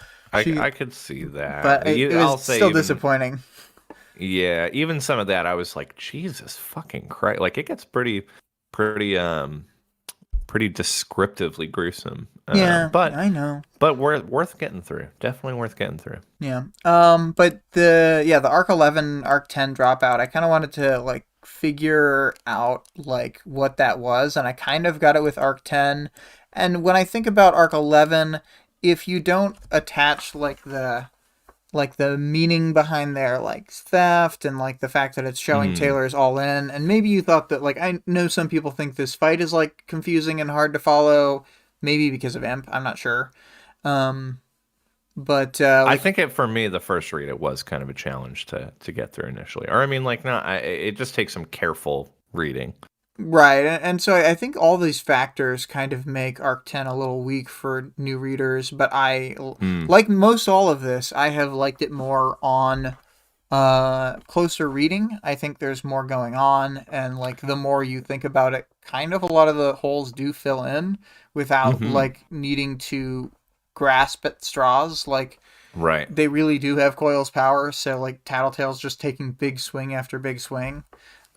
S1: she,
S2: I could see that.
S1: but it was
S2: I'll say
S1: still
S2: even
S1: disappointing.
S2: yeah, even some of that I was like, Jesus fucking Christ. Like it gets pretty pretty descriptively gruesome.
S1: Yeah, yeah, I know.
S2: But worth getting through. Definitely worth getting through.
S1: Yeah. But the Arc 11, Arc 10 dropout, I kind of wanted to like figure out like what that was, and I kind of got it with Arc 10. And when I think about Arc 11, if you don't attach like the meaning behind their like theft, and like the fact that it's showing
S2: Mm.
S1: Taylor's all in, and maybe you thought that, like, I know some people think this fight is like confusing and hard to follow, maybe because of Imp, I'm not sure. Um but
S2: I
S1: like,
S2: think it for me the first read it was kind of a challenge to get through initially. Or I mean like not it just takes some careful reading.
S1: right, and so I think all these factors kind of make Arc 10 a little weak for new readers, but
S2: Mm.
S1: like most all of this, I have liked it more on closer reading. I think there's more going on, and like the more you think about it, kind of a lot of the holes do fill in without
S2: Mhm.
S1: like needing to grasp at straws. Like,
S2: Right.
S1: they really do have Coil's power, so like Tattletale's just taking big swing after big swing.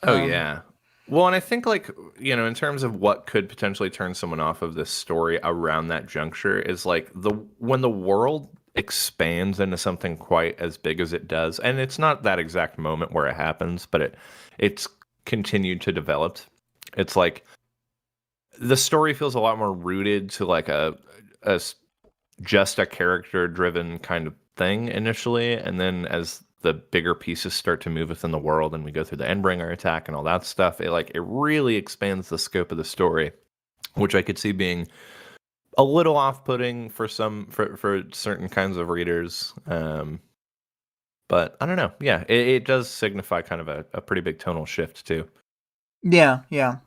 S2: Oh
S1: um
S2: yeah. Well, and I think like, in terms of what could potentially turn someone off of this story around that juncture is like the when the world expands into something quite as big as it does, and it's not that exact moment where it happens, but it's continued to develop. It's like the story feels a lot more rooted to like a just a character driven kind of thing initially, and then as the bigger pieces start to move within the world and we go through the Endbringer attack and all that stuff, it really expands the scope of the story, which I could see being a little off-putting for for certain kinds of readers. But I don't know. Yeah, it does signify kind of a pretty big tonal shift too.
S1: Yeah, yeah.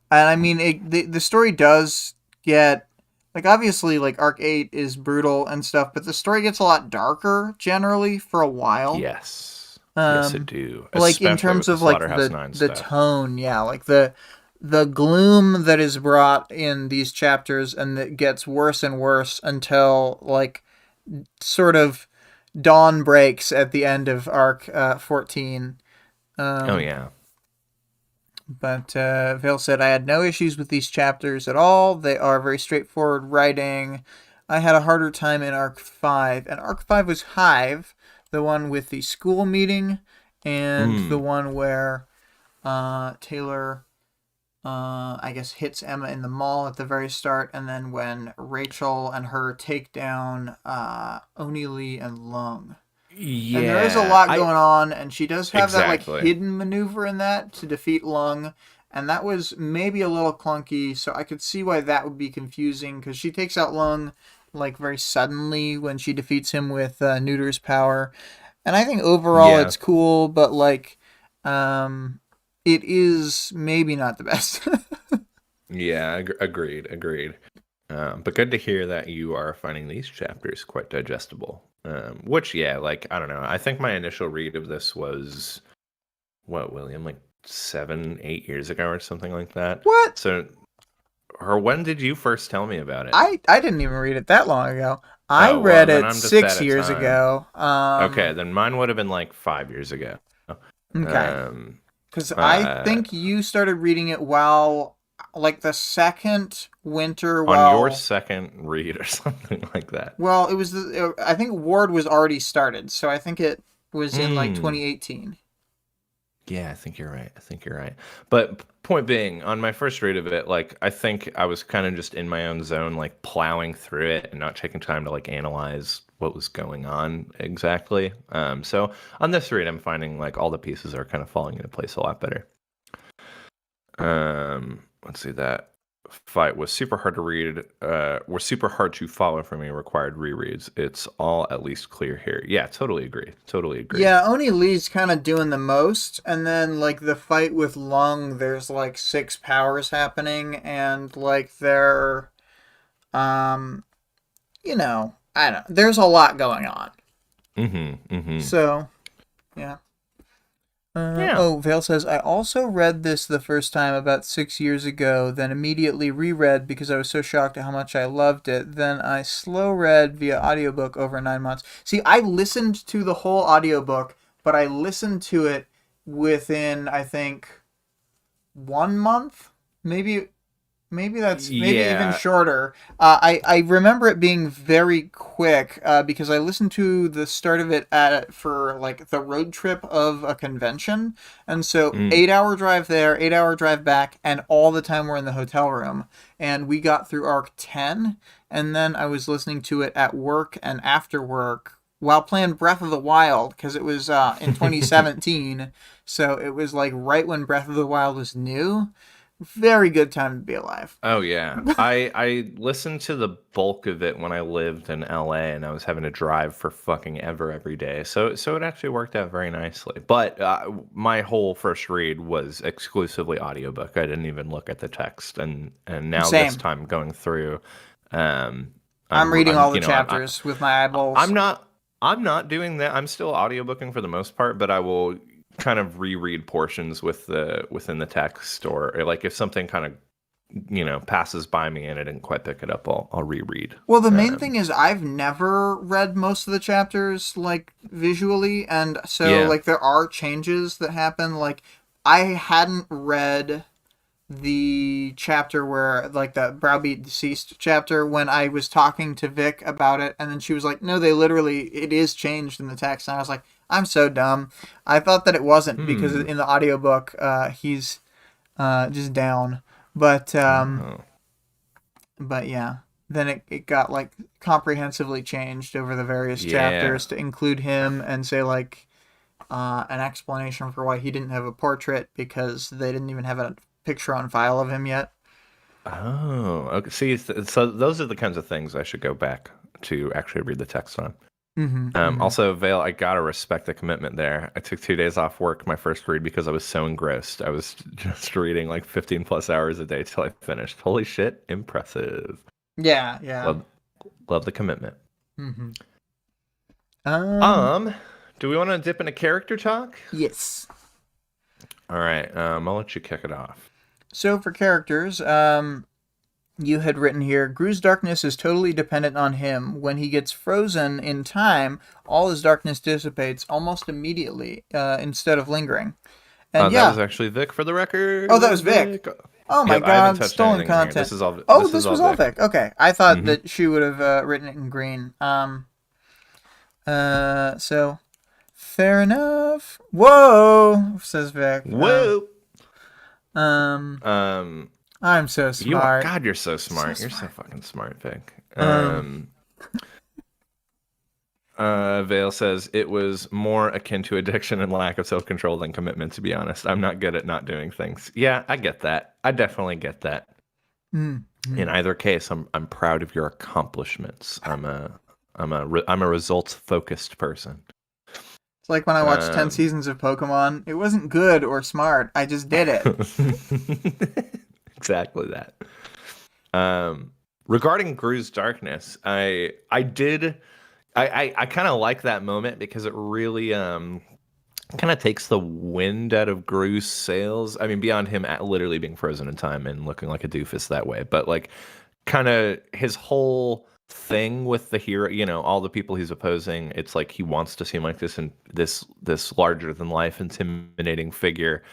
S1: And I mean, the story does get, like, obviously, like, arc 8 is brutal and stuff, but the story gets a lot darker generally for a while.
S2: Yes. Yes, it
S1: Um,
S2: do.
S1: like in
S2: Especially
S1: terms
S2: with the
S1: of like
S2: Slaughterhouse 9
S1: the
S2: stuff.
S1: tone, yeah, like the gloom that is brought in these chapters, and that gets worse and worse until like sort of dawn breaks at the end of arc 14.
S2: Oh
S1: Um,
S2: yeah.
S1: but Vale said, I had no issues with these chapters at all. They are very straightforward writing. I had a harder time in Arc 5. And Arc 5 was Hive, the one with the school meeting, and the
S2: Mm.
S1: one where Taylor, I guess, hits Emma in the mall at the very start, and then when Rachel and her take down Oni Lee and Lung. And there is a
S2: Yeah,
S1: lot
S2: I
S1: going on, and she does have that like
S2: exactly.
S1: hidden maneuver in that to defeat Lung, and that was maybe a little clunky. So I could see why that would be confusing because she takes out Lung like very suddenly when she defeats him with Neuter's power, and I think overall
S2: Yeah.
S1: it's cool, but like, um, it is maybe not the best.
S2: Yeah, agreed, agreed. But good to hear that you are finding these chapters quite digestible. Which, yeah, like I don't know. I think my initial read of this was what, William, like 7, 8 years ago or something like that.
S1: What?
S2: So, or when did you first tell me about it?
S1: I didn't even read it that long ago. I
S2: Oh well,
S1: read
S2: then
S1: it
S2: I'm just bad
S1: 6
S2: at
S1: years
S2: time.
S1: ago.
S2: Okay, then mine would have been like 5 years ago.
S1: Okay.
S2: Um,
S1: Because I
S2: uh,
S1: think you started reading it while, like, the second winter,
S2: on your
S1: while,
S2: second read or something like that.
S1: well, it was I think Ward was already started, so I think it was in like
S2: Hmm.
S1: 2018.
S2: Yeah, I think you're right. I think you're right. But point being, on my first read of it, like I think I was kind of just in my own zone, like plowing through it and not taking time to like analyze what was going on exactly. So on this read, I'm finding like all the pieces are kind of falling into place a lot better. Let's see, that fight was super hard to read. Was super hard to follow for me. Required rereads. It's all at least clear here. Yeah, totally agree. Totally agree.
S1: Yeah, Oni Lee's kind of doing the most, and then like the fight with Lung, there's like six powers happening, and like they're, um, I don't. There's a lot going on.
S2: Mm-hmm. Mm-hmm.
S1: So yeah.
S2: Yeah.
S1: Oh, Vale says, I also read this the first time about 6 years ago, then immediately reread because I was so shocked at how much I loved it. Then I slow read via audiobook over 9 months. See, I listened to the whole audiobook, but I listened to it within, I think, 1 month, maybe that's maybe even
S2: Yeah.
S1: shorter. I remember it being very quick because I listened to the start of it for like the road trip of a convention, and so
S2: Mm.
S1: 8 hour drive there, 8 hour drive back, and all the time we're in the hotel room, and we got through arc 10, and then I was listening to it at work and after work while playing Breath of the Wild because it was in 2017, so it was like right when Breath of the Wild was new. Very good time to be alive.
S2: Oh yeah. I listened to the bulk of it when I lived in LA and I was having to drive for fucking ever every day. So it actually worked out very nicely. But my whole first read was exclusively audiobook. I didn't even look at the text and now this
S1: Same.
S2: time going through um
S1: I'm reading all the
S2: I'm
S1: chapters with my
S2: I'm
S1: eyeballs.
S2: not I'm not doing that. I'm still audiobooking for the most part, but I will kind of reread portions within the text or like if something kind of passes by me and I didn't quite pick it up, I'll reread.
S1: Well, the main
S2: Um,
S1: thing is I've never read most of the chapters like visually, and so
S2: yeah.
S1: like there are changes that happen. Like I hadn't read the chapter where like the browbeat deceased chapter when I was talking to Vic about it, and then she was like, no, they literally, it is changed in the text, and I was like, I'm so dumb. I thought that it wasn't because
S2: Hmm.
S1: in the audiobook he's just down, but
S2: Oh.
S1: yeah, then it got like comprehensively changed over the various
S2: Yeah.
S1: chapters to include him and say like an explanation for why he didn't have a portrait because they didn't even have a picture on file of him yet.
S2: Oh, okay. See, so those are the kinds of things I should go back to actually read the text on.
S1: Mm-hmm, mm-hmm.
S2: Also, Vale, I gotta respect the commitment there. I took 2 days off work my first read because I was so engrossed. I was just reading like 15 plus hours a day till I finished. Holy shit, impressive.
S1: Yeah, yeah.
S2: Love, love the commitment.
S1: Mm-hmm. Um,
S2: Um, do we want to dip into character talk?
S1: yes.
S2: All right, I'll let you kick it off.
S1: So for characters, you had written here, Gru's darkness is totally dependent on him. When he gets frozen in time, all his darkness dissipates almost immediately, instead of lingering. And
S2: That
S1: yeah.
S2: was actually Vic for the record.
S1: Oh,
S2: That
S1: that was
S2: was
S1: Vic.
S2: Vic.
S1: Oh my
S2: Yep, I haven't
S1: god,
S2: touched
S1: stolen
S2: anything here.
S1: content.
S2: This
S1: Oh,
S2: is
S1: this
S2: all
S1: was all
S2: Vic.
S1: Vic. Okay, I thought
S2: Mm-hmm.
S1: that she would have written it in green. So fair enough. Whoa, says Vic.
S2: Whoa.
S1: Um,
S2: Um,
S1: I'm so
S2: you are
S1: smart.
S2: God. You're so
S1: So
S2: smart. You're so
S1: smart.
S2: fucking smart, Vic.
S1: Um,
S2: Vale says it was more akin to addiction and lack of self-control than commitment. To be honest, I'm not good at not doing things. Yeah, I get that. I definitely get that. In
S1: mm.
S2: either case, I'm proud of your accomplishments. I'm a results focused person.
S1: It's like when I watched 10
S2: Um,
S1: seasons of Pokemon. It wasn't good or smart. I just did it.
S2: exactly that. Regarding Gru's darkness, I kind of like that moment because it really kind of takes the wind out of Gru's sails. I mean, beyond him literally being frozen in time and looking like a doofus that way, but like kind of his whole thing with the hero, all the people he's opposing, it's like he wants to seem like this and this larger than life intimidating figure.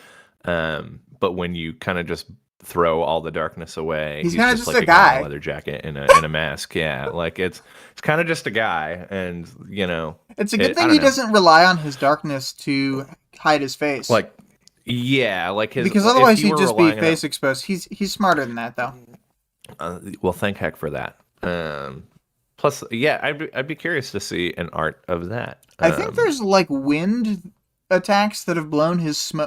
S2: But when you kind of just throw all the darkness away,
S1: He's
S2: he's
S1: kind of
S2: just
S1: just
S2: like
S1: a
S2: a guy in a
S1: guy.
S2: leather jacket and a mask. Yeah, like it's kind of just a guy, and
S1: It's a good
S2: I
S1: thing
S2: don't
S1: he
S2: know,
S1: doesn't rely on his darkness to hide his face.
S2: like yeah, like his
S1: Because
S2: if
S1: otherwise
S2: he
S1: he'd
S2: were
S1: just be
S2: relying on
S1: face
S2: it.
S1: exposed. He's smarter than that though.
S2: Well, thank heck for that. Plus, yeah, I'd be curious to see an art of that.
S1: I think there's like wind attacks that have blown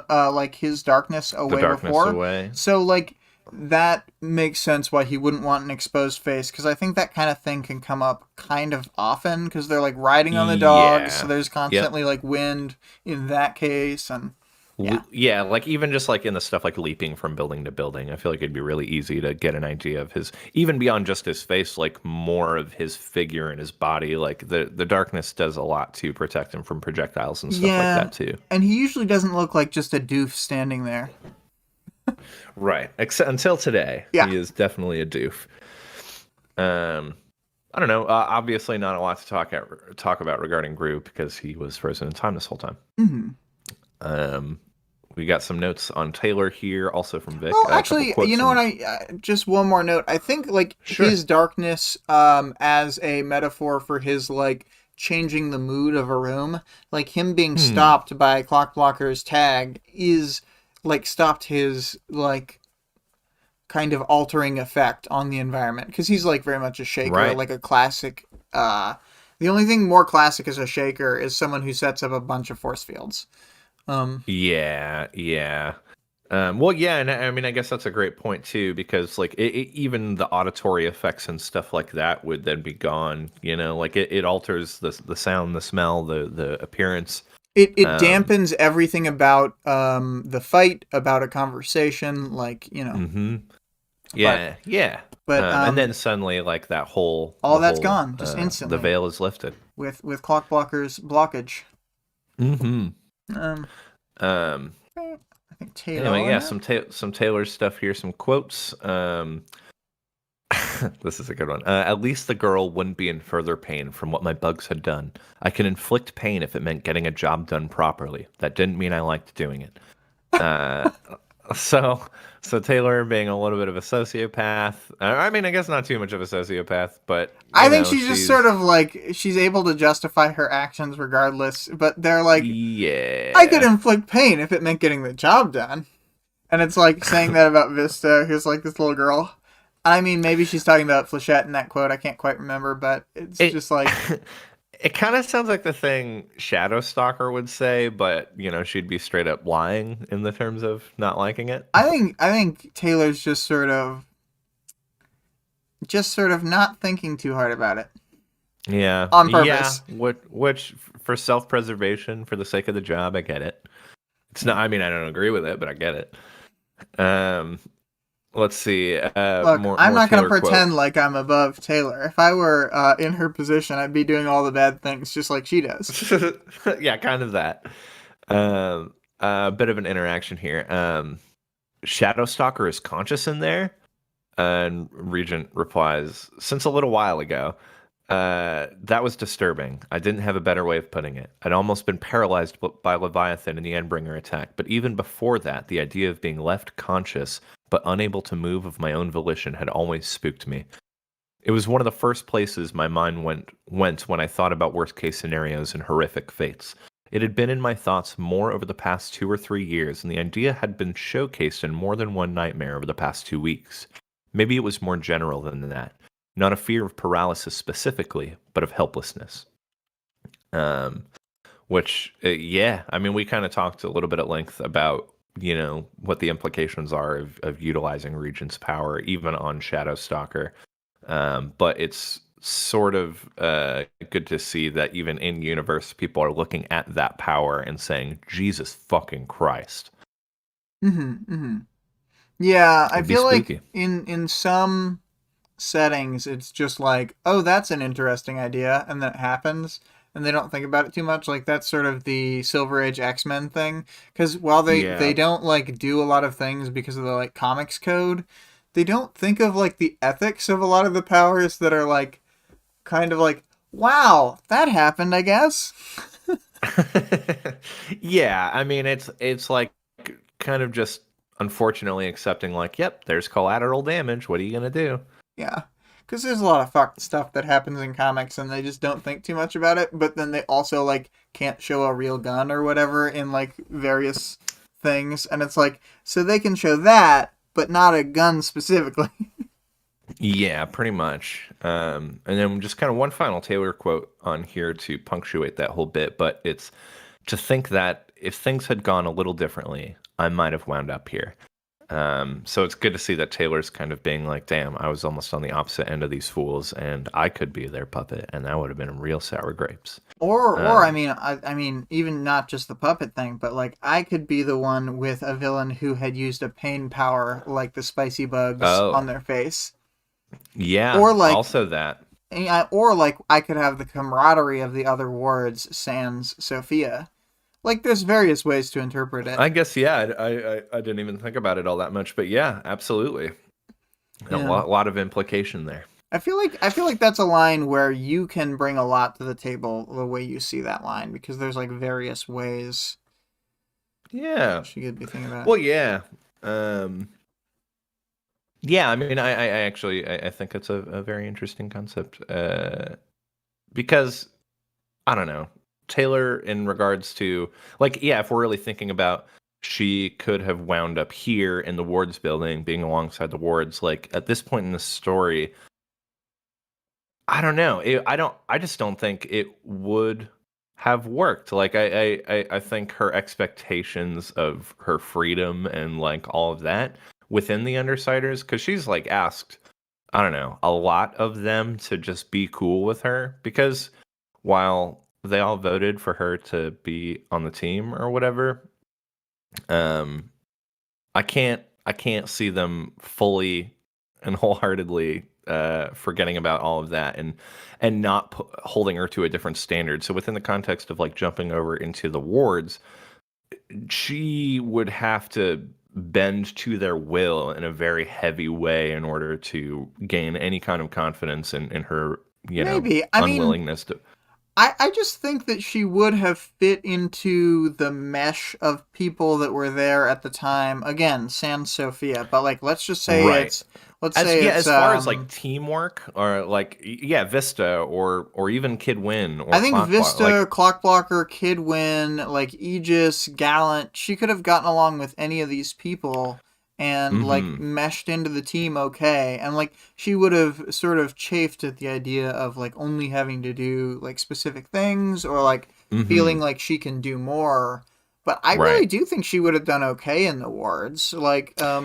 S1: like his darkness
S2: The
S1: away
S2: darkness
S1: before.
S2: away.
S1: So like that makes sense why he wouldn't want an exposed face because I think that kind of thing can come up kind of often because they're like riding on the dogs, so
S2: Yeah.
S1: there's
S2: Yep.
S1: constantly like wind in that case and yeah.
S2: Yeah, like even just like in the stuff like leaping from building to building, I feel like it'd be really easy to get an idea of his, even beyond just his face, like more of his figure and his body. Like the darkness does a lot to protect him from projectiles and stuff like
S1: Yeah.
S2: that too.
S1: And he usually doesn't look like just a doof standing there.
S2: Right. Except until today,
S1: Yeah.
S2: he is definitely a doof. Um, I don't know. Obviously, not a lot to talk about regarding Gru because he was frozen in time this whole time.
S1: Mm-hmm.
S2: Um, we got some notes on Taylor here, also from Vic.
S1: Well,
S2: A couple
S1: actually, you
S2: quotes
S1: know what?
S2: from.
S1: Just one more note. I think like
S2: Sure.
S1: his darkness, as a metaphor for his like changing the mood of a room, like him being
S2: Hmm.
S1: stopped by Clock Blocker's tag is like stopped his like kind of altering effect on the environment because he's like very much a shaker,
S2: Right.
S1: like a classic. The only thing more classic as a shaker is someone who sets up a bunch of force fields.
S2: Yeah. Yeah. Well, yeah, and I mean, I guess that's a great point too, because like even the auditory effects and stuff like that would then be gone. Like it alters the sound, the smell, the appearance.
S1: It
S2: Um,
S1: dampens everything about the fight, about a conversation, like
S2: hmm
S1: But
S2: Yeah, yeah.
S1: but
S2: And then suddenly, like that whole
S1: all that's gone just
S2: the
S1: instantly
S2: veil is lifted.
S1: with Clock Blocker's blockage.
S2: Hmm
S1: Um,
S2: Um.
S1: I think
S2: Anyway, yeah,
S1: Taylor.
S2: some Taylor stuff here, some quotes. This is a good one. At least the girl wouldn't be in further pain from what my bugs had done. I can inflict pain if it meant getting a job done properly. That didn't mean I liked doing it. Uh, so, so Taylor being a little bit of a sociopath. I mean, I guess not too much of a sociopath, but
S1: I think she's just sort
S2: she's
S1: of like she's able to justify her actions regardless. But they're like, I could
S2: yeah.
S1: inflict pain if it meant getting the job done. And it's like saying that about Vista, who's like this little girl. I mean, maybe she's talking about Flechette in that quote. I can't quite remember, but it's
S2: It
S1: just like,
S2: it kind of sounds like the thing Shadow Stalker would say, but she'd be straight up lying in the terms of not liking it.
S1: I think Taylor's just sort of just sort of not thinking too hard about it
S2: Yeah,
S1: on
S2: yeah.
S1: purpose.
S2: Which for self-preservation, for the sake of the job, I get it. It's not.
S1: Yeah.
S2: I mean, I don't agree with it, but I get it. Um, let's see.
S1: Look, I'm
S2: More
S1: not going to
S2: Taylor quote.
S1: pretend like I'm above Taylor. If I were in her position, I'd be doing all the bad things just like she does.
S2: Yeah, kind of that. A bit of an interaction here. Shadowstalker is conscious in there, and Regent replies, "Since a little while ago." That was disturbing. I didn't have a better way of putting it. I'd almost been paralyzed by Leviathan in the Endbringer attack, but even before that, the idea of being left conscious but unable to move of my own volition had always spooked me. It was one of the first places my mind went when I thought about worst case scenarios and horrific fates. It had been in my thoughts more over the past 2 or 3 years, and the idea had been showcased in more than one nightmare over the past 2 weeks. Maybe it was more general than that. Not a fear of paralysis specifically, but of helplessness. Um, yeah, I mean, we kind of talked a little bit at length about, what the implications are of utilizing Regent's power, even on Shadowstalker. But it's sort of good to see that even in universe, people are looking at that power and saying, Jesus fucking Christ.
S1: Mm-hmm. Yeah, I
S2: It'd be
S1: feel like
S2: spooky.
S1: in some settings it's just like, oh, that's an interesting idea, and then it happens, and they don't think about it too much. Like that's sort of the Silver Age X-Men thing. Because while they
S2: Yeah.
S1: don't like do a lot of things because of the like comics code, they don't think of like the ethics of a lot of the powers that are like kind of like, wow, that happened, I guess.
S2: Yeah, I mean it's like kind of just unfortunately accepting like, yep, there's collateral damage. What are you gonna do?
S1: Yeah. Because there's a lot of fucked stuff that happens in comics and they just don't think too much about it, but then they also, like, can't show a real gun or whatever in, like, various things. And it's like, so they can show that, but not a gun specifically.
S2: Yeah, pretty much. And then just kind of one final Taylor quote on here to punctuate that whole bit, but it's to think that if things had gone a little differently, I might have wound up here. So it's good to see that Taylor's kind of being like, damn, I was almost on the opposite end of these fools, and I could be their puppet, and that would have been real sour grapes.
S1: Or I
S2: Um,
S1: mean, I mean, even not just the puppet thing, but like I could be the one with a villain who had used a pain power, like the spicy bugs on
S2: oh,
S1: their face,
S2: yeah,
S1: or like
S2: also that.
S1: or like I could have the camaraderie of the other wards sans Sophia. Like there's various ways to interpret it.
S2: I guess, yeah, I didn't even think about it all that much, but yeah, absolutely. A
S1: Yeah.
S2: lot of implication there.
S1: I feel like that's a line where you can bring a lot to the table the way you see that line because there's like various ways
S2: Yeah.
S1: she could be thinking about it.
S2: Well, yeah. Um, yeah, I mean, I actually I think it's a very interesting concept. Because I don't know. Taylor, in regards to, like, yeah, if we're really thinking about, she could have wound up here in the wards building, being alongside the wards. Like at this point in the story, I don't know. I just don't think it would have worked. Like I think her expectations of her freedom and like all of that within the Undersiders, because she's like asked, I don't know, a lot of them to just be cool with her, because while they all voted for her to be on the team or whatever, um, I can't see them fully and wholeheartedly forgetting about all of that and not holding her to a different standard. So within the context of like jumping over into the wards, she would have to bend to their will in a very heavy way in order to gain any kind of confidence in her,
S1: Maybe. I mean,
S2: unwillingness to.
S1: I just think that she would have fit into the mesh of people that were there at the time. Again, San Sofia, but like
S2: Right.
S1: let's
S2: As
S1: say
S2: yeah,
S1: it's
S2: as far as like teamwork or like yeah, Vista or even Kid Win or
S1: I think
S2: Clockbot,
S1: Vista,
S2: like
S1: Clockblocker, Kidwin, like Aegis, Gallant, she could have gotten along with any of these people and like
S2: mm-hmm,
S1: meshed into the team okay. And like she would have sort of chafed at the idea of like only having to do like specific things or like
S2: mm-hmm.
S1: feeling like she can do more. but I really
S2: Right.
S1: do think she would have done okay in the wards.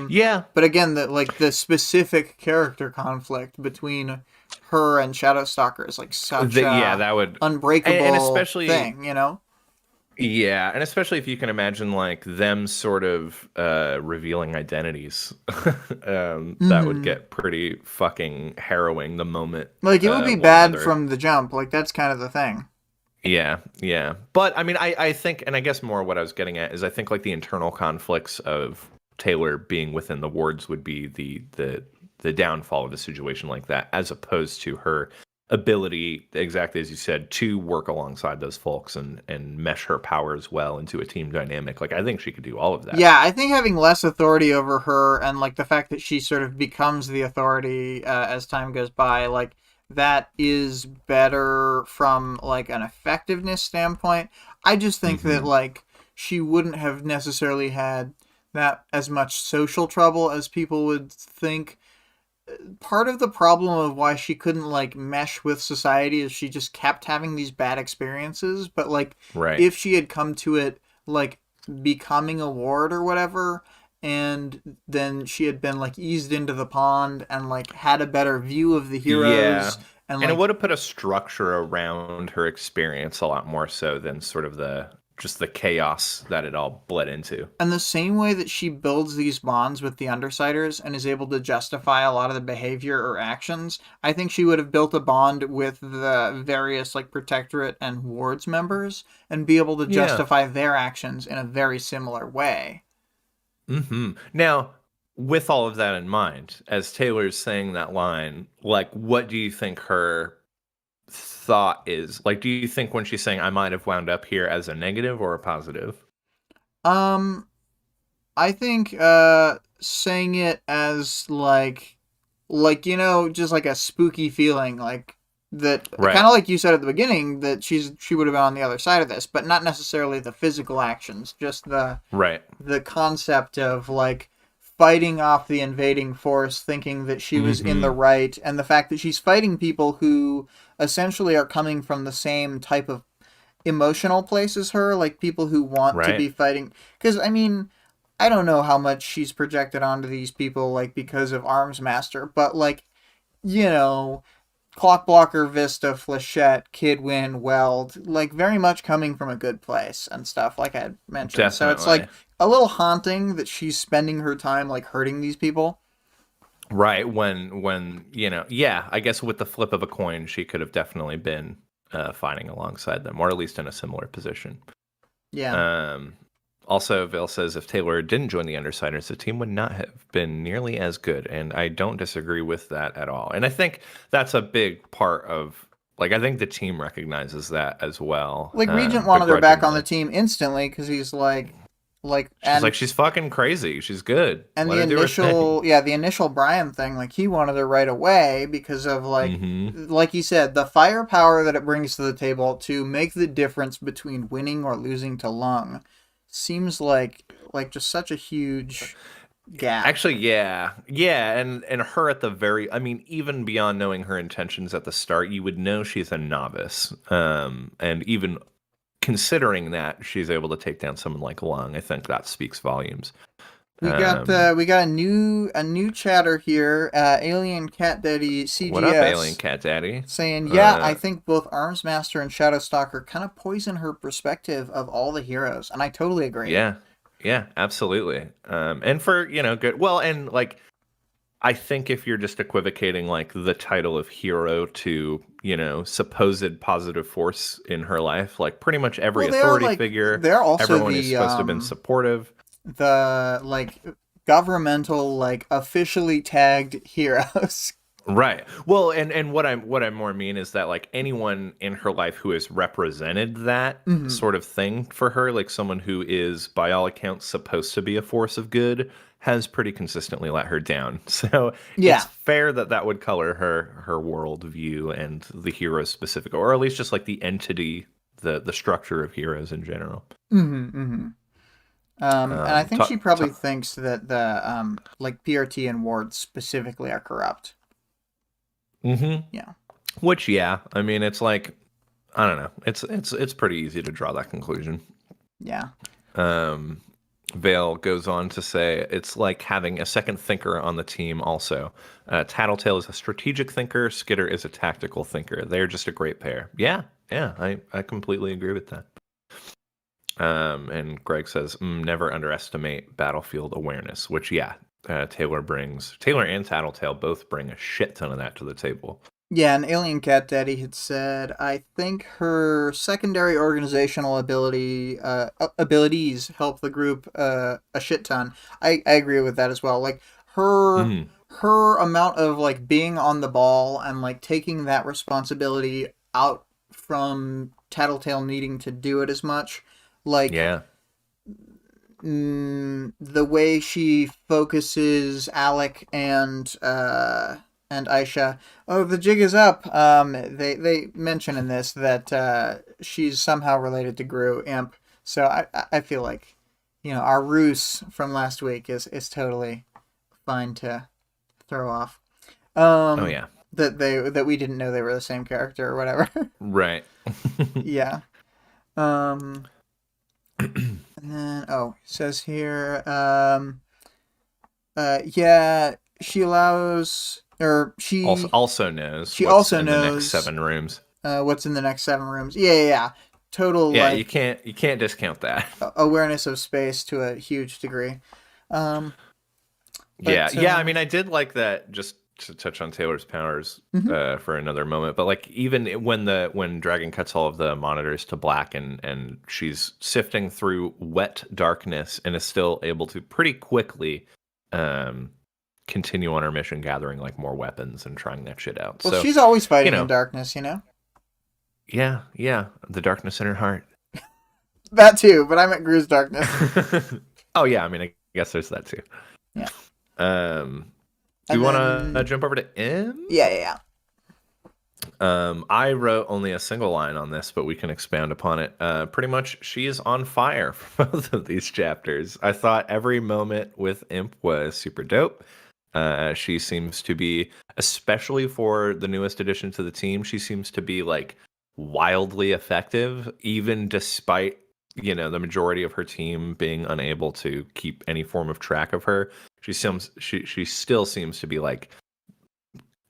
S2: Yeah.
S1: But again, the specific character conflict between her and Shadowstalker is like such
S2: Yeah,
S1: a
S2: that would, and
S1: unbreakable
S2: especially,
S1: thing, you know?
S2: yeah, and especially if you can imagine like them sort of revealing identities, that would
S1: Hmm.
S2: get pretty fucking harrowing the moment
S1: Like it would be
S2: one
S1: bad
S2: another.
S1: from the jump. Like that's kind of the thing.
S2: Yeah, yeah. But I mean, I think, and I guess more what I was getting at is I think like the internal conflicts of Taylor being within the wards would be the downfall of a situation like that, as opposed to her ability, exactly as you said, to work alongside those folks and mesh her powers well into a team dynamic. Like I think she could do all of that.
S1: Yeah, I think having less authority over her and like the fact that she sort of becomes the authority as time goes by, like that is better from like an effectiveness standpoint. I just think that
S2: Hmm.
S1: like she wouldn't have necessarily had that as much social trouble as people would think. Part of the problem of why she couldn't like mesh with society is she just kept having these bad experiences, but like
S2: Right.
S1: if she had come to it like becoming a ward or whatever, and then she had been like eased into the pond and like had a better view of the
S2: Yeah.
S1: heroes and
S2: And it
S1: like
S2: would have put a structure around her experience a lot more so than sort of the just the chaos that it all bled into.
S1: and the same way that she builds these bonds with the Undersiders and is able to justify a lot of the behavior or actions, I think she would have built a bond with the various like Protectorate and Wards members and be able to
S2: Yeah.
S1: justify their actions in a very similar way.
S2: Now, with all of that in mind, as Taylor's saying that line, like, what do you think her thought is? Like, do you think when she's saying, I might have wound up here as a negative or a positive?
S1: Um, I think saying it as just like a spooky feeling like that
S2: Right.
S1: kind of like you said at the beginning that she would have been on the other side of this, but not necessarily the physical actions, just
S2: Right.
S1: the concept of like fighting off the invading force thinking that she was in the
S2: Mm-hmm.
S1: right and the fact that she's fighting people who essentially are coming from the same type of emotional place as her, like people who want to
S2: Right.
S1: be fighting. Because I mean, I don't know how much she's projected onto these people, like because of Arms Master, but like you know, Clockblocker, Vista, Flechette, Kidwin, Weld, like very much coming from a good place and stuff, like I had mentioned. So it's
S2: Definitely.
S1: like a little haunting that she's spending her time like hurting these people.
S2: Right. Yeah, I guess with the flip of a coin, she could have definitely been fighting alongside them, or at least in a similar position.
S1: Yeah.
S2: Um, Also, Vale says if Taylor didn't join the Undersiders, the team would not have been nearly as good. And I don't disagree with that at all. And I think that's a big part of, like, I think the team recognizes that as well,
S1: Like Regent wanted her back on the
S2: begrudgingly.
S1: team instantly because he's like,
S2: She's like, she's fucking crazy. She's good.
S1: and
S2: Let
S1: the
S2: her do her thing.
S1: initial the initial Brian thing, like he wanted her right away because of
S2: Hmm.
S1: like he said, the firepower that it brings to the table to make the difference between winning or losing to Lung seems like just such a huge gap.
S2: Actually, yeah, yeah, and her at the very, I mean, even beyond knowing her intentions at the start, you would know she's a novice. And even considering that she's able to take down someone like Lung, I think that speaks volumes. Um,
S1: We got a new chatter here, Alien Cat Daddy
S2: what up, Alien
S1: CGS
S2: Cat Daddy?
S1: saying, "Yeah, I
S2: Uh,
S1: think both Arms Master and Shadowstalker kind of poison her perspective of all the heroes," and I totally agree.
S2: yeah, yeah, absolutely. And for good. Well, and like I think if you're just equivocating like the title of hero to supposed positive force in her life, like pretty much every
S1: Well, they are
S2: authority
S1: like
S2: figure,
S1: they're also
S2: everyone is supposed to have been supportive.
S1: the like governmental like officially tagged heroes.
S2: Right. Well, and what I more mean is that like anyone in her life who has represented that
S1: Hmm.
S2: sort of thing for her, like someone who is by all accounts supposed to be a force of good, has pretty consistently let her down. So it's
S1: Yeah.
S2: fair that that would color her worldview and the heroes specific, or at least just like the entity, the structure of heroes in general.
S1: Hmm. And I think she
S2: Ta
S1: probably
S2: ta
S1: thinks that the like PRT and wards specifically are corrupt.
S2: hmm
S1: Yeah.
S2: Which, yeah, I mean, it's like I don't know. It's pretty easy to draw that conclusion.
S1: Yeah.
S2: Um, Vale goes on to say it's like having a second thinker on the team also. Tattletale is a strategic thinker, Skitter is a tactical thinker. They're just a great pair. Yeah, yeah, I completely agree with that. And Greg says, never underestimate battlefield awareness, which, yeah, Taylor brings. Taylor and Tattletale both bring a shit ton of that to the table.
S1: Yeah, and Alien Cat Daddy had said, I think her secondary organizational abilities help the group a shit ton. I agree with that as well. Like her
S2: Mm,
S1: her amount of like being on the ball and like taking that responsibility out from Tattletale needing to do it as much. Like
S2: yeah.
S1: the way she focuses Alec and Aisha. Oh, the jig is up. They mention in this that she's somehow related to Gru Imp. So I feel like, our ruse from last week is totally fine to throw off.
S2: Oh,
S1: Um,
S2: yeah.
S1: that we didn't know they were the same character or whatever.
S2: Right.
S1: Yeah. Um, and then it says here. Yeah, she allows, or
S2: Also,
S1: she
S2: also knows
S1: she
S2: what's
S1: also
S2: in the next
S1: knows
S2: 7 rooms.
S1: what's in the next 7 rooms. Yeah, yeah, yeah. Total
S2: Yeah,
S1: like
S2: you can't discount that.
S1: awareness of space to a huge degree. Um,
S2: Yeah,
S1: but
S2: yeah. I mean, I did like that. Just to touch on Taylor's powers
S1: mhm.
S2: for another moment, but like even when Dragon cuts all of the monitors to black and she's sifting through wet darkness and is still able to pretty quickly um, continue on her mission, gathering like more weapons and trying that shit out.
S1: Well,
S2: So
S1: she's always
S2: you
S1: fighting in
S2: know,
S1: darkness.
S2: yeah, yeah, the darkness in her heart.
S1: That too, but I meant Gru's darkness.
S2: Oh yeah, I mean, I guess there's that too.
S1: Yeah,
S2: Um, do
S1: and
S2: you want to
S1: then
S2: jump over to M?
S1: yeah, yeah, yeah.
S2: I wrote only a single line on this, but we can expand upon it. Pretty much, she is on fire for both of these chapters. I thought every moment with Imp was super dope. She seems to be, especially for the newest addition to the team, she seems to be like wildly effective, even despite the majority of her team being unable to keep any form of track of her. She still seems to be like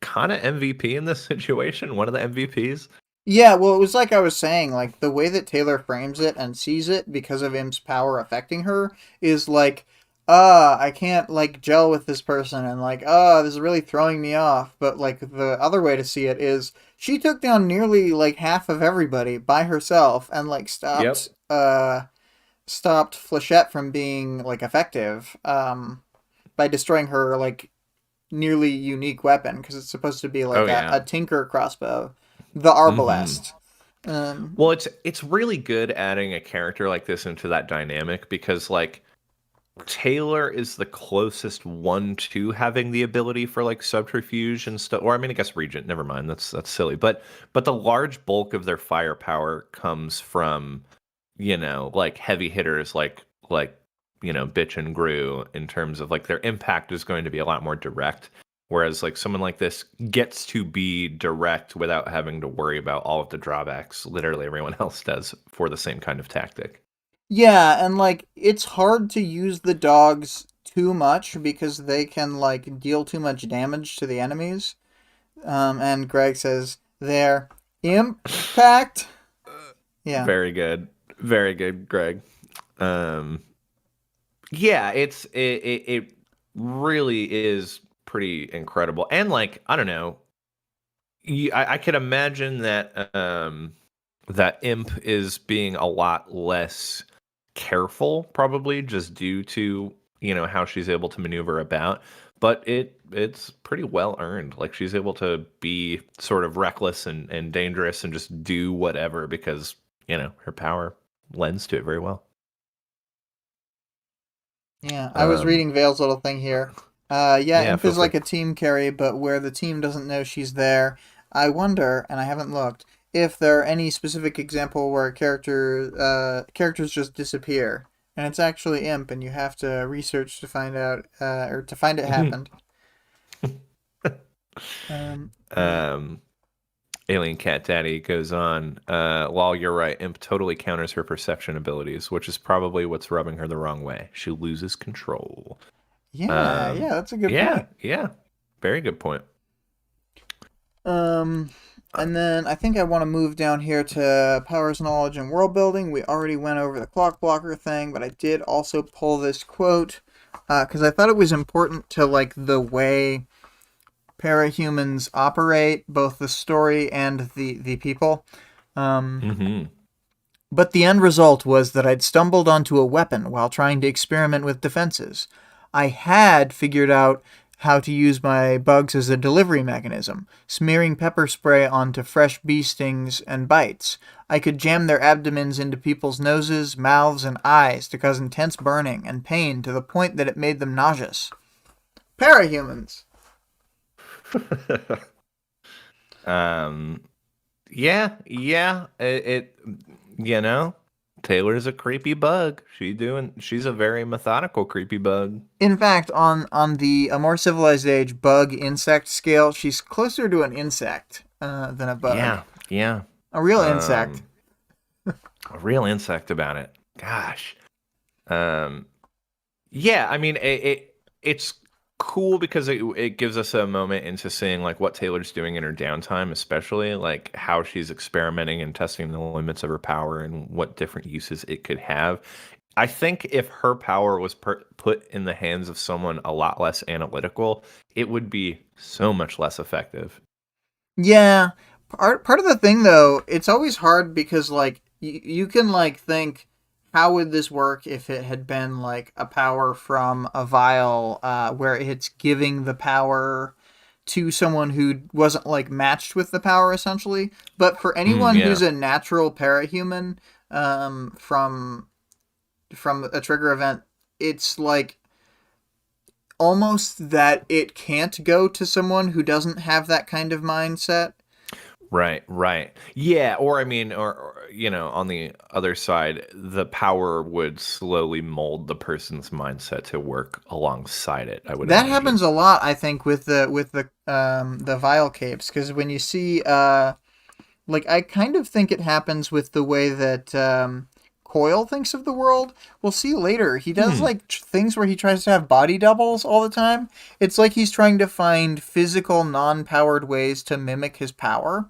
S2: kind of MVP in this situation, one of the MVPs.
S1: Yeah, well, it was like I was saying, like the way that Taylor frames it and sees it because of Im's power affecting her is like, I can't like gel with this person and like, this is really throwing me off. But like the other way to see it is she took down nearly like half of everybody by herself and like
S2: Yep.
S1: stopped Flechette from being like effective by destroying her like nearly unique weapon because it's supposed to be
S2: Oh
S1: like
S2: yeah.
S1: a tinker crossbow, the
S2: Hmm.
S1: arbalest.
S2: Well, it's really good adding a character like this into that dynamic because like Taylor is the closest one to having the ability for like subterfuge and stuff. Or I mean, I guess Regent. Never mind. That's silly. But the large bulk of their firepower comes from like heavy hitters like Bitch and Gru in terms of like their impact is going to be a lot more direct. Whereas like someone like this gets to be direct without having to worry about all of the drawbacks literally everyone else does for the same kind of tactic.
S1: Yeah, and like it's hard to use the dogs too much because they can like deal too much damage to the enemies. And Greg says their impact. Yeah.
S2: Very good. Very good, Greg. Um yeah, it really is pretty incredible. And like, I don't know, I could imagine that Imp is being a lot less careful, probably just due to how she's able to maneuver about. But it's pretty well earned. Like she's able to be sort of reckless and dangerous and just do whatever because her power lends to it very well.
S1: Yeah, I was
S2: Um,
S1: reading Vale's little thing here. Yeah,
S2: yeah,
S1: Imp
S2: feel
S1: is
S2: free.
S1: like a team carry, but where the team doesn't know she's there. I wonder, and I haven't looked, if there are any specific example where characters just disappear, and it's actually Imp, and you have to research to find out, or to find it happened. Yeah.
S2: um, Alien Cat Daddy goes on, while you're right, Imp totally counters her perception abilities, which is probably what's rubbing her the wrong way. She loses control.
S1: Yeah, yeah, that's a good
S2: Yeah,
S1: point.
S2: yeah. Very good point.
S1: Um,
S2: Uh,
S1: and then I think I want to move down here to powers, knowledge, and world building. We already went over the clock blocker thing, but I did also pull this quote because I thought it was important to like the way parahumans operate, both the story and the people. Um,
S2: mm-hmm.
S1: but the end result was that I'd stumbled onto a weapon while trying to experiment with defenses. I had figured out how to use my bugs as a delivery mechanism, smearing pepper spray onto fresh bee stings and bites. I could jam their abdomens into people's noses, mouths, and eyes to cause intense burning and pain to the point that it made them nauseous. Parahumans!
S2: um, yeah. You know, Taylor's a creepy bug. She's a very methodical creepy bug.
S1: In fact, on the a more civilized age bug insect scale, she's closer to an insect than a bug.
S2: Yeah, yeah.
S1: A real insect.
S2: Um, a real insect about it. Gosh. Um, yeah, I mean it's cool because it gives us a moment into seeing like what Taylor's doing in her downtime, especially like how she's experimenting and testing the limits of her power and what different uses it could have. I think if her power was put in the hands of someone a lot less analytical, it would be so much less effective.
S1: Yeah. Part of the thing though, it's always hard because like you can like think how would this work if it had been like a power from a vial where it's giving the power to someone who wasn't like matched with the power essentially. But for anyone
S2: Yeah.
S1: who's a natural parahuman from a trigger event, it's like almost that it can't go to someone who doesn't have that kind of mindset.
S2: Right, right. Yeah, or I mean, you know, on the other side, the power would slowly mold the person's mindset to work alongside it, I would
S1: That
S2: imagine.
S1: happens a lot, I think, with the vial capes, because when you see like I kind of think it happens with the way that Coil thinks of the world. We'll see later. He does
S2: Hmm.
S1: like things where he tries to have body doubles all the time. It's like he's trying to find physical, non-powered ways to mimic his power.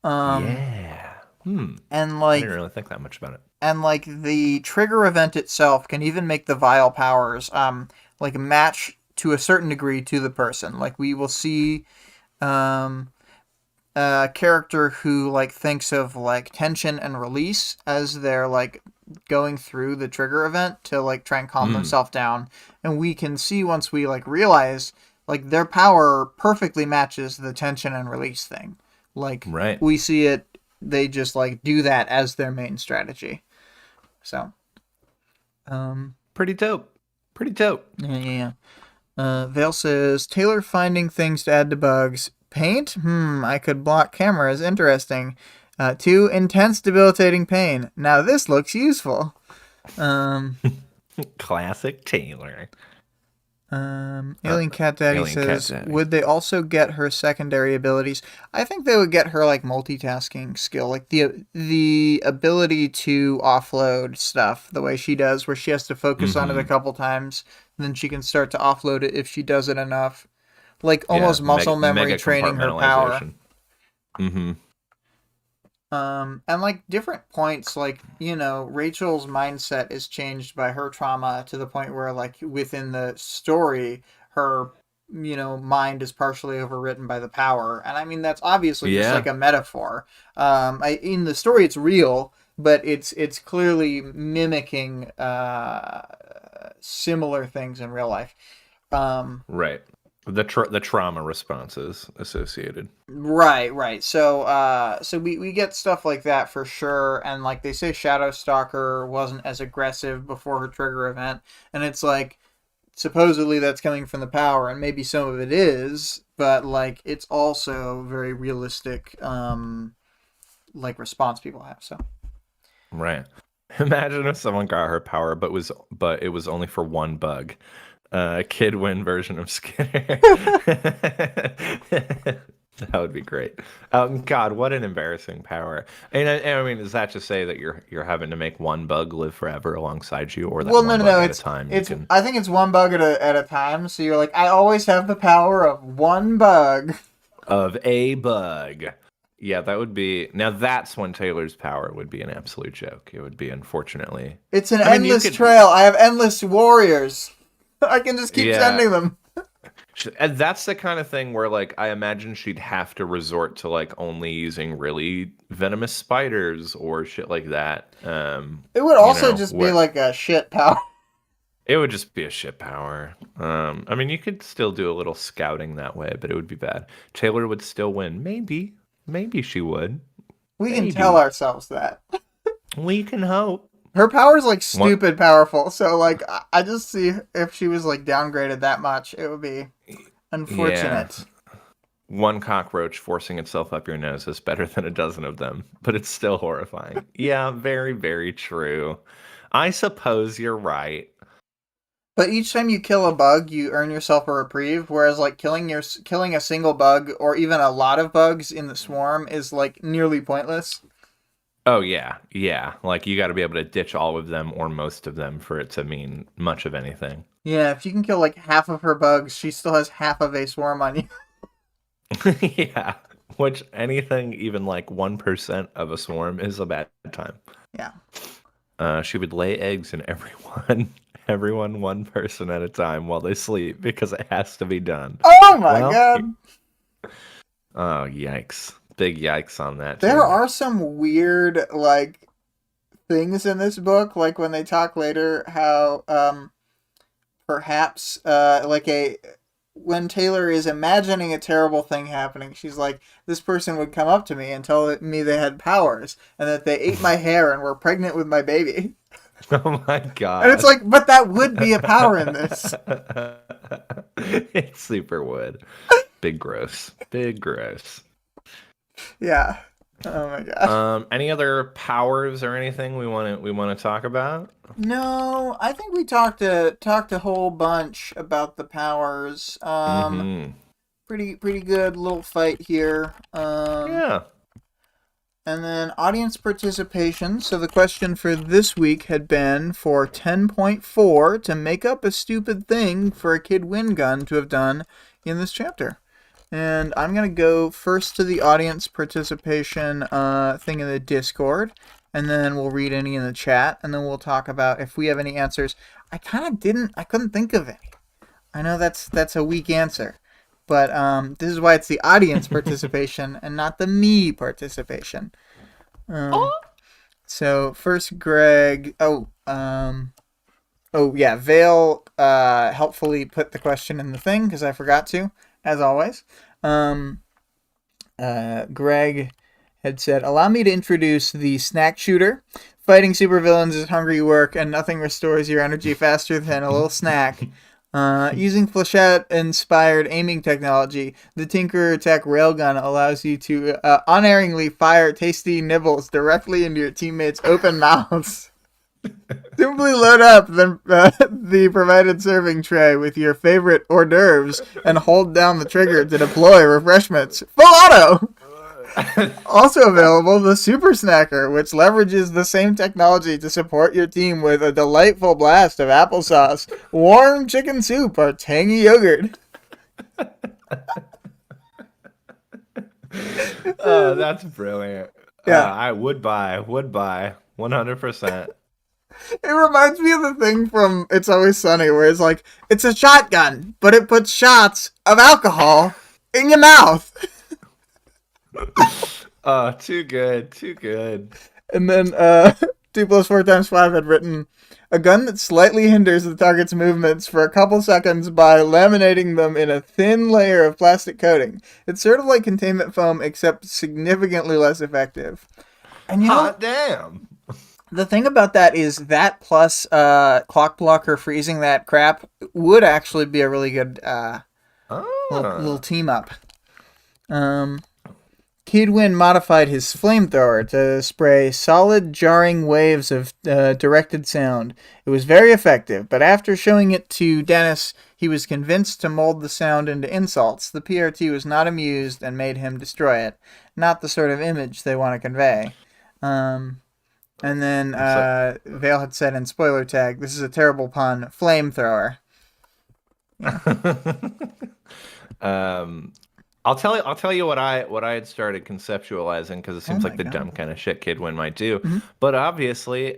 S1: Um,
S2: Yeah. Hmm.
S1: and
S2: I didn't
S1: like
S2: really think that much about it.
S1: the trigger event itself can even make the vial powers like match to a certain degree to the person. Like we will see um a character who like thinks of like tension and release as they're like going through the trigger event to like try and calm
S2: Hmm.
S1: themselves down, and we can see once we like realize like their power perfectly matches the tension and release thing. Like
S2: Right.
S1: we see it, they just like do that as their main strategy. So um
S2: Pretty dope. Pretty dope.
S1: yeah. Vale says Taylor finding things to add to bugs. Paint? I could block cameras. Interesting. Two, intense debilitating pain. Now this looks useful. Um,
S2: Classic Taylor. Uh,
S1: Alien Cat Daddy
S2: Alien Cat
S1: says,
S2: Daddy.
S1: would they also get her secondary abilities? I think they would get her like multitasking skill, like the ability to offload stuff the way she does, where she has to focus on it a
S2: Mm-hmm.
S1: couple times, then she can start to offload it if she does it enough. Like
S2: Yeah.
S1: almost muscle memory
S2: Mega
S1: training her power.
S2: compartmentalization. Mm-hmm.
S1: And like different points, like, you know, Rachel's mindset is changed by her trauma to the point where, like, within the story, her, you know, mind is partially overwritten by the power. And I mean, that's obviously just like
S2: Yeah.
S1: a metaphor. In the story, it's real, but it's clearly mimicking similar things in real life. Um,
S2: Right. The trauma responses associated.
S1: right. So we get stuff like that for sure, and like they say Shadow Stalker wasn't as aggressive before her trigger event, and it's like supposedly that's coming from the power, and maybe some of it is, but like it's also very realistic like response people have. So
S2: Right. Imagine if someone got her power, but it was only for one bug. Kid win version of Skinner. That would be great. God, what an embarrassing power. And I mean, does that just say that you're having to make one bug live forever alongside you, or that
S1: Well, no,
S2: one
S1: no,
S2: bug
S1: no.
S2: at a time you
S1: It's.
S2: can
S1: I think it's one bug at a time. So you're like, I always have the power of one bug.
S2: of a bug? Yeah, that would be. Now that's when Taylor's power would be an absolute joke. It would be, unfortunately.
S1: It's an
S2: I mean, you
S1: endless
S2: could.
S1: trail. I have endless warriors. I can just keep
S2: Yeah,
S1: sending them.
S2: and that's the kind of thing where, like, I imagine she'd have to resort to like only using really venomous spiders or shit like that.
S1: It would
S2: You
S1: also
S2: know,
S1: just be
S2: where
S1: like a shit power.
S2: it would just be a shit power. I mean, you could still do a little scouting that way, but it would be bad. Taylor would still win. Maybe she would.
S1: We can tell
S2: Maybe.
S1: ourselves that.
S2: We can hope.
S1: Her power's like
S2: One,
S1: stupid powerful. So like, I just see if she was like downgraded that much, it would be
S2: yeah.
S1: unfortunate.
S2: One cockroach forcing itself up your nose is better than a dozen of them, but it's still horrifying. Yeah, very, very true. I suppose you're right.
S1: But each time you kill a bug, you earn yourself a reprieve. Whereas like killing a single bug or even a lot of bugs in the swarm is like nearly pointless.
S2: Oh yeah, yeah. Like you got to be able to ditch all of them or most of them for it to mean much of anything.
S1: Yeah, if you can kill like half of her bugs, she still has half of a swarm on you.
S2: Yeah. Which anything even like 1% of a swarm is a bad time.
S1: Yeah.
S2: She would lay eggs in everyone, everyone one person at a time while they sleep because it has to be done.
S1: Oh my
S2: Well,
S1: god.
S2: oh yikes. Big yikes on that
S1: There
S2: too.
S1: are some weird like things in this book, like when they talk later how perhaps like a when Taylor is imagining a terrible thing happening, she's like, this person would come up to me and tell me they had powers and that they ate my hair and were pregnant with my baby.
S2: Oh my
S1: And it's
S2: god.
S1: like, but that would be a power in this.
S2: It super would. Big gross. Big gross.
S1: Yeah. Oh my gosh.
S2: Any other powers or anything we want to talk about?
S1: No, I think we talked a whole bunch about the powers.
S2: Mm-hmm.
S1: Pretty good little fight here.
S2: Yeah.
S1: And then audience participation. So the question for this week had been for 10.4 to make up a stupid thing for a kid wind gun to have done in this chapter. And I'm going to go first to the audience participation thing in the Discord, and then we'll read any in the chat, and then we'll talk about if we have any answers. I couldn't think of any. I know that's a weak answer, but this is why it's the audience participation and not the me participation. So first, Greg. Oh yeah, Vale helpfully put the question in the thing because I forgot to, as always. Greg had said, "Allow me to introduce the snack shooter. Fighting supervillains is hungry work, and nothing restores your energy faster than a little snack." Using flechette-inspired aiming technology, the Tinker Tech Railgun allows you to unerringly fire tasty nibbles directly into your teammates' open mouths. Simply load up the provided serving tray with your favorite hors d'oeuvres and hold down the trigger to deploy refreshments. Full auto! Also available, the Super Snacker, which leverages the same technology to support your team with a delightful blast of applesauce, warm chicken soup, or tangy yogurt.
S2: Oh, that's brilliant.
S1: Yeah,
S2: I would buy 100%.
S1: it reminds me of the thing from It's Always Sunny where it's like, it's a shotgun, but it puts shots of alcohol in your mouth.
S2: Oh, too good, too good.
S1: And then 2 plus 4 times 5 had written a gun that slightly hinders the target's movements for a couple seconds by laminating them in a thin layer of plastic coating. It's sort of like containment foam, except significantly less effective. And you know,
S2: Hot damn.
S1: the thing about that is that plus clock blocker freezing that crap would actually be a really good little
S2: Ah.
S1: team up. Um, Kidwin modified his flamethrower to spray solid, jarring waves of directed sound. It was very effective, but after showing it to Dennis, he was convinced to mold the sound into insults. The PRT was not amused and made him destroy it. Not the sort of image they want to convey. Um, and then
S2: So,
S1: Vale had said in spoiler tag, "This is a terrible pun. Flamethrower." Yeah.
S2: um, I'll tell you what I had started conceptualizing because it
S1: Oh
S2: seems
S1: my
S2: like the
S1: god.
S2: dumb kind of shit Kidwin might do.
S1: Mm-hmm.
S2: But obviously,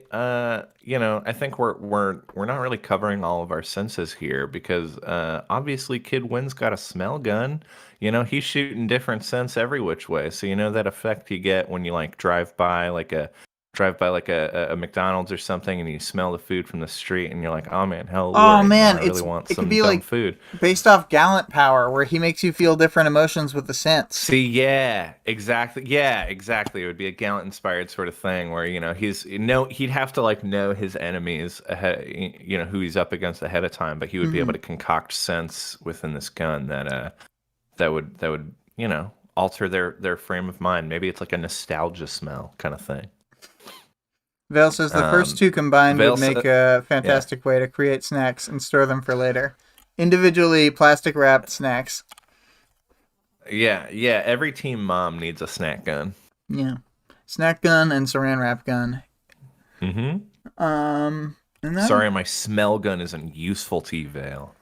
S2: you know, I think we're not really covering all of our senses here because obviously Kidwin's got a smell gun. You know, he's shooting different scents every which way. So you know that effect you get when you like drive by like a McDonald's or something and you smell the food from the street and you're like, oh man, how
S1: Oh
S2: alluring. Now
S1: man,
S2: I really want
S1: it could
S2: some
S1: be
S2: dumb
S1: like
S2: food.
S1: based off Gallant Power, where he makes you feel different emotions with the scents.
S2: See, yeah, exactly. Yeah, exactly. It would be a Gallant inspired sort of thing where, you know, he'd have to like know his enemies ahead, you know, who he's up against ahead of time, but he would be able
S1: Mm-hmm.
S2: to concoct scents within this gun that would, you know, alter their frame of mind. Maybe it's like a nostalgia smell kind of thing.
S1: Vale says the first
S2: Um,
S1: two combined would
S2: Vale,
S1: make a
S2: yeah.
S1: fantastic way to create snacks and store them for later. Individually plastic wrapped snacks.
S2: Yeah, yeah, every team mom needs a snack gun.
S1: Yeah. Snack gun and saran wrap gun.
S2: Mm-hmm.
S1: And then
S2: Sorry, my smell gun isn't useful to you, Vale.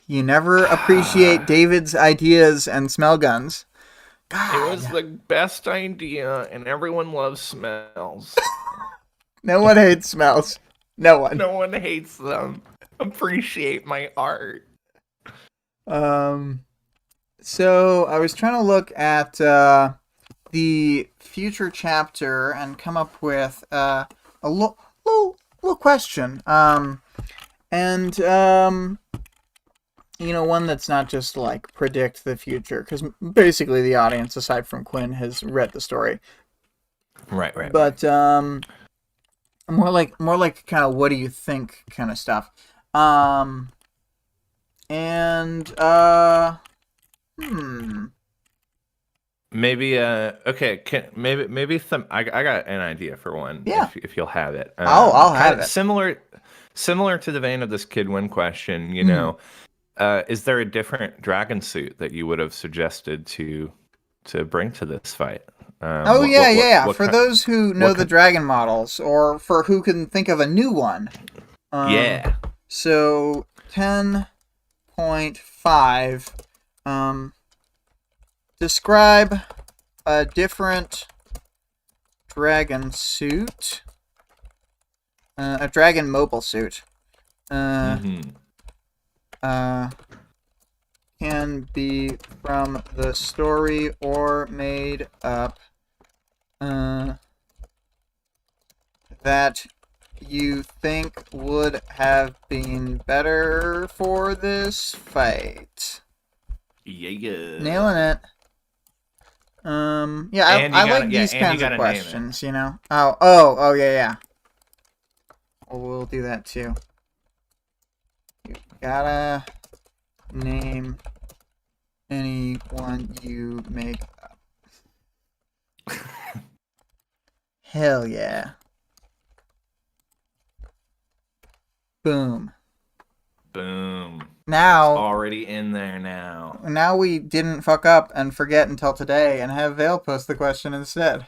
S1: you never appreciate David's ideas and smell guns.
S2: It was
S1: God.
S2: the best idea, and everyone loves smells.
S1: No one hates smells. No one.
S2: No one hates them. Appreciate my art.
S1: Um so I was trying to look at the future chapter and come up with a little question. And you know, one that's not just like predict the future, because basically the audience, aside from Quinn, has read the story.
S2: Right, right, right.
S1: But more like kind of what do you think kind of stuff. Um, and hmm,
S2: Maybe okay, maybe some I got an idea for one
S1: yeah,
S2: if you'll have it.
S1: I'll
S2: Kind
S1: have
S2: of
S1: it.
S2: similar to the vein of this Kid Win question, you
S1: Hmm.
S2: know. Is there a different dragon suit that you would have suggested to bring to this fight?
S1: Oh yeah, yeah, yeah.
S2: What
S1: For
S2: kind
S1: those who know
S2: what
S1: the
S2: kind,
S1: dragon models, or for who can think of a new one. Um,
S2: yeah.
S1: so 10.5. Describe a different dragon suit. A dragon mobile suit. Uh,
S2: Mm-hmm.
S1: uh, can be from the story or made up. That you think would have been better for this fight.
S2: Yeah.
S1: Nailing it. Yeah,
S2: And
S1: I like
S2: yeah,
S1: these
S2: and you
S1: kinds of
S2: gotta name it.
S1: questions, you know? Oh, yeah, yeah. Well, we'll do that too. You gotta name anyone you make up. Hell yeah. Boom.
S2: Boom. It's
S1: Now,
S2: already in there now.
S1: now we didn't fuck up and forget until today and have Vale post the question instead.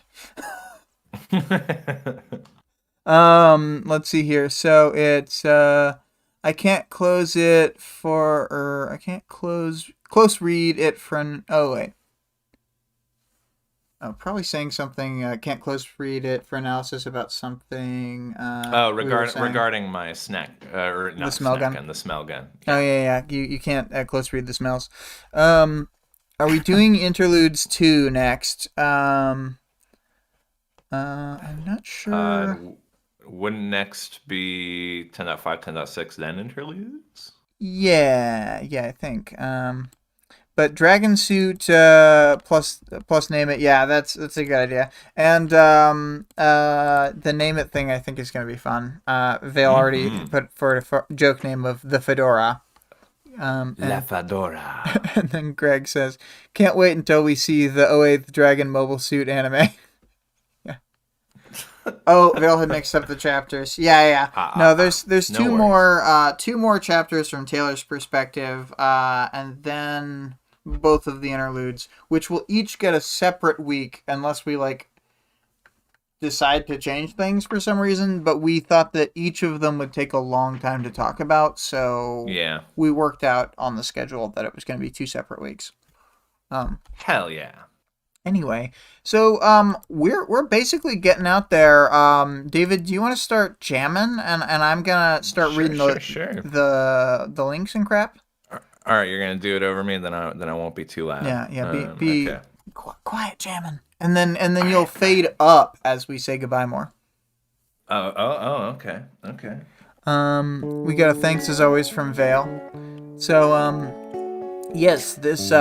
S1: Let's see here. So it's I can't close it for or I can't close read it from oh wait. Oh, probably saying something can't close read it for analysis about something
S2: Oh,
S1: we were saying.
S2: regarding my snack, or
S1: The
S2: not
S1: smell
S2: snack
S1: gun.
S2: gun, the smell gun.
S1: Oh
S2: Yeah.
S1: yeah, yeah. You can't close read the smells. Um are we doing interludes 2 next? I'm not sure.
S2: Wouldn't next be 10.5, 10.6, then interludes?
S1: Yeah, yeah, I think. But Dragon Suit plus name it. Yeah, that's a good idea. And the name it thing I think is gonna be fun. Vale already
S2: Mm-hmm.
S1: put for a joke name of the Fedora.
S2: La Fedora.
S1: And then Greg says, "Can't wait until we see the 08th Dragon Mobile Suit anime." Yeah. Oh, Vale had mixed up the chapters. Yeah. No, there's
S2: no
S1: two more chapters from Taylor's perspective, and then both of the interludes, which will each get a separate week unless we decide to change things for some reason. But we thought that each of them would take a long time to talk about, so
S2: Yeah.
S1: we worked out on the schedule that it was going to be 2 separate weeks.
S2: Hell yeah.
S1: Anyway, so we're basically getting out there. David, do you want to start jamming, and I'm gonna start reading the links and crap?
S2: All right, you're gonna do it over me, then I won't be too loud.
S1: Yeah. Be okay. Quiet jamming, and then you'll fade up as we say goodbye more.
S2: Oh, okay.
S1: We got a thanks as always from Vale. So yes, this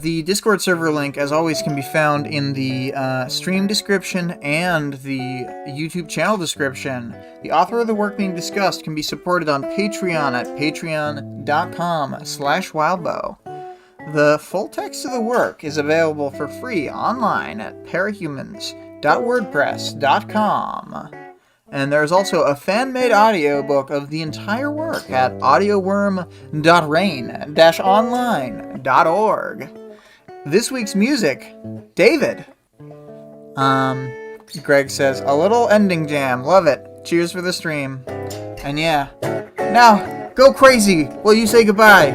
S1: the Discord server link, as always, can be found in the stream description and the YouTube channel description. The author of the work being discussed can be supported on Patreon at patreon.com/Wildbow. The full text of the work is available for free online at parahumans.wordpress.com. And there's also a fan-made audiobook of the entire work at audioworm.rain-online.org. This week's music, David. Greg says, a little ending jam. Love it. Cheers for the stream. And yeah. Now, go crazy while you say goodbye.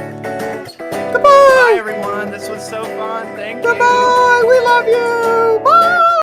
S1: Goodbye!
S2: Bye, everyone. This was so fun. Thank you.
S1: Goodbye! We love you!